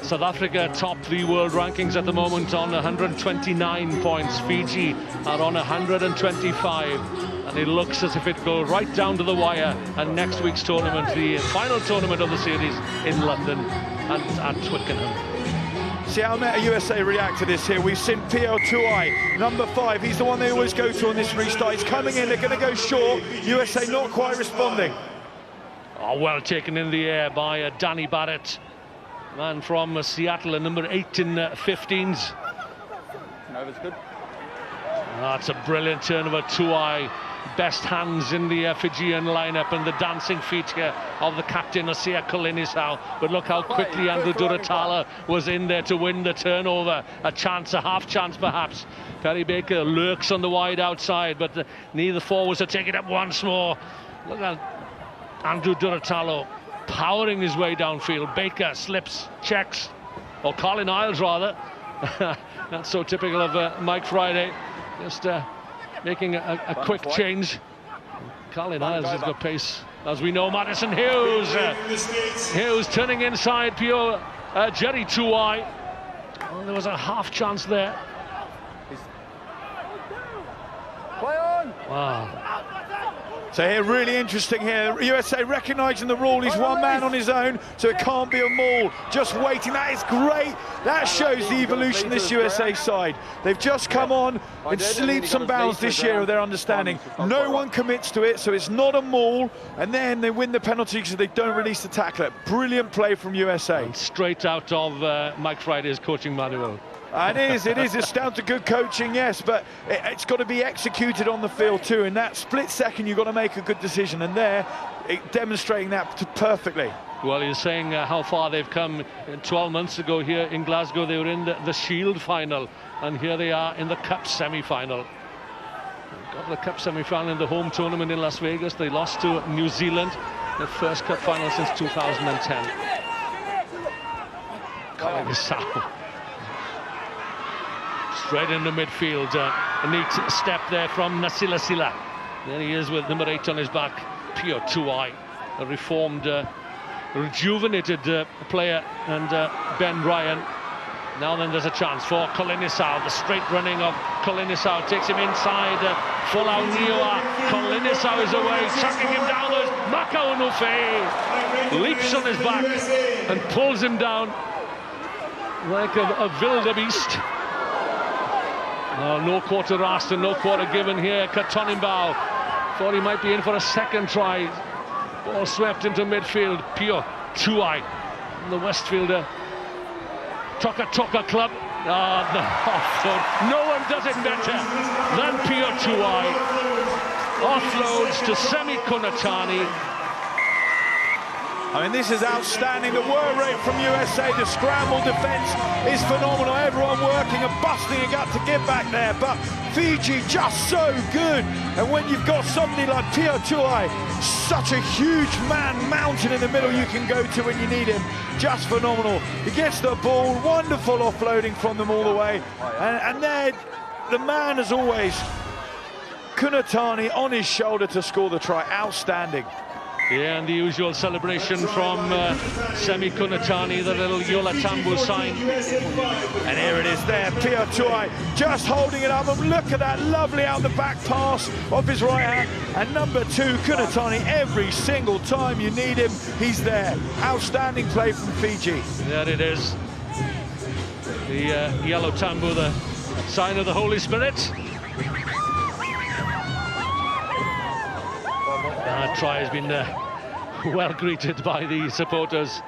South Africa top the world rankings at the moment on 129 points. Fiji are on 125. And it looks as if it goes right down to the wire. And next week's tournament, the final tournament of the series in London and at Twickenham. See how Meta USA react to this here. We've seen Pio Tuai, number 5. He's the one they always go to on this restart. He's coming in, they're going to go short. USA not quite responding. Oh, well taken in the air by Danny Barrett. Man from Seattle, a number 8 in 15s. No, that's good. That's a brilliant turn of a Tuai. Best hands in the Fijian lineup, and the dancing feet here of the captain, Asia Kolinisau. But look how quickly Andrew Duratala was in there to win the turnover. A chance, a half chance perhaps. Perry Baker lurks on the wide outside, but neither forwards are taking it up once more. Look at Andrew Duratalo powering his way downfield. Baker slips, checks, or Colin Isles rather. That's so typical of Mike Friday. Just making a quick change. Colin Isles has got pace, as we know. Madison Hughes. Hughes turning inside Pio Jerry Tuai. Well, there was a half chance there. Wow. So here, really interesting here. USA recognising the rule. He's one man on his own, so it can't be a maul. Just waiting. That is great. That shows the evolution of this USA side. They've just come on in leaps and bounds this year of their understanding. No one commits to it, so it's not a maul. And then they win the penalty because they don't release the tackler. Brilliant play from USA. And straight out of Mike Friday's coaching manual. It is. It's down to good coaching, yes, but it's got to be executed on the field too. In that split second, you've got to make a good decision, and they're demonstrating that perfectly. Well, you're saying how far they've come. 12 months ago here in Glasgow, they were in the Shield final, and here they are in the Cup semi-final. Got the Cup semi-final in the home tournament in Las Vegas. They lost to New Zealand, their first Cup final since 2010. Kolinisau. Straight into midfield, a neat step there from Nasila Sila. There he is with number 8 on his back, Pio Tuai, a reformed, rejuvenated player, and Ben Ryan. Now then there's a chance for Kolinisau. The straight running of Kolinisau takes him inside. Folau Niua. Kolinisau is away, chucking him down. There's Maka Unufe. Leaps on his back and pulls him down like a wildebeest. No quarter asked and no quarter given here. Katonimbao thought he might be in for a second try. Ball swept into midfield. Pio Tuai, the Westfielder Toka club. The offload. No one does it better than Pio Tuai. Offloads to Semi Kunatani. I mean, this is outstanding. The work rate from USA, the scramble defence is phenomenal. Everyone working and busting a gut to get back there. But Fiji just so good. And when you've got somebody like Pio Tuai, such a huge man mountain in the middle you can go to when you need him, just phenomenal. He gets the ball, wonderful offloading from them all the way. And then the man, as always, Kunatani on his shoulder to score the try. Outstanding. Yeah, and the usual celebration from Semi Kunatani, the little Yola Tambu sign. And here it is there, Pio Tuai just holding it up, and look at that lovely out the back pass of his right hand. And number 2, Kunatani, every single time you need him, he's there. Outstanding play from Fiji. There it is. The yellow Tambu, the sign of the Holy Spirit. That try has been well greeted by the supporters.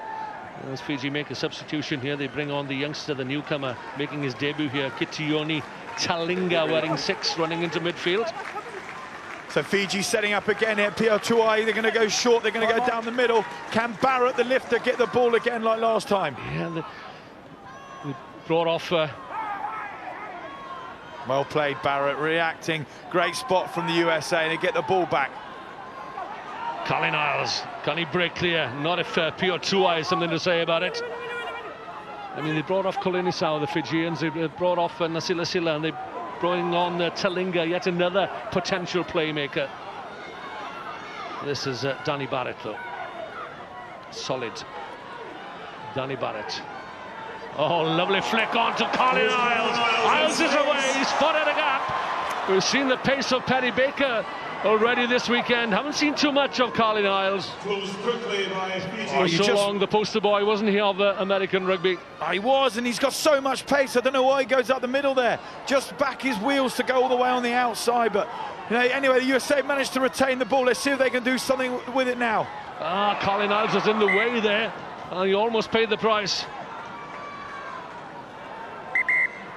As Fiji make a substitution here, they bring on the youngster, the newcomer, making his debut here, Kitioni Talinga, wearing 6, running into midfield. So Fiji setting up again here. Pio Tuai, they're going to go short, they're going to go down the middle. Can Barrett, the lifter, get the ball again like last time? Yeah, they brought off... Well played, Barrett, reacting. Great spot from the USA, and they get the ball back. Colin Isles, can he break clear? Not if Pio Tuai has something to say about it. I mean, they brought off Kolinisau, the Fijians, they brought off Nasila Sila, and they bring on Talinga, yet another potential playmaker. This is Danny Barrett, though. Solid. Danny Barrett. Oh, lovely flick on to Colin Isles. Isles is away, he's spotted a gap. We've seen the pace of Paddy Baker already this weekend. Haven't seen too much of Colin Isles. For so long, the poster boy, wasn't he, of American rugby? He was, and he's got so much pace. I don't know why he goes up the middle there. Just back his wheels to go all the way on the outside. But you know, anyway, the USA managed to retain the ball. Let's see if they can do something with it now. Colin Isles was in the way there, and he almost paid the price.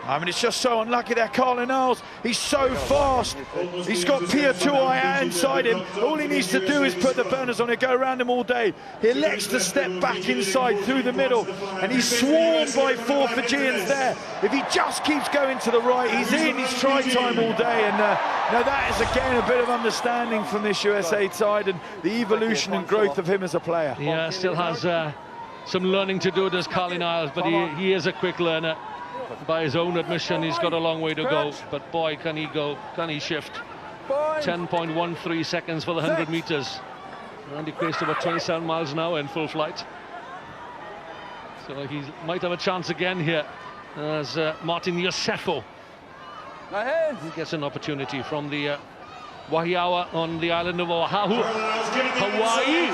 I mean, it's just so unlucky there, Colin Isles. He's so fast. He's got Pia Tuai inside him. All he needs to do is put the burners on it, go around him all day. He elects to step back inside through the middle, and he's swarmed by 4 Fijians there. If he just keeps going to the right, he's in his try time all day. And now that is, again, a bit of understanding from this USA side and the evolution and growth of him as a player. Yeah, still has some learning to do, does Colin Isles, but he is a quick learner. By his own admission, he's got a long way to go, but boy, can he go, can he shift. 10.13 seconds for the 100 metres, and he equates to about 27 miles an hour in full flight. So he might have a chance again here as Martin Yosefo. He gets an opportunity from the Wahiawa on the island of Oahu, Hawaii.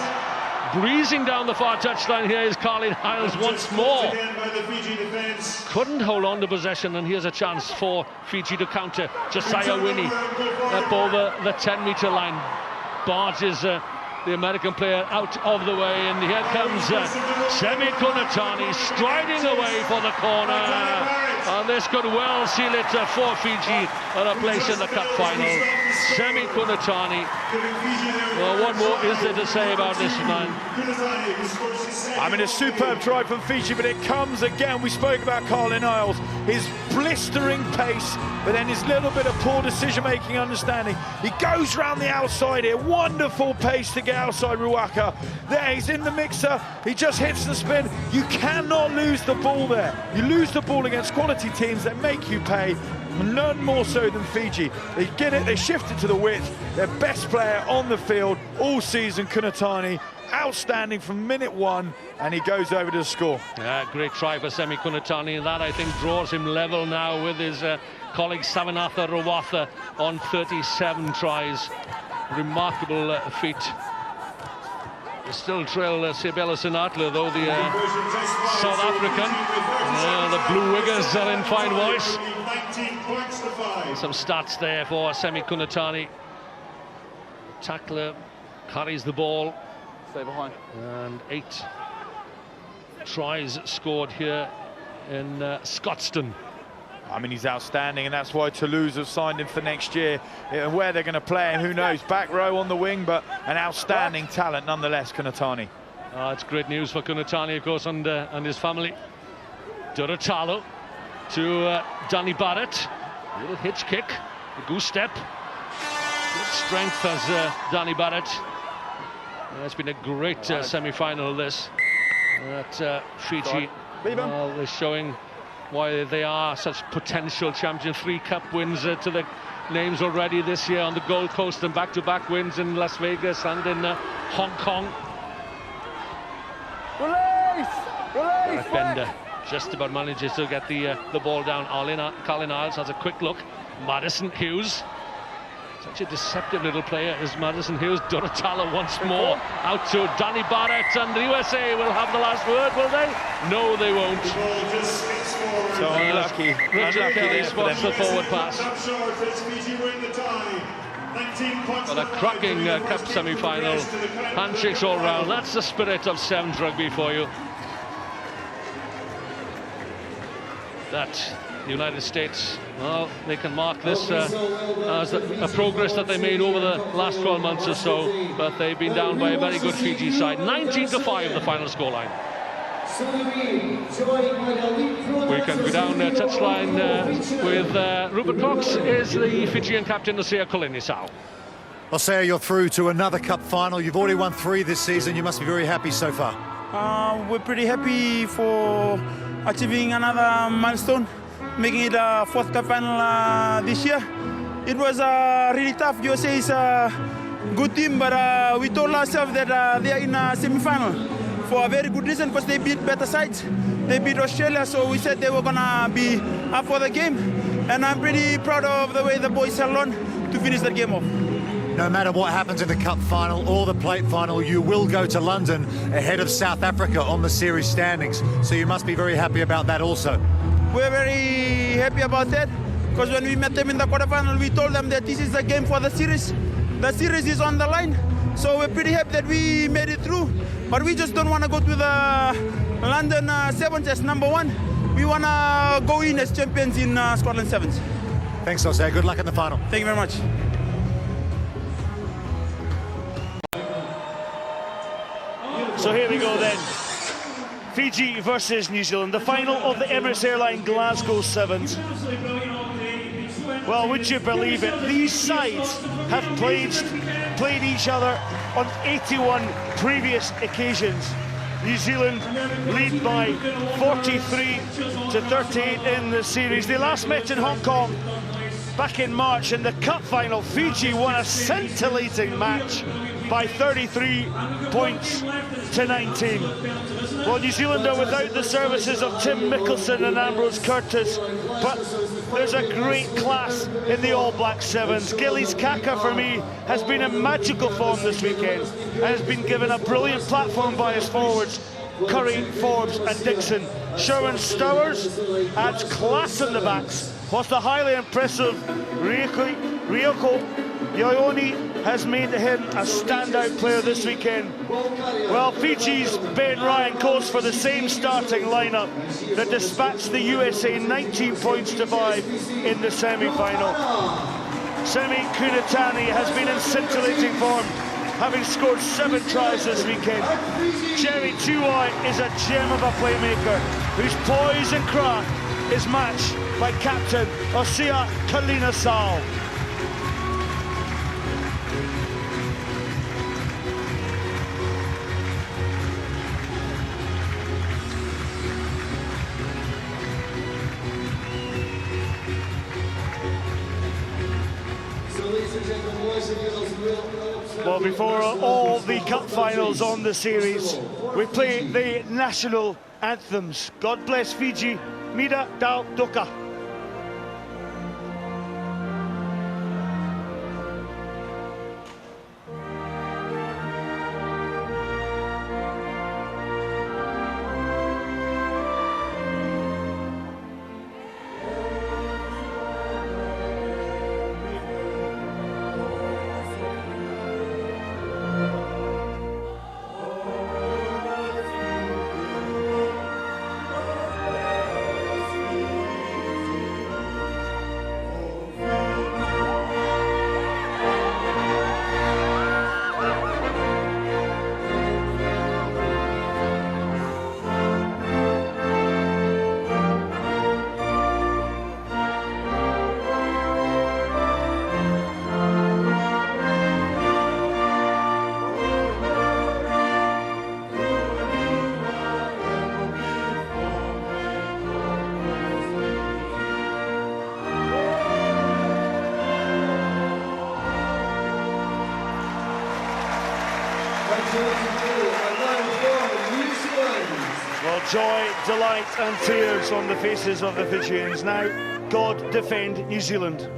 Breezing down the far touchline here is Colin Isles once more. Couldn't hold on to possession, and here's a chance for Fiji to counter. Josiah Winnie up over the 10-metre line. Barges the American player out of the way, and here comes Semi Kunatani striding away for the corner. And this could well seal it for Fiji and a place in the cup final. Semi Kunatani. Well, what more is there to say about this man? I mean, a superb try from Fiji, but it comes again. We spoke about Colin Isles, his blistering pace, but then his little bit of poor decision-making understanding. He goes round the outside here. Wonderful pace to get outside Ruaka. There, he's in the mixer. He just hits the spin. You cannot lose the ball there. You lose the ball against quality teams that make you pay. None more so than Fiji. They get it, they shift it to the width. Their best player on the field all season, Kunatani, outstanding from minute 1, and he goes over to score. Yeah, great try for Semi Kunatani, and that, I think, draws him level now with his colleague Savanatha Rawatha on 37 tries. Remarkable feat. They still trail Sebela Sinatla, though, the South African. The Blue Wiggers are in fine voice. Some stats there for Semi Kunatani. Tackler carries the ball. Stay behind. And 8 tries scored here in Scotstoun. I mean, he's outstanding, and that's why Toulouse have signed him for next year. And where they're going to play him, who knows? Back row on the wing, but an outstanding talent nonetheless, Kunatani. It's great news for Kunatani, of course, and his family. Duratalo to Danny Barrett. A little hitch kick, a goose step. Good strength as Danny Barrett. It's been a great semi-final, this. Fiji is showing why they are such potential champions. 3 cup wins to the names already this year on the Gold Coast, and back-to-back wins in Las Vegas and in Hong Kong. Release! Bender just about manages to get the ball down. Colin Isles has a quick look. Madison Hughes. Such a deceptive little player is Madison Hughes. Duratala once more out to Danny Barrett, and the USA will have the last word, will they? No, they won't. So unlucky. Richard Kelly spots the forward pass. But a cracking cup semi-final. Handshakes all round. That's the spirit of Sevens rugby for you. That the United States, well, they can mark this as a progress that they made over the last 12 months or so, but they've been down by a very good Fiji side. 19-5 the final scoreline. We can go down touchline with Rupert Cox is the Fijian captain, Osea Kolinisau. Osea, you're through to another cup final. You've already won 3 this season. You must be very happy so far. We're pretty happy for achieving another milestone, making it a 4th cup final this year. It was really tough. USA is a good team, but we told ourselves that they are in a semi-final. for a very good reason, because they beat better sides. They beat Australia, so we said they were gonna be up for the game. And I'm pretty proud of the way the boys held on to finish that game off. No matter what happens in the cup final or the plate final, you will go to London ahead of South Africa on the series standings. So you must be very happy about that also. We're very happy about that, because when we met them in the quarterfinal, we told them that this is the game for the series. The series is on the line, so we're pretty happy that we made it through. But we just don't want to go to the London Sevens as number one. We want to go in as champions in Scotland Sevens. Thanks, Jose. Good luck in the final. Thank you very much. So here we go then. Fiji versus New Zealand, the final of the Emirates Airline Glasgow Sevens. Well, would you believe it? These sides have played each other on 81 previous occasions. New Zealand lead by 43 to 38 in the series. They last met in Hong Kong back in March in the cup final. Fiji won a scintillating match by 33 points to 19. Well, New Zealand are without the services of Tim Mickelson and Ambrose Curtis, but there's a great class in the All Black Sevens. Gillies Kaka, for me, has been in magical form this weekend and has been given a brilliant platform by his forwards, Curry, Forbes and Dixon. Sherwin Stowers adds class in the backs, whilst the highly impressive Ryoko Yoyoni has made him a standout player this weekend. Well, Fiji's Ben Ryan goes for the same starting lineup that dispatched the USA 19 points to 5 in the semi-final. Semi Kunatani has been in scintillating form, having scored 7 tries this weekend. Jerry Tuwai is a gem of a playmaker, whose poise and craft is matched by captain Osia Kalina Sal. Well, before all the cup finals on the series, we play the national anthems. God bless Fiji, Mida Dao Doka. Well, joy, delight and tears on the faces of the Fijians. Now, God defend New Zealand.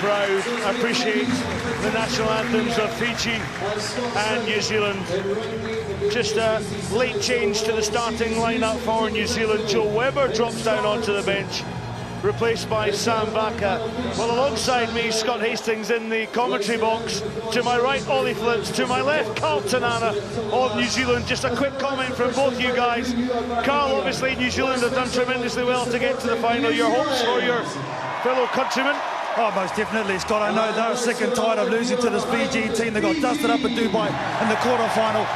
crowd appreciate the national anthems of Fiji and New Zealand. Just a late change to the starting lineup for New Zealand. Joe Webber drops down onto the bench, replaced by Sam Vaka. Well, alongside me, Scott Hastings in the commentary box. To my right, Ollie Phillips. To my left, Carl Tanana of New Zealand. Just a quick comment from both you guys. Carl, obviously, New Zealand have done tremendously well to get to the final. Your hopes for your fellow countrymen? Oh, most definitely, Scott. I know they're sick and tired of losing to this Fiji team. They got dusted up in Dubai in the quarter-final.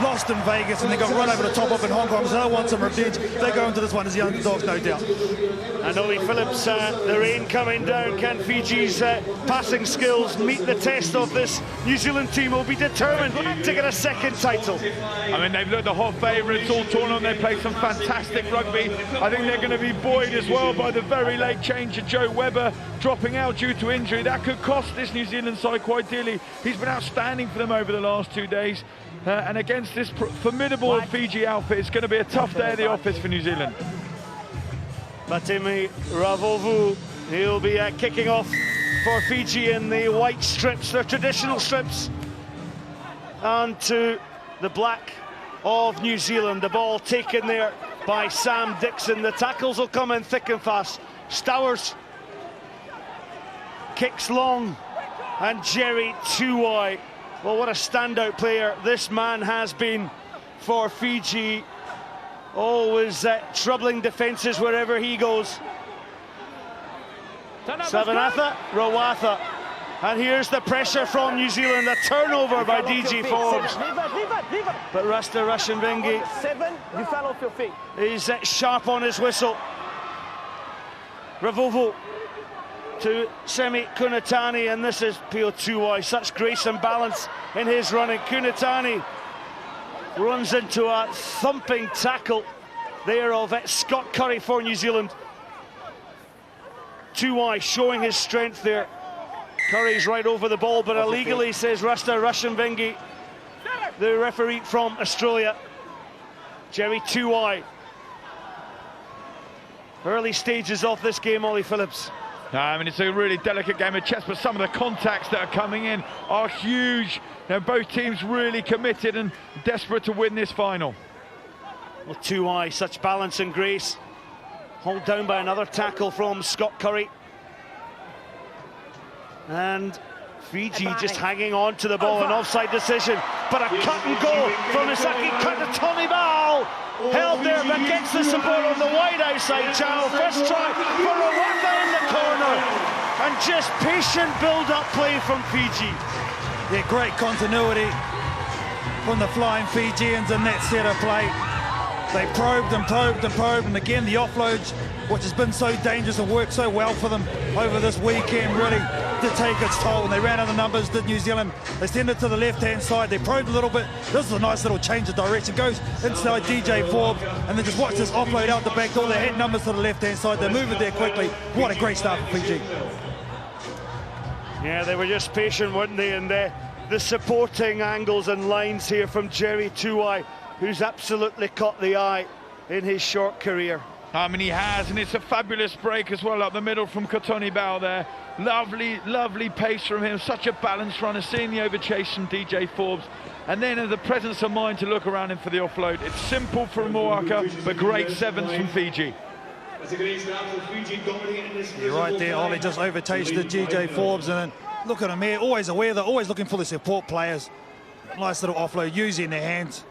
Lost in Vegas and they got run over the top up in Hong Kong, so they want some revenge. They go into this one as the underdogs, no doubt. And Ollie Phillips, the rain coming down. Can Fiji's passing skills meet the test of this New Zealand team? Will be determined to get a second title. I mean, they've looked the hot favourites all tournament. They played some fantastic rugby. I think they're going to be buoyed as well by the very late change of Joe Webber dropping out due to injury. That could cost this New Zealand side quite dearly. He's been outstanding for them over the last 2 days. And against this formidable Fiji outfit, it's going to be a tough day at the office for New Zealand. Batimi Ravovu, he'll be kicking off for Fiji in the white strips, their traditional strips, onto the black of New Zealand. The ball taken there by Sam Dixon. The tackles will come in thick and fast. Stowers kicks long, and Jerry Tuwai. Well, what a standout player this man has been for Fiji. Always troubling defences wherever he goes. Savanatha Rawatha. And here's the pressure from New Zealand. A turnover by DG Forbes. But Rasta Rashanvengi you fell off your feet. Is sharp on his whistle. Ravovo to Semi Kunatani, and this is Pio Tuwai. Such grace and balance in his running. Kunatani runs into a thumping tackle there of Scott Curry for New Zealand. Tuwai showing his strength there. Curry's right over the ball, but illegally, says Rasta Rashanvengi, the referee from Australia. Jerry Tuwai. Early stages of this game, Ollie Phillips. I mean, it's a really delicate game of chess, but some of the contacts that are coming in are huge. You know, both teams really committed and desperate to win this final. Well, Tuwai, such balance and grace. Hauled down by another tackle from Scott Curry. And Fiji just hanging on to the ball, an offside decision. But a cut and go from Isaki, cut to Tommy Ball. Held there, but gets the support on the wide outside channel. First try for Rawatha in the corner. And just patient build-up play from Fiji. Yeah, great continuity from the flying Fijians in that set of play. They probed and probed and probed, and again the offloads, which has been so dangerous and worked so well for them over this weekend, really did take its toll. And they ran out of numbers, did New Zealand. They send it to the left-hand side, they probed a little bit. This is a nice little change of direction. Goes inside DJ Forbes, and then just watch this offload out the back door. They had numbers to the left-hand side, they move it there quickly. What a great start for Fiji. Yeah, they were just patient, weren't they? And the supporting angles and lines here from Jerry Tuwai, who's absolutely caught the eye in his short career. I mean, he has, and it's a fabulous break as well up the middle from Kotoni Bao there. Lovely, lovely pace from him. Such a balanced runner, seeing the overchase from DJ Forbes. And then the presence of mind to look around him for the offload. It's simple from Moaka, but great sevens from Fiji. You're right there, Ollie, just overtasted DJ Forbes, and then look at him here, always aware, they're always looking for the support players. Nice little offload, using their hands.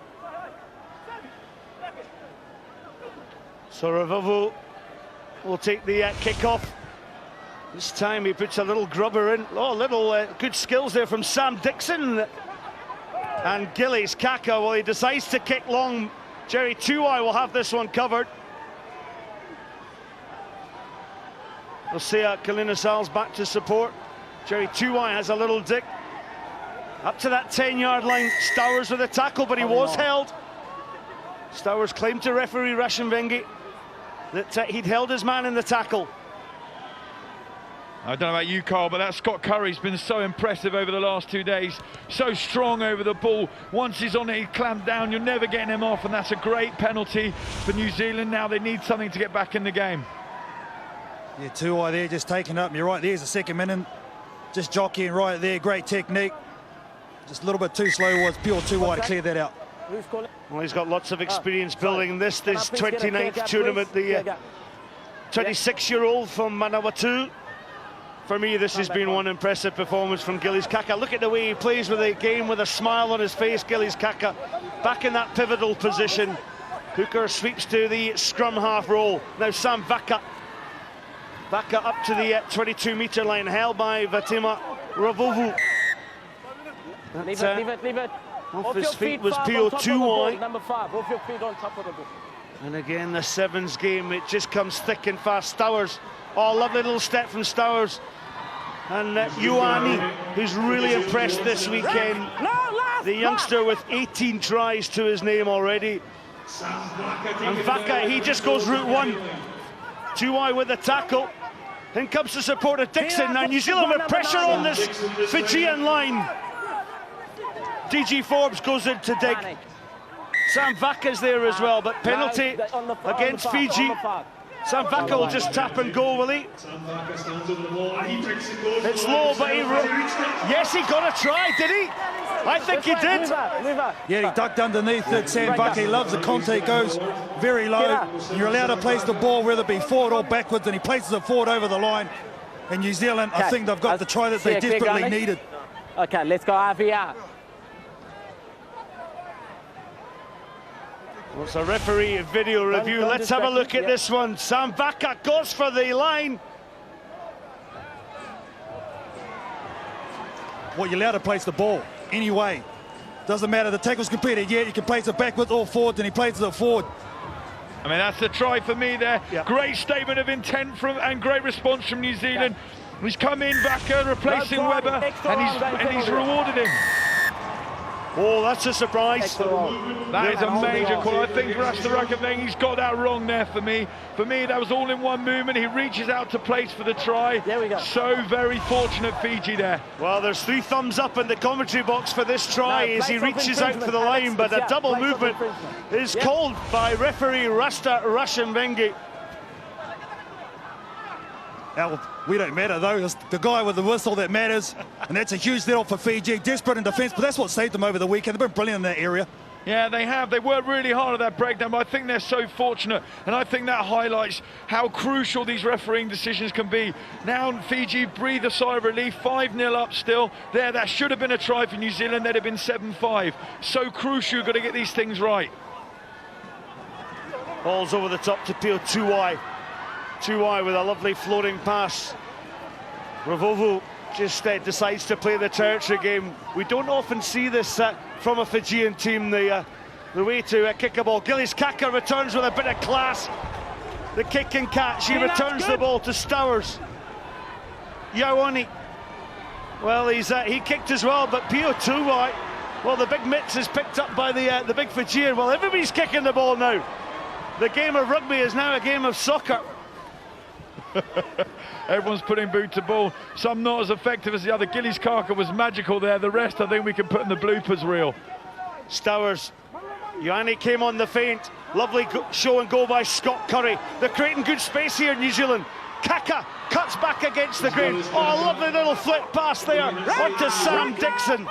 So Ravovu will take the kick-off. This time he puts a little grubber in. Oh, little good skills there from Sam Dixon. And Gillies Kaka, well, he decides to kick long. Jerry Tuwai will have this one covered. Osea Kalinasal's back to support. Jerry Tuwai has a little dig. Up to that 10-yard line. Stowers with a tackle, but he was held. Stowers claimed to referee Rashanvengi that he'd held his man in the tackle. I don't know about you, Carl, but that Scott Curry's been so impressive over the last 2 days. So strong over the ball. Once he's on it, he clamped down. You're never getting him off, and that's a great penalty for New Zealand. Now they need something to get back in the game. Yeah, Tuwai there just taken up. You're right, there's a second man in just jockeying right there, great technique. Just a little bit too slow, was pure too wide to clear that out. Well, he's got lots of experience building this 29th tournament, the 26-year-old from Manawatu. For me, this has been one impressive performance from Gillies Kaka. Look at the way he plays with the game, with a smile on his face. Gillies Kaka back in that pivotal position. Hooker sweeps to the scrum half roll. Now Sam Vaka. Vaka up to the 22-metre line, held by Vatima Ravovu. Leave it. Off his feet was Pio Tuai. Number 5, off your feet on top of the ball. And again, the sevens game, it just comes thick and fast. Stowers, oh, lovely little step from Stowers. And Ioane, who's really impressed this weekend. The youngster with 18 tries to his name already. And Vaka, he just goes route one. Tuai with the tackle. Then comes the support of Dixon. Now New Zealand with pressure on this Fijian line. DG Forbes goes in to dig. Sam Vaka's there as well, but penalty against Fiji. Sam Vaka will just tap and go, will he? It's low, but yes, he got a try, did he? I think he did. Yeah, he ducked underneath it. Sam Vaka, he loves the contact, goes very low. You're allowed to place the ball, whether it be forward or backwards, and he places it forward over the line. And New Zealand, I think they've got the try that they desperately needed. Okay, let's go RVR. Well, it's a referee video review. Let's have a look at this one. Sam Vaka goes for the line. Well, you're allowed to place the ball anyway. Doesn't matter, the tackle's completed yet. You can place it backwards or forward, and he places it forward. I mean, that's the try for me there. Yep. Great statement of intent and great response from New Zealand. He's come in, Vaka, replacing Webber, and he's rewarded him. Oh, that's a surprise. That is a major call. I think Rastarakaveng, he's got that wrong there for me. For me, that was all in one movement. He reaches out to place for the try. There we go. So very fortunate, Fiji there. Well, there's 3 thumbs up in the commentary box for this try as he reaches out for the line, but a double movement is called by referee Rasta Rashambengi. Now, we don't matter though, it's the guy with the whistle that matters, and that's a huge let off for Fiji. Desperate in defence, but that's what saved them over the weekend. They've been brilliant in that area. Yeah, they have. They worked really hard at that breakdown, but I think they're so fortunate, and I think that highlights how crucial these refereeing decisions can be. Now Fiji breathe a sigh of relief, 5-0 up still. That should have been a try for New Zealand. They'd have been 7-5. So crucial, you've got to get these things right. Ball's over the top to Pio Tuai. Tuai with a lovely floating pass. Ravovu just decides to play the territory game. We don't often see this from a Fijian team, the way to kick a ball. Gillies Kaka returns with a bit of class. The kick and catch, he returns the ball to Stowers. Ioane, well, he kicked as well, but Pio Tuai, well, the big mitts is picked up by the big Fijian. Well, everybody's kicking the ball now. The game of rugby is now a game of soccer. Everyone's putting boot to ball. Some not as effective as the other. Gillies Kaka was magical there. The rest, I think we can put in the bloopers reel. Stowers. Ioane came on the feint. Lovely show and go by Scott Curry. They're creating good space here, New Zealand. Kaka cuts back against the grain. Oh, lovely little flip pass there onto Sam Dixon.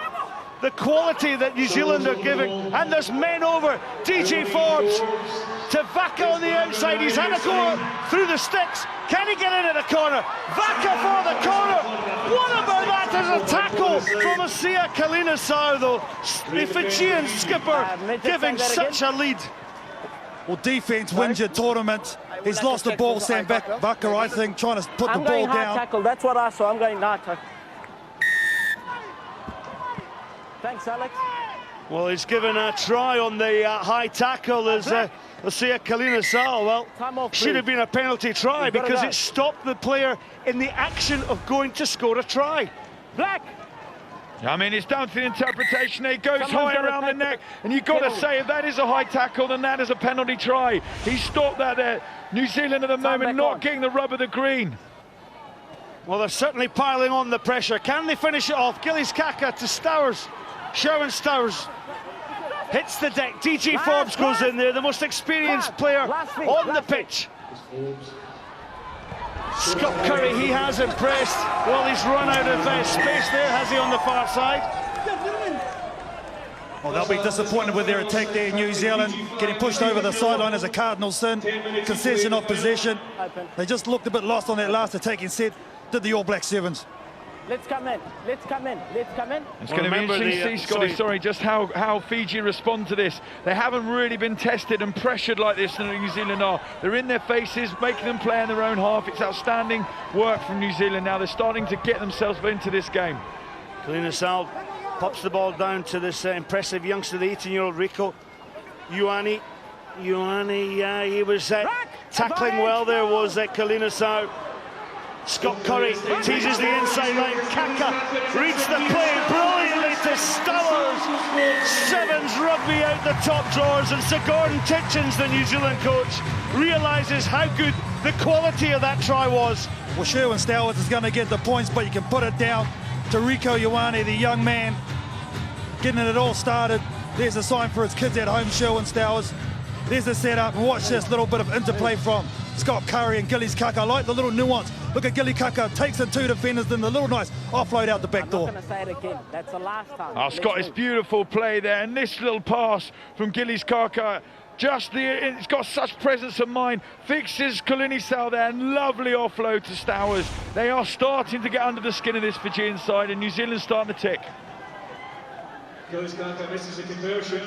The quality that New Zealand are giving. And there's men over. DG Forbes to Vaka on the outside. He's had a go through the sticks. Can he get in at the corner? Vaka for the corner. What about that as a tackle from Asia Kalina-Sao, though? The Fijian skipper giving such a lead. Well, defence wins your tournament. He's lost the ball, Sam Vaka, I think, trying to put the ball down. Tackle. That's what I saw. I'm going hard tackle. Thanks, Alex. Well, he's given a try on the high tackle as Asia Kalina-Sao. Well, should have been a penalty try because it stopped the player in the action of going to score a try. Black. I mean, it's down to the interpretation. It goes high around the neck, and you've got to say if that is a high tackle, then that is a penalty try. He stopped that there. New Zealand at the moment not getting the rub of the green. Well, they're certainly piling on the pressure. Can they finish it off? Gillies Kaka to Stowers. Sherwin Stowers hits the deck. DG Forbes goes in there, the most experienced player on the pitch. Scott Curry, he has impressed. Well, he's run out of space there, has he, on the far side? Well, they'll be disappointed with their attack there in New Zealand. Getting pushed over the sideline as a cardinal sin. Concession of possession. They just looked a bit lost on that last attacking set, did the All Black Sevens. Let's come in, let's come in, let's come in. It's going to be interesting to see, Scotty, sorry, just how Fiji respond to this. They haven't really been tested and pressured like this than New Zealand are. They're in their faces, making them play in their own half. It's outstanding work from New Zealand now. They're starting to get themselves into this game. Kalinasal pops the ball down to this impressive youngster, the 18-year-old Rico Ioane. Ioane, he was tackling well there, was Kalinasal. Scott Curry teases the inside line. Kaka reads the play brilliantly to Stowers. Sevens rugby out the top drawers, and Sir Gordon Titchens, the New Zealand coach, realises how good the quality of that try was. Well, Sherwin Stowers is going to get the points, but you can put it down to Rico Ioane, the young man, getting it all started. There's a sign for his kids at home, Sherwin Stowers. There's the setup, and watch this little bit of interplay from Scott Curry and Gillies Kaka. I like the little nuance. Look at Gilly Kaka, takes in two defenders, then the little nice offload out the back door. I'm not going to say it again. That's the last time. Oh, Scott, it's beautiful play there, and this little pass from Gillies Kaka, it's got such presence of mind, fixes Kalinasal there, and lovely offload to Stowers. They are starting to get under the skin of this Fijian side, and New Zealand's starting to tick. Gillies Kaka misses a conversion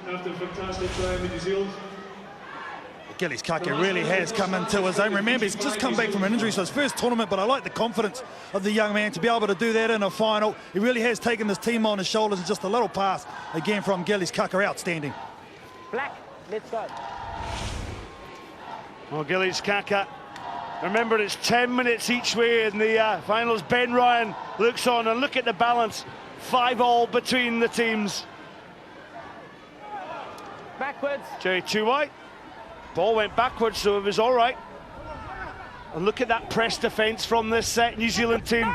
after a fantastic play in New Zealand. Gillies Kaka really has come into his own. Remember, he's just come back from an injury, so his first tournament, but I like the confidence of the young man to be able to do that in a final. He really has taken this team on his shoulders, and just a little pass again from Gillies Kaka, outstanding. Black, let's go. Well, Gillies Kaka, remember it's 10 minutes each way in the finals. Ben Ryan looks on, and look at the balance. 5-all between the teams. Backwards. Jerry Two White. Ball went backwards, so it was all right. And look at that press defence from this New Zealand team.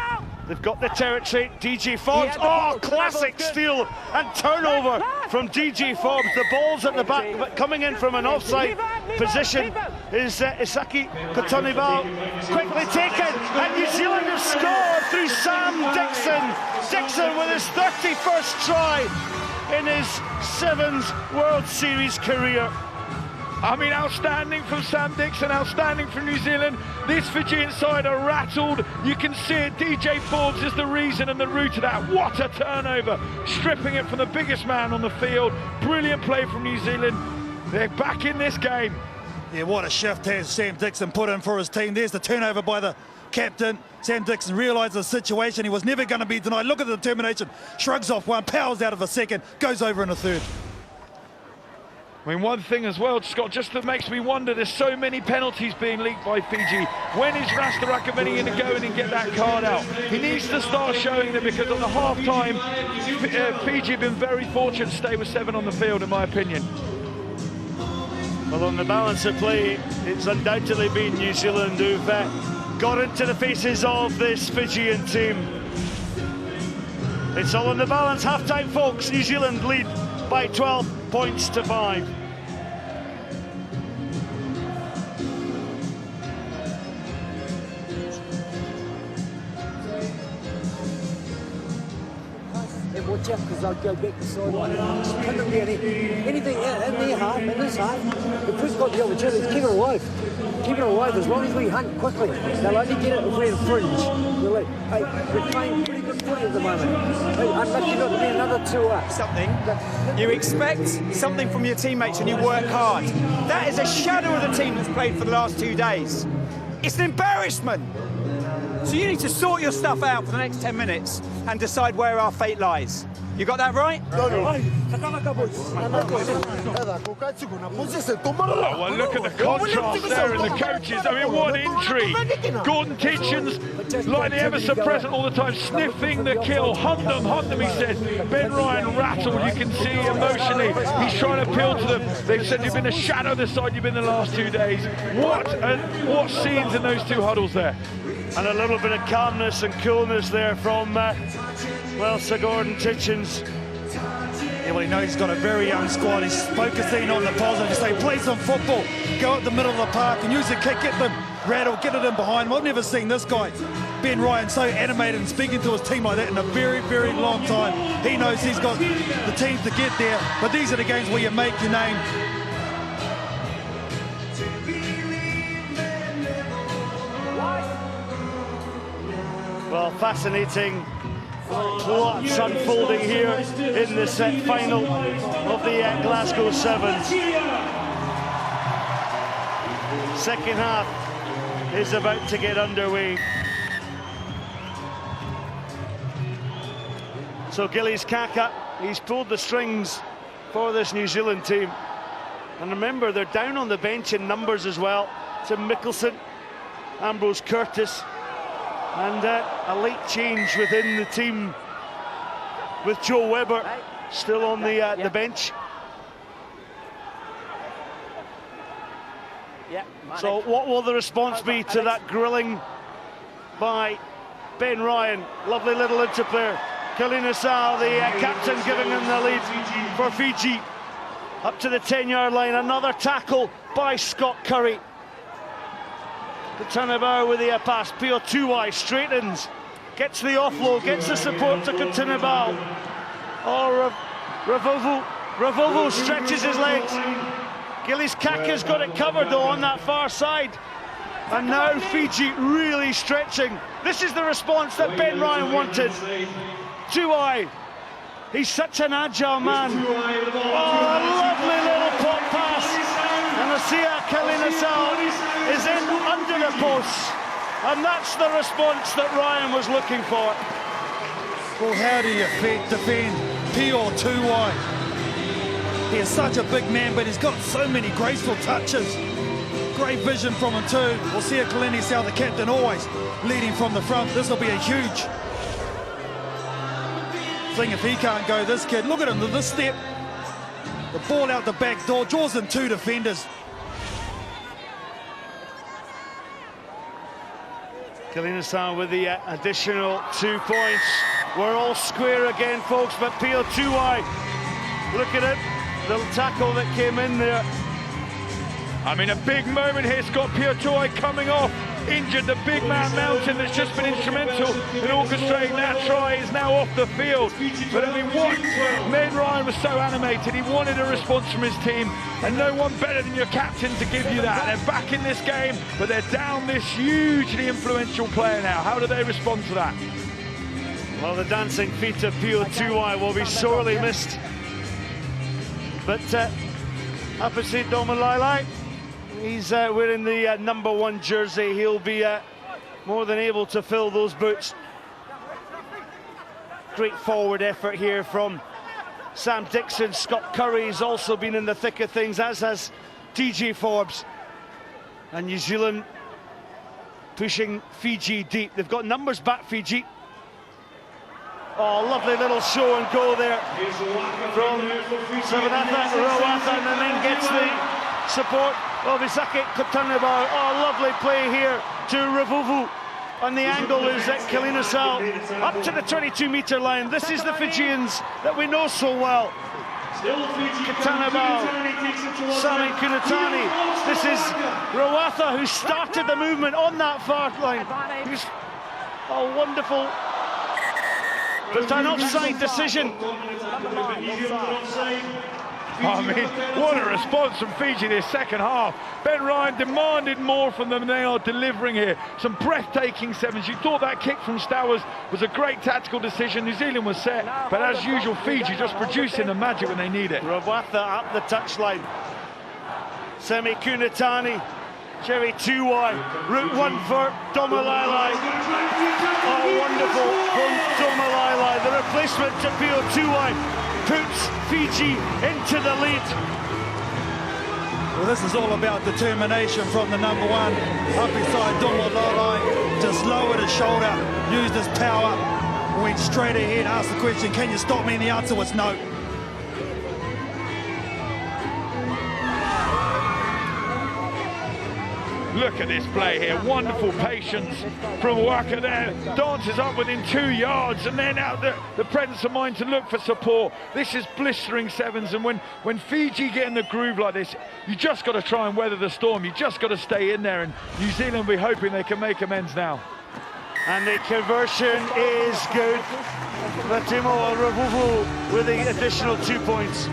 They've got the territory. DJ Forbes, classic steal and turnover from DJ Forbes. The ball's at the back, but coming in from an offside position is Isaki Kotonival. Quickly taken, and New Zealand have scored through Sam Dixon. Dixon with his 31st try in his Sevens World Series career. I mean, outstanding from Sam Dixon, outstanding from New Zealand. This Fijian side are rattled. You can see it. DJ Forbes is the reason and the root of that. What a turnover. Stripping it from the biggest man on the field. Brilliant play from New Zealand. They're back in this game. Yeah, what a shift has Sam Dixon put in for his team. There's the turnover by the captain. Sam Dixon realised the situation. He was never going to be denied. Look at the determination. Shrugs off one, powers out of a second, goes over in a third. I mean, one thing as well, Scott, just that makes me wonder, there's so many penalties being leaked by Fiji. When is Rastarakaveni going to go in and get that card out? He needs to start showing them, because at the half-time, Fiji have been very fortunate to stay with 7 on the field, in my opinion. Well, on the balance of play, it's undoubtedly been New Zealand who've got into the faces of this Fijian team. It's all on the balance. Half-time, folks. New Zealand lead by 12 points to 5. Watch out, because I'll go back the sideline. Couldn't be anything in their half, in this half. If we've got the opportunity, keep it alive. Keep it alive as long as we hunt quickly. They'll only get it if we're in fringe. We're playing pretty good footy at the moment. Unlucky not to be another 2 Something. You expect something from your teammates and you work hard. That is a shadow of the team that's played for the last 2 days. It's an embarrassment. So you need to sort your stuff out for the next 10 minutes and decide where our fate lies. You got that right? Oh, well, look at the contrast there in the coaches. I mean, what intrigue. Gordon Titchens, like the ever so present all the time, sniffing the kill. Hunt them, he says. Ben Ryan rattled, you can see emotionally. He's trying to appeal to them. They've said you've been a shadow of the side you've been the last 2 days. What scenes in those 2 huddles there. And a little bit of calmness and coolness there from, well, Sir Gordon Titchens. Yeah, well, he knows he's got a very young squad. He's focusing on the positive. Say, play some football, go up the middle of the park and use the kick, get them rattle, get it in behind him. I've never seen this guy, Ben Ryan, so animated and speaking to his team like that in a very, very long time. He knows he's got the team to get there, but these are the games where you make your name. Well, fascinating plots unfolding here in the final of the Glasgow Sevens. Second half is about to get underway. So Gillies Kaka, he's pulled the strings for this New Zealand team. And remember, they're down on the bench in numbers as well. Tim Mickelson, Ambrose Curtis, and a late change within the team with Joe Webber still on the bench. So what will the response be to that grilling by Ben Ryan? Lovely little interplay. Kalina Sal, the captain, giving him the lead for Fiji. Up to the 10-yard line, another tackle by Scott Curry. Kutanabau with the pass, Pio Tuai straightens, gets the offload, gets the support to Kutanabau. Oh, Ravovu stretches his legs. Gillies Kaka's got it covered though on that far side. And now Fiji really stretching. This is the response that Ben Ryan wanted. Tuai, he's such an agile man. Oh, a lovely little pop pass. And Asia Kalinasau is in under the post. And that's the response that Ryan was looking for. Well, how do you defend Pio Tuai? He is such a big man, but he's got so many graceful touches. Great vision from him too. We'll see a Kalini Sal, the captain, always leading from the front. This will be a huge thing if he can't go, this kid. Look at him, this step. The ball out the back door, draws in two defenders. Kalina Sal with the additional 2 points. We're all square again, folks, but Pio Tuai, look at it. Little tackle that came in there. I mean, a big moment here. Scott Pio Tuai coming off, injured the big man Mountain that's just been instrumental in orchestrating that try, is now off the field. But I mean, what? Ben Ryan was so animated, he wanted a response from his team, and no one better than your captain to give you that. They're back in this game, but they're down this hugely influential player now. How do they respond to that? Well, the dancing feet of Pio Tuai will be sorely missed. But opposite Domalai, he's wearing the #1 jersey. He'll be more than able to fill those boots. Great forward effort here from Sam Dixon. Scott Curry's also been in the thick of things, as has TJ Forbes. And New Zealand pushing Fiji deep. They've got numbers back, Fiji. Oh, lovely little show and go there from Savanatha Rawatha, and then gets the support of Isake Kutanabau. Oh, lovely play here to Ravuvu. And the angle is at Kalina Sal up to the 22-meter line. This is the Fijians that we know so well. Kutanabau, Sami Kunatani. This is Rawatha who started the movement on that far line. He's a wonderful. But an offside decision. I mean, what a response from Fiji this second half. Ben Ryan demanded more from them, and they are delivering here. Some breathtaking sevens. You thought that kick from Stowers was a great tactical decision. New Zealand was set, but as usual, Fiji just producing the magic when they need it. Rawatha up the touchline. Semi Kunatani, Jerry Tuai, route one for Domalai. Oh, wonderful from Domalai. The replacement to Pio Tuai puts Fiji into the lead. Well, this is all about determination from the #1. Up beside Domalai, just lowered his shoulder, used his power, went straight ahead, asked the question, can you stop me? And the answer was no. Look at this play here, wonderful patience from Waka there, dances up within 2 yards, and then out the presence of mind to look for support. This is blistering sevens, and when Fiji get in the groove like this, you just got to try and weather the storm. You just got to stay in there, and New Zealand will be hoping they can make amends now. And the conversion is good. Vatimo Ravuvu with the additional 2 points.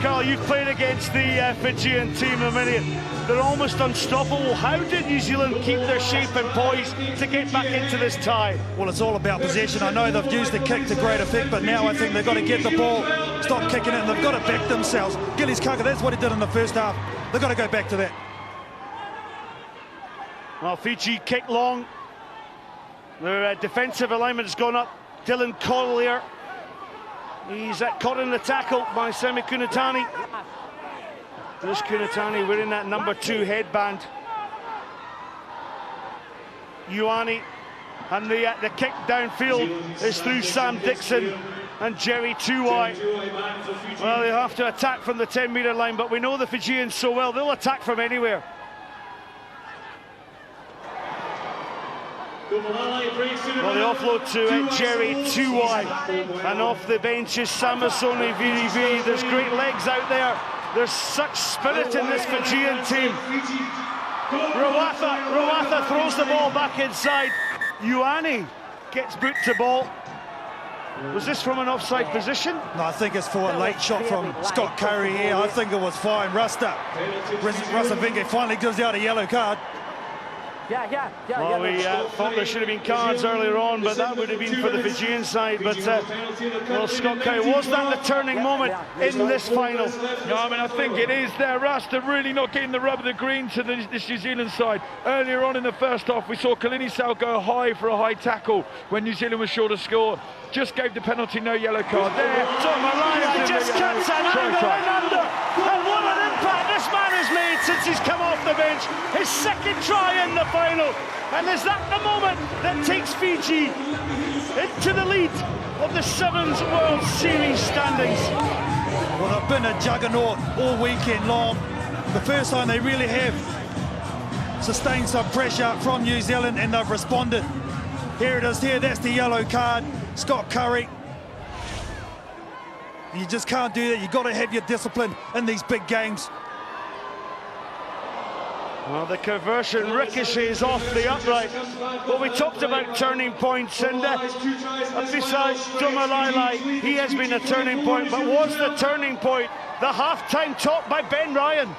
Carl, you've played against the Fijian team a minute. They're almost unstoppable. How did New Zealand keep their shape and poise to get back into this tie? Well, it's all about possession. I know they've used the kick to great effect, but now I think they've got to get the ball, stop kicking it, and they've got to back themselves. Gillies Kaka, that's what he did in the first half. They've got to go back to that. Well, Fiji kick long. Their defensive alignment has gone up. Dylan Collier. He's caught in the tackle by Semi Kunatani. Bruce Kunatani wearing that number 2 headband. Ioane, and the kick downfield is through Sam Dixon and Jerry Tuwai. Well, they have to attack from the 10-metre line, but we know the Fijians so well, they'll attack from anywhere. Well, the offload to Jerry Tuwai, and off the bench is Samasoni Virivi. There's great legs out there. There's such spirit in this Fijian team. Rawatha throws the ball back inside. Ioane gets boot to ball. Was this from an offside position? No, I think it's for a late shot from Scott Curry here. I think it was fine. Rasta Vinge finally gives out a yellow card. Well, we thought there should have been cards earlier on, but that would have been for the Fijian side. But, well, Scott Curry, was that the turning moment in this final? No, I mean, I think it is there. Rasta really not getting the rub of the green to this New Zealand side. Earlier on in the first half, we saw Kalini Sal go high for a high tackle when New Zealand was short of score. Just gave the penalty, no yellow card there. Tomalaya just cuts an angle and under. And what an impact this man has made since he's come off the bench. His second try in the final. And is that the moment that takes Fiji into the lead of the Sevens World Series standings? Well, they've been a juggernaut all weekend long. The first time they really have sustained some pressure from New Zealand, and they've responded. Here it is here, that's the yellow card. Scott Curry. You just can't do that. You've got to have your discipline in these big games. Well, the conversion ricochets off the upright. Well, we talked about turning points, and besides Tomalai, he has been a turning point, but was the turning point the half-time top by Ben Ryan?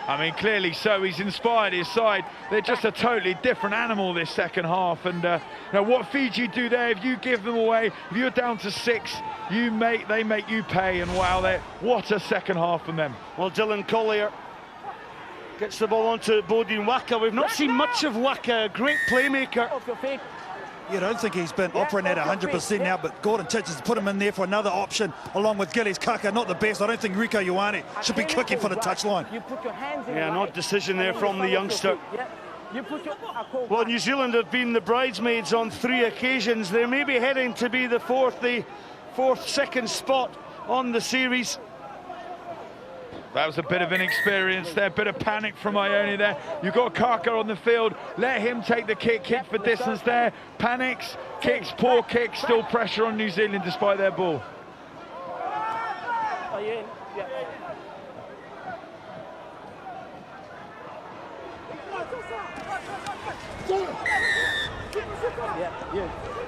I mean, clearly so. He's inspired his side. They're just a totally different animal this second half. And now what Fiji do there, if you give them away, if you're down to 6, they make you pay. And wow, what a second half from them. Well, Dylan Collier gets the ball onto Bodin Waka. We've not seen much of Waka, a great playmaker. You don't think he's been operating at 100% now, but Gordon Titch has put him in there for another option, along with Gillies Kaka. Not the best. I don't think Rieko Ioane should be kicking for the touchline. Yeah, not decision there from the youngster. Well, New Zealand have been the bridesmaids on 3 occasions. They may be heading to be the fourth second spot on the series. That was a bit of inexperience there, a bit of panic from Ioane there. You've got Kaka on the field, let him take the kick for distance there. Panics, kicks, poor kick, still pressure on New Zealand despite their ball.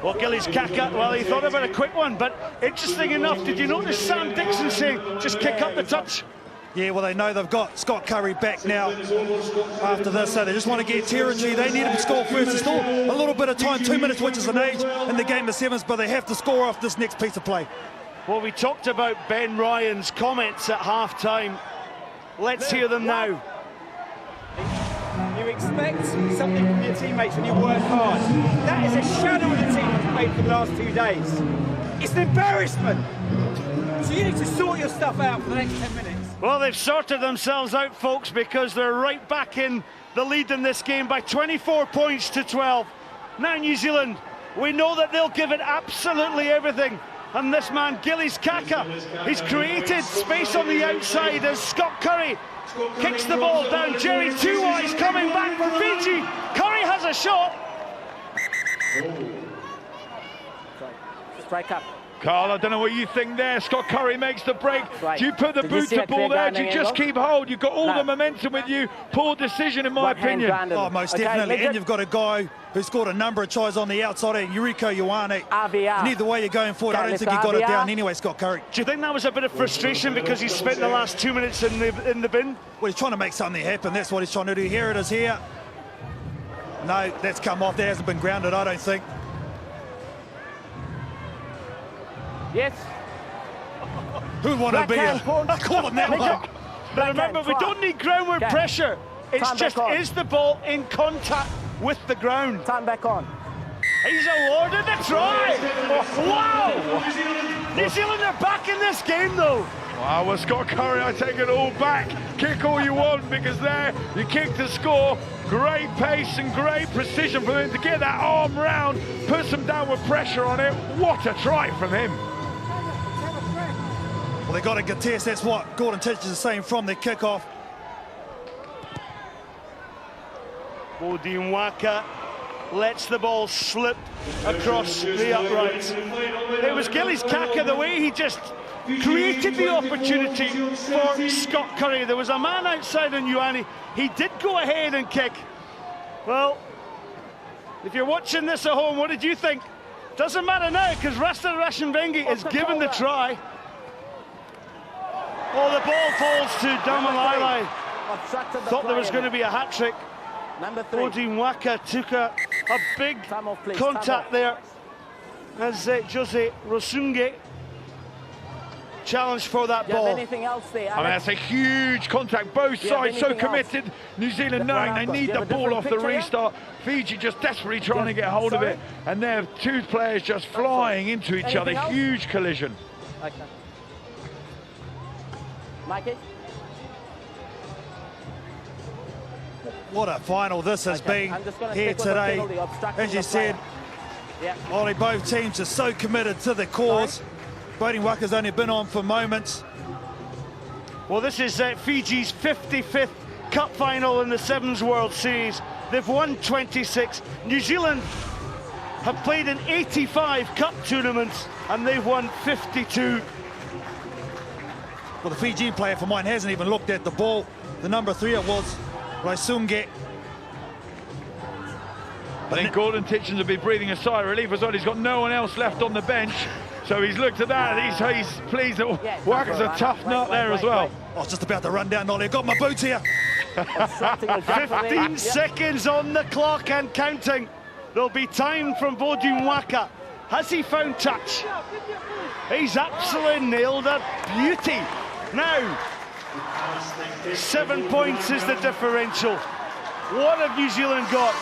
Well, Gillies Kaka, well, he thought about a quick one, but interesting enough, did you notice Sam Dixon saying, just kick up the touch? Yeah, well, they know they've got Scott Curry back now after this, so they just want to get territory. They need him to score first. There's still a little bit of time, 2 minutes, which is an age in the game of sevens, but they have to score off this next piece of play. Well, we talked about Ben Ryan's comments at half-time. Let's hear them now. You expect something from your teammates when you work hard. That is a shadow of the team that's played for the last 2 days. It's an embarrassment. So you need to sort your stuff out for the next 10 minutes. Well, they've sorted themselves out, folks, because they're right back in the lead in this game by 24 points to 12. Now New Zealand, we know that they'll give it absolutely everything And this man, Gillies Kaka, he's created space on the outside as Scott Curry kicks the ball down. Jerry Two Eyes coming back for Fiji. Curry has a shot. Strike up. Carl, I don't know what you think there. Scott Curry makes the break. Right. Do you put the boot to ball there? Do you just keep hold? You've got all the momentum with you. Poor decision, in my opinion. Oh, most definitely. And you've got a guy who scored a number of tries on the outside, Yuriko Ioane. Neither way you're going forward, I don't think he got it down anyway, Scott Curry. Do you think that was a bit of frustration because he spent the last 2 minutes in the bin? Well, he's trying to make something happen. That's what he's trying to do. Here it is here. No, that's come off. That hasn't been grounded, I don't think. Yes. Who'd want to be a... I call him that one. But remember, we don't need groundward pressure. It's just, is the ball in contact with the ground? Time back on. He's awarded the try. Oh, wow! New Zealand are back in this game, though. Wow, well, Scott Curry, I take it all back. Kick all you want, because there you kick the score. Great pace and great precision for him to get that arm round, put some downward pressure on it. What a try from him. Well, they got a good test. That's what Gordon Titchens is saying from the kickoff. Vinaka lets the ball slip across the uprights. It was Gillies Kaka, the way he just created the opportunity for Scott Curry. There was a man outside on Ioane. He did go ahead and kick. Well, if you're watching this at home, what did you think? Doesn't matter now, because Rasta Rashinvengi is given the try. Oh, the ball falls to Damalalai. Thought there was going to be a hat-trick. Vinaka took a big contact there as Jose Rosunge challenged for that ball. Anything else there? I mean, that's a huge contact. Both sides so committed. New Zealand knowing they need the ball off the restart. Fiji just desperately trying to get hold of it. And there are two players just flying into each other. Huge collision. Okay. Mikey? What a final this has been here today. As you said, Ollie, both teams are so committed to the cause. Bodie Waka's only been on for moments. Well, this is Fiji's 55th Cup final in the Sevens World Series. They've won 26. New Zealand have played in 85 Cup tournaments and they've won 52. Well, the Fijian player for mine hasn't even looked at the ball. The number 3 it was Rosunge. I think Gordon Titchens will be breathing a sigh of relief as well. He's got no one else left on the bench. So he's looked at that and he's pleased that Waka's a tough nut there as well. I was just about to run down, Ollie. I got my boots here. 15 seconds on the clock and counting. There'll be time from Bodin Waka. Has he found touch? He's absolutely nailed a beauty. Now, 7 points is the differential. What have New Zealand got?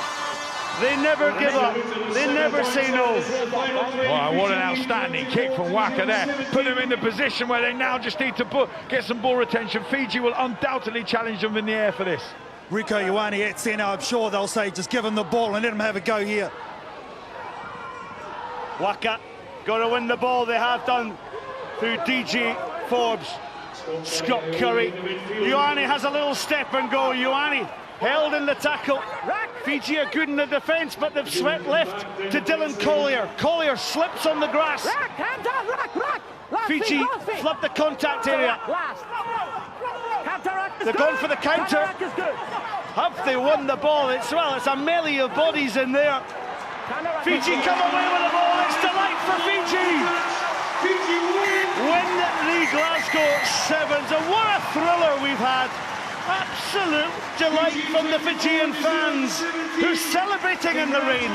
They never give up. They never say no. Wow, what an outstanding kick from Waka there. Put them in the position where they now just need to get some ball retention. Fiji will undoubtedly challenge them in the air for this. Rieko Ioane at centre, I'm sure they'll say, just give him the ball and let him have a go here. Waka got to win the ball. They have done through DJ Forbes. Scott Curry. Ioane has a little step and go. Ioane held in the tackle. Fiji are good in the defence, but they've swept left to Dylan Collier. Collier slips on the grass. Fiji flood the contact area. They're going for the counter. Have they won the ball? It's a melee of bodies in there. Fiji come away with the ball. It's delight for Fiji. Win the Glasgow Sevens, and what a thriller we've had. Absolute delight from the Fijian fans who's celebrating in the rain.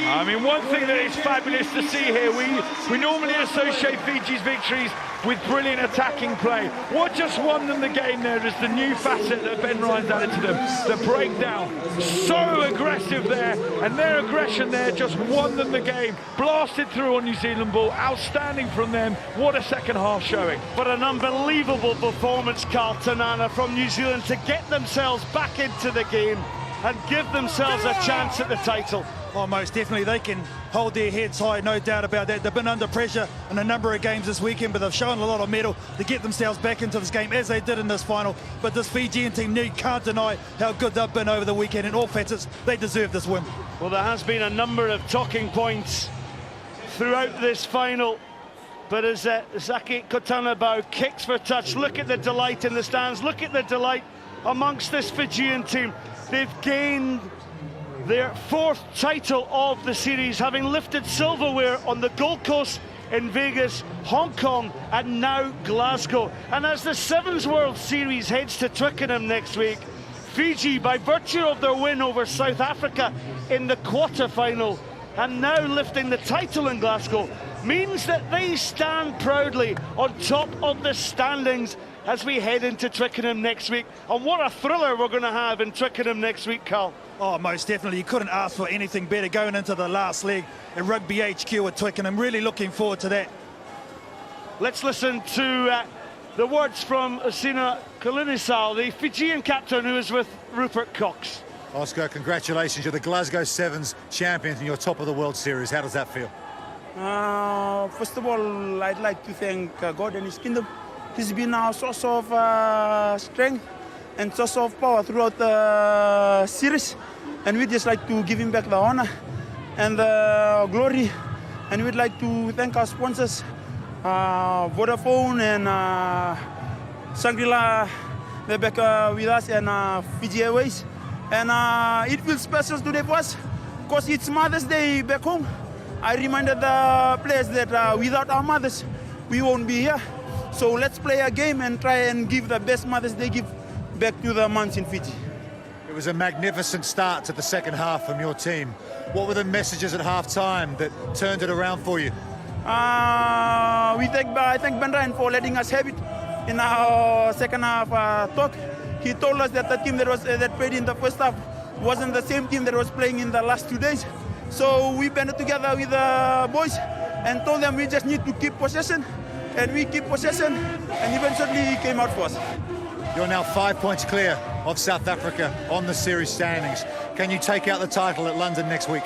I mean, one thing that is fabulous to see here, we normally associate Fiji's victories with brilliant attacking play. What just won them the game there is the new facet that Ben Ryan's added to them, the breakdown. So aggressive there, and their aggression there just won them the game. Blasted through on New Zealand ball, outstanding from them. What a second half showing. But an unbelievable performance, Carl Tanana, from New Zealand to get themselves back into the game and give themselves a chance at the title. Oh, most definitely. They can hold their heads high, no doubt about that. They've been under pressure in a number of games this weekend, but they've shown a lot of mettle to get themselves back into this game as they did in this final. But this Fijian team, you can't deny how good they've been over the weekend. In all facets, they deserve this win. Well, there has been a number of talking points throughout this final. But as Zaki Kotanabau kicks for touch, look at the delight in the stands, look at the delight amongst this Fijian team. They've gained their 4th title of the series, having lifted silverware on the Gold Coast, in Vegas, Hong Kong, and now Glasgow. And as the Sevens World Series heads to Twickenham next week, Fiji, by virtue of their win over South Africa in the quarter-final, and now lifting the title in Glasgow, means that they stand proudly on top of the standings as we head into Twickenham next week. And what a thriller we're going to have in Twickenham next week, Carl. Oh, most definitely. You couldn't ask for anything better going into the last leg at Rugby HQ at Twickenham. Really looking forward to that. Let's listen to the words from Usina Kalinisal, the Fijian captain who is with Rupert Cox. Oscar, congratulations. You're the Glasgow Sevens champions and you're top of the World Series. How does that feel? First of all, I'd like to thank God and His kingdom. He's been our source of strength and source of power throughout the series. And we'd just like to give Him back the honor and the glory. And we'd like to thank our sponsors, Vodafone and Shangri-La. They're back with us, and Fiji Airways. And it feels special today for us because it's Mother's Day back home. I reminded the players that without our mothers, we won't be here. So let's play a game and try and give the best Mother's Day gift back to the moms in Fiji. It was a magnificent start to the second half from your team. What were the messages at half-time that turned it around for you? I thank Ben Ryan for letting us have it in our second half talk. He told us that the team that played in the first half wasn't the same team that was playing in the last 2 days. So we banded together with the boys and told them we just need to keep possession. And we keep possession, and eventually he came out for us. You're now 5 points clear of South Africa on the series standings. Can you take out the title at London next week?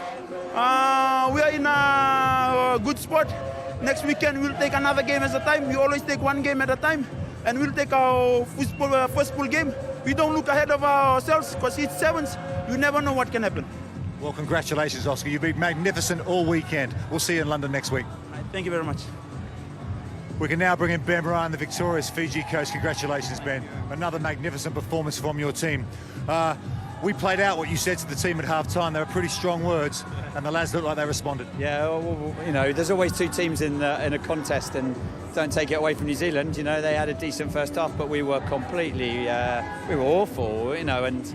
We are in a good spot. Next weekend we'll take another game at a time. We always take one game at a time, and we'll take our first full game. We don't look ahead of ourselves because it's sevens. You never know what can happen. Well, congratulations, Oscar. You've been magnificent all weekend. We'll see you in London next week. Thank you very much. We can now bring in Ben Ryan, the victorious Fiji coach. Congratulations, Ben. Another magnificent performance from your team. We played out what you said to the team at half-time. They were pretty strong words, and the lads looked like they responded. Yeah, well, you know, there's always two teams in a contest, and don't take it away from New Zealand. You know, they had a decent first half, but we were completely, we were awful, you know, and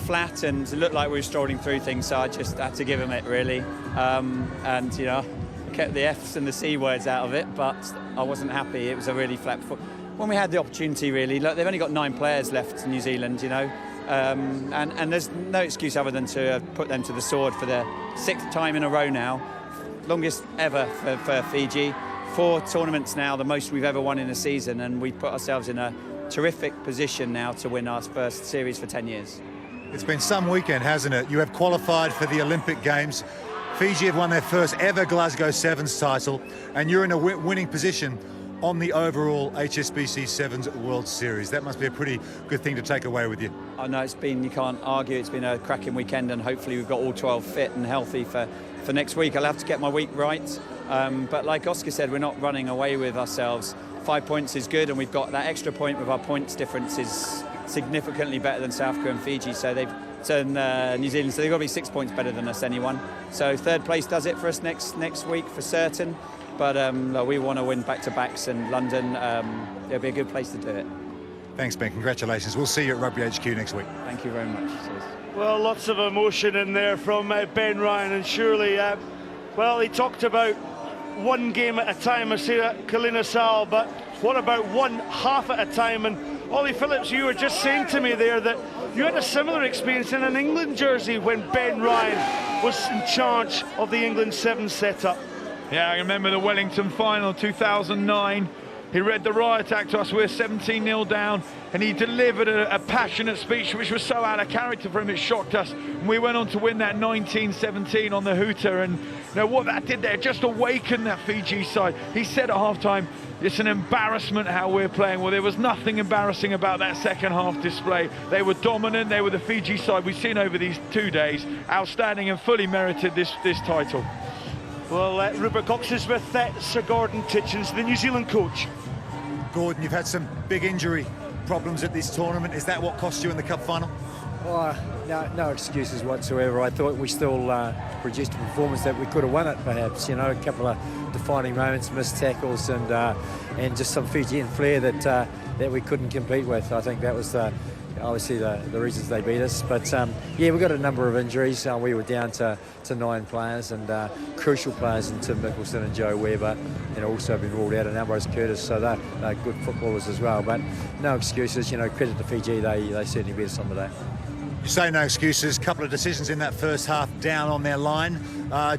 flat, and it looked like we were strolling through things, so I just had to give them it, really. And, you know, kept the F's and the C words out of it, but I wasn't happy. It was a really flat foot. When we had the opportunity, really, look, they've only got 9 players left in New Zealand, you know, and there's no excuse other than to put them to the sword for the 6th time in a row now, longest ever for Fiji. 4 tournaments now, the most we've ever won in a season, and we put ourselves in a terrific position now to win our first series for 10 years. It's been some weekend, hasn't it? You have qualified for the Olympic Games. Fiji have won their first ever Glasgow Sevens title, and you're in a winning position on the overall HSBC Sevens World Series. That must be a pretty good thing to take away with you. I know you can't argue, it's been a cracking weekend, and hopefully we've got all 12 fit and healthy for next week. I'll have to get my week right, but like Oscar said, we're not running away with ourselves. 5 points is good, and we've got that extra point with our points difference is significantly better than South Africa and Fiji, so they've turned New Zealand, so they've got to be 6 points better than us, anyone. So 3rd place does it for us next week for certain, but we want to win back-to-backs in London. It'll be a good place to do it. Thanks, Ben. Congratulations. We'll see you at Rugby HQ next week. Thank you very much. Cheers. Well, lots of emotion in there from Ben Ryan, and surely, well, he talked about one game at a time, Kalina Sal, but what about one half at a time? And Ollie Phillips, you were just saying to me there that you had a similar experience in an England jersey when Ben Ryan was in charge of the England Sevens setup. Yeah, I remember the Wellington final 2009. He read the riot act to us. We're 17-0 down, and he delivered a passionate speech which was so out of character for him, it shocked us. And we went on to win that 19-17 on the hooter, and you know what that did there, just awakened that Fiji side. He said at half-time, it's an embarrassment how we're playing. Well, there was nothing embarrassing about that second half display. They were dominant. They were the Fiji side we've seen over these 2 days. Outstanding and fully merited this title. Well, Rupert Cox is with Sir Gordon Titchens, the New Zealand coach. Gordon, you've had some big injury problems at this tournament. Is that what cost you in the cup final? Oh, no excuses whatsoever. I thought we still produced a performance that we could have won it, perhaps. You know, a couple of defining moments, missed tackles, and just some Fijian flair that we couldn't compete with. I think that was obviously the reasons they beat us. But yeah, we got a number of injuries. We were down to 9 players, and crucial players in Tim Mickelson and Joe Weber, and also been ruled out in Ambrose Curtis. So they're good footballers as well. But no excuses. You know, credit to Fiji. They certainly beat us on the day. You say no excuses. Couple of decisions in that first half down on their line.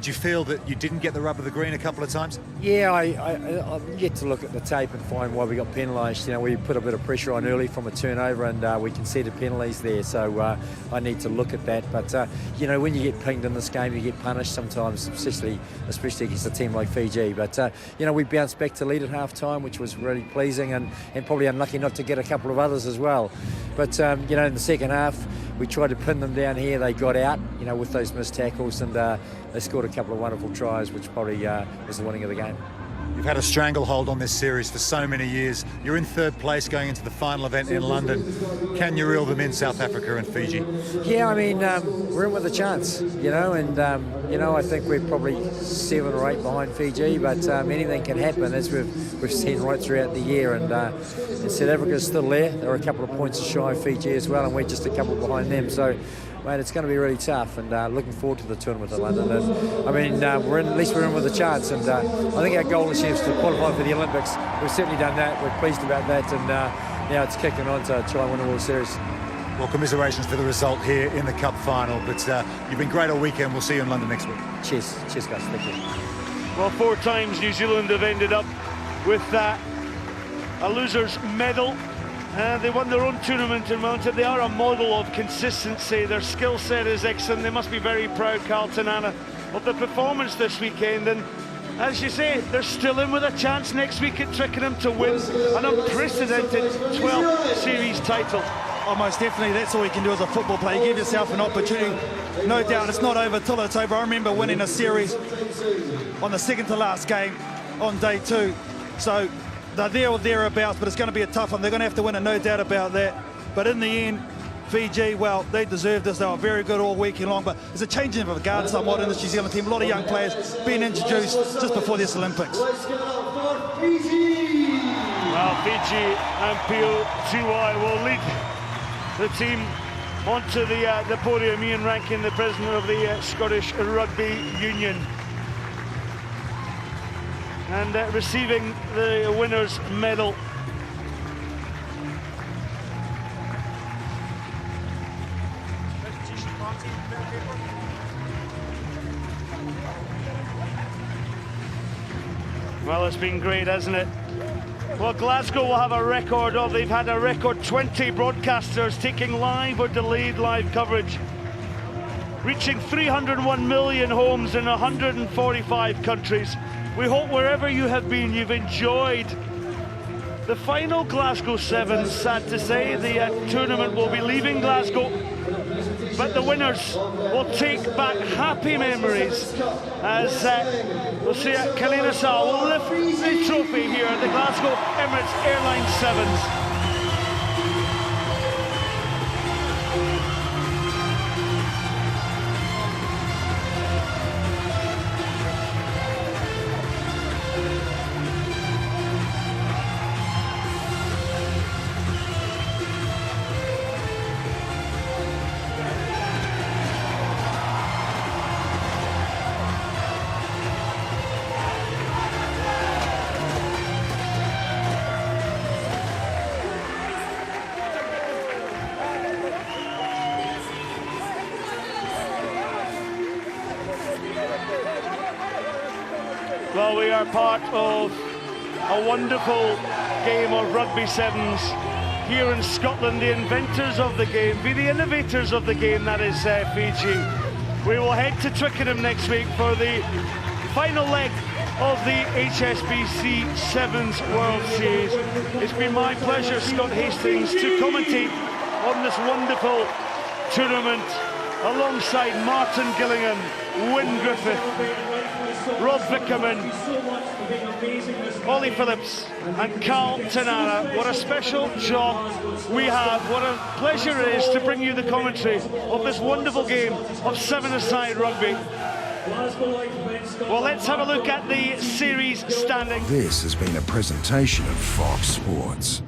Do you feel that you didn't get the rub of the green a couple of times? Yeah, I'm yet to look at the tape and find why we got penalised. You know, we put a bit of pressure on early from a turnover, and we conceded penalties there. So I need to look at that. But you know, when you get pinged in this game, you get punished sometimes, especially against a team like Fiji. But you know, we bounced back to lead at half time, which was really pleasing, and probably unlucky not to get a couple of others as well. But you know, in the second half, we tried to pin them down here. They got out, you know, with those missed tackles, and they scored a couple of wonderful tries, which probably was the winning of the game. You've had a stranglehold on this series for so many years. You're in third place going into the final event in London. Can you reel them in, South Africa and Fiji? Yeah, I mean, we're in with a chance, you know, and, you know, I think we're probably 7 or 8 behind Fiji, but anything can happen, as we've seen right throughout the year. And South Africa's still there. They're a couple of points shy of Fiji as well, and we're just a couple behind them. So, mate, it's going to be really tough, and looking forward to the tournament in London. And, I mean, at least we're in with a chance, and I think our goal this year is to qualify for the Olympics. We've certainly done that. We're pleased about that, and now it's kicking on to try and win a World Series. Well, commiserations for the result here in the Cup final, but you've been great all weekend. We'll see you in London next week. Cheers, guys. Thank you. Well, 4 times New Zealand have ended up with a loser's medal. They won their own tournament in Mountain. They are a model of consistency. Their skill set is excellent. They must be very proud, Carlton, Anna, of the performance this weekend. And as you say, they're still in with a chance next week at Twickenham to win an unprecedented 12th series title. Oh, most definitely. That's all you can do as a football player. You give yourself an opportunity. No doubt it's not over till it's over. I remember winning a series on the second to last game on day 2. So they're there or thereabouts, but it's going to be a tough one. They're going to have to win it, no doubt about that. But in the end, Fiji, well, they deserved this. They were very good all weekend long, but there's a changing of the guard somewhat in the New Zealand team. A lot of young players being introduced just before this Olympics. Well, Fiji and Pio Tiwai will lead the team onto the podium. Ian Rankin, the president of the Scottish Rugby Union, and receiving the winner's medal. Well, it's been great, hasn't it? Well, Glasgow will have a record of, they've had a record 20 broadcasters taking live or delayed live coverage, reaching 301 million homes in 145 countries. We hope wherever you have been, you've enjoyed the final Glasgow Sevens. Sad to say, the tournament will be leaving Glasgow, but the winners will take back happy memories as we'll see Kalina Saar will lift the trophy here at the Glasgow Emirates Airlines Sevens. Well, we are part of a wonderful game of rugby sevens here in Scotland, the inventors of the game, the innovators of the game, that is Fiji. We will head to Twickenham next week for the final leg of the HSBC Sevens World Series. It's been my pleasure, Scott Hastings, to commentate on this wonderful tournament alongside Martin Gillingham, Wyn Griffith, Rob Vickerman, Ollie Phillips and Carl Tanara. What a special job we have. What a pleasure it is to bring you the commentary of this wonderful game of seven-a-side rugby. Well, let's have a look at the series standing. This has been a presentation of Fox Sports.